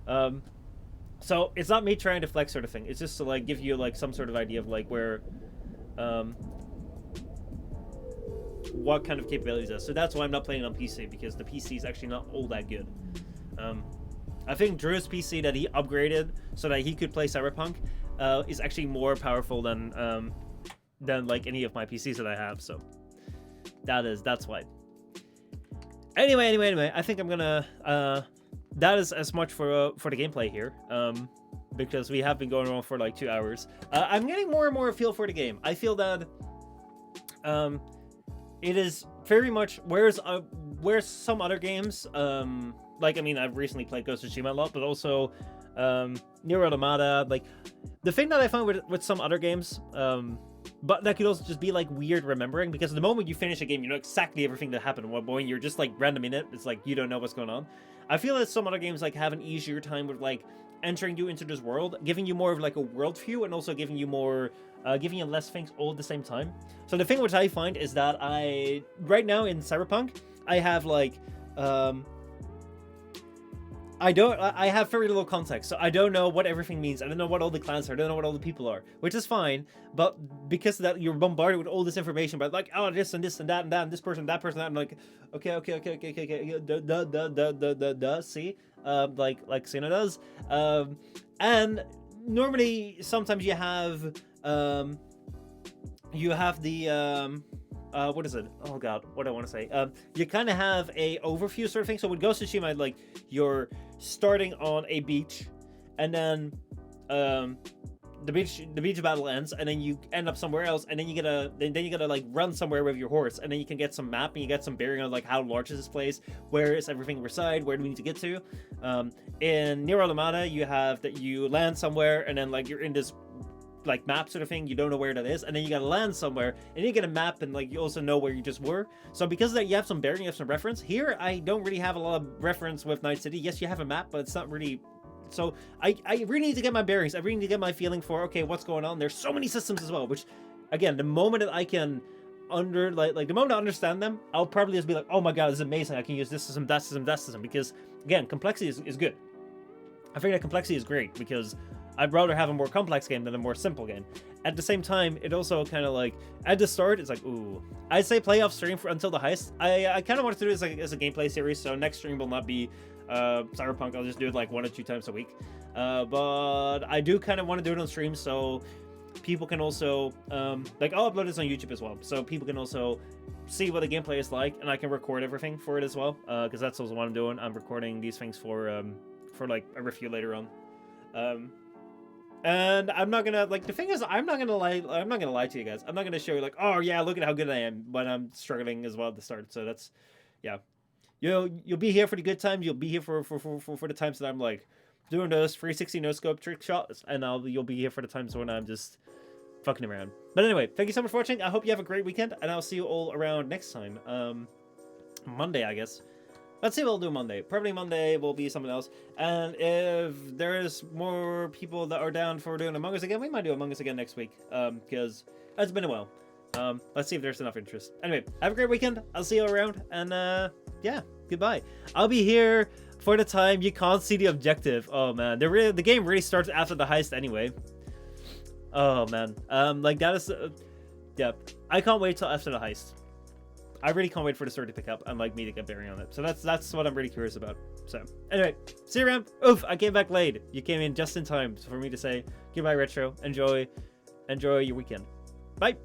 so it's not me trying to flex sort of thing. It's just to like give you like some sort of idea of like where, what kind of capabilities are. So that's why I'm not playing on PC, because the PC is actually not all that good. I think Drew's PC that he upgraded so that he could play CyberPunk is actually more powerful than like any of my PCs that I have. So that's why. Anyway, I think I'm gonna that is as much for the gameplay here, because we have been going on for like 2 hours. I'm getting more and more a feel for the game. I feel that it is very much whereas some other games, like, I mean, I've recently played Ghost of Tsushima a lot, but also Nier Automata. Like, the thing that I find with some other games, but that could also just be like weird remembering, because the moment you finish a game, you know exactly everything that happened. When you're just like random in it, it's like you don't know what's going on. I feel that some other games like have an easier time with like entering you into this world, giving you more of like a world view, and also giving you more, giving you less things all at the same time. So the thing which I find is that right now in Cyberpunk, I have like, I have very little context, so I don't know what everything means. I don't know what all the clans are. I don't know what all the people are, which is fine. But because of that, you're bombarded with all this information about like, oh, this and this and that and that and this person, that person, that. I'm like, okay, see, like Cena does. And normally, sometimes you have the what is it? Oh god, what do I want to say? You kind of have a overview sort of thing. So with Ghost of Tsushima, like, you're starting on a beach, and then the beach battle ends, and then you end up somewhere else, and then you gotta like run somewhere with your horse, and then you can get some map and you get some bearing on like how large is this place, where is everything reside, where do we need to get to. In Nier Automata, you have that you land somewhere, and then like you're in this like map sort of thing. You don't know where that is, and then you gotta land somewhere, and you get a map, and like you also know where you just were. So because of that, you have some bearing, you have some reference. Here, I don't really have a lot of reference with Night City. Yes, you have a map, but it's not really. So I really need to get my bearings. I really need to get my feeling for, okay, what's going on. There's so many systems as well, which, again, the moment that I can the moment I understand them, I'll probably just be like, oh my god, this is amazing. I can use this system, that system, that system. Because, again, complexity is good. I think that complexity is great because I'd rather have a more complex game than a more simple game. At the same time, it also kind of like, at the start, it's like, ooh. I'd say play off stream until the heist. I kind of want to do this as a gameplay series, so next stream will not be CyberPunk. I'll just do it like 1 or 2 times a week. But I do kind of want to do it on stream, so people can also, like, I'll upload this on YouTube as well, so people can also see what the gameplay is like, and I can record everything for it as well, because that's also what I'm doing. I'm recording these things for like a review later on. And I'm not gonna, like, the thing is, I'm not gonna lie to you guys. I'm not gonna show you, like, oh yeah, look at how good I am when I'm struggling as well at the start. So that's, yeah. You'll be here for the good times. You'll be here for the times that I'm, like, doing those 360 no-scope trick shots, and you'll be here for the times when I'm just fucking around. But anyway, thank you so much for watching. I hope you have a great weekend, and I'll see you all around next time. Monday, I guess. Let's see what we'll do Monday. Probably Monday will be something else. And if there's more people that are down for doing Among Us again, we might do Among Us again next week. Because it's been a while. Let's see if there's enough interest. Anyway, have a great weekend. I'll see you around. And yeah, goodbye. I'll be here for the time you can't see the objective. Oh man, the game really starts after the heist anyway. Oh man, like that is, yeah. I can't wait till after the heist. I really can't wait for the story to pick up and like me to get bearing on it. So that's what I'm really curious about. So anyway, see you around. Oof, I came back late. You came in just in time for me to say goodbye, Retro. Enjoy your weekend. Bye.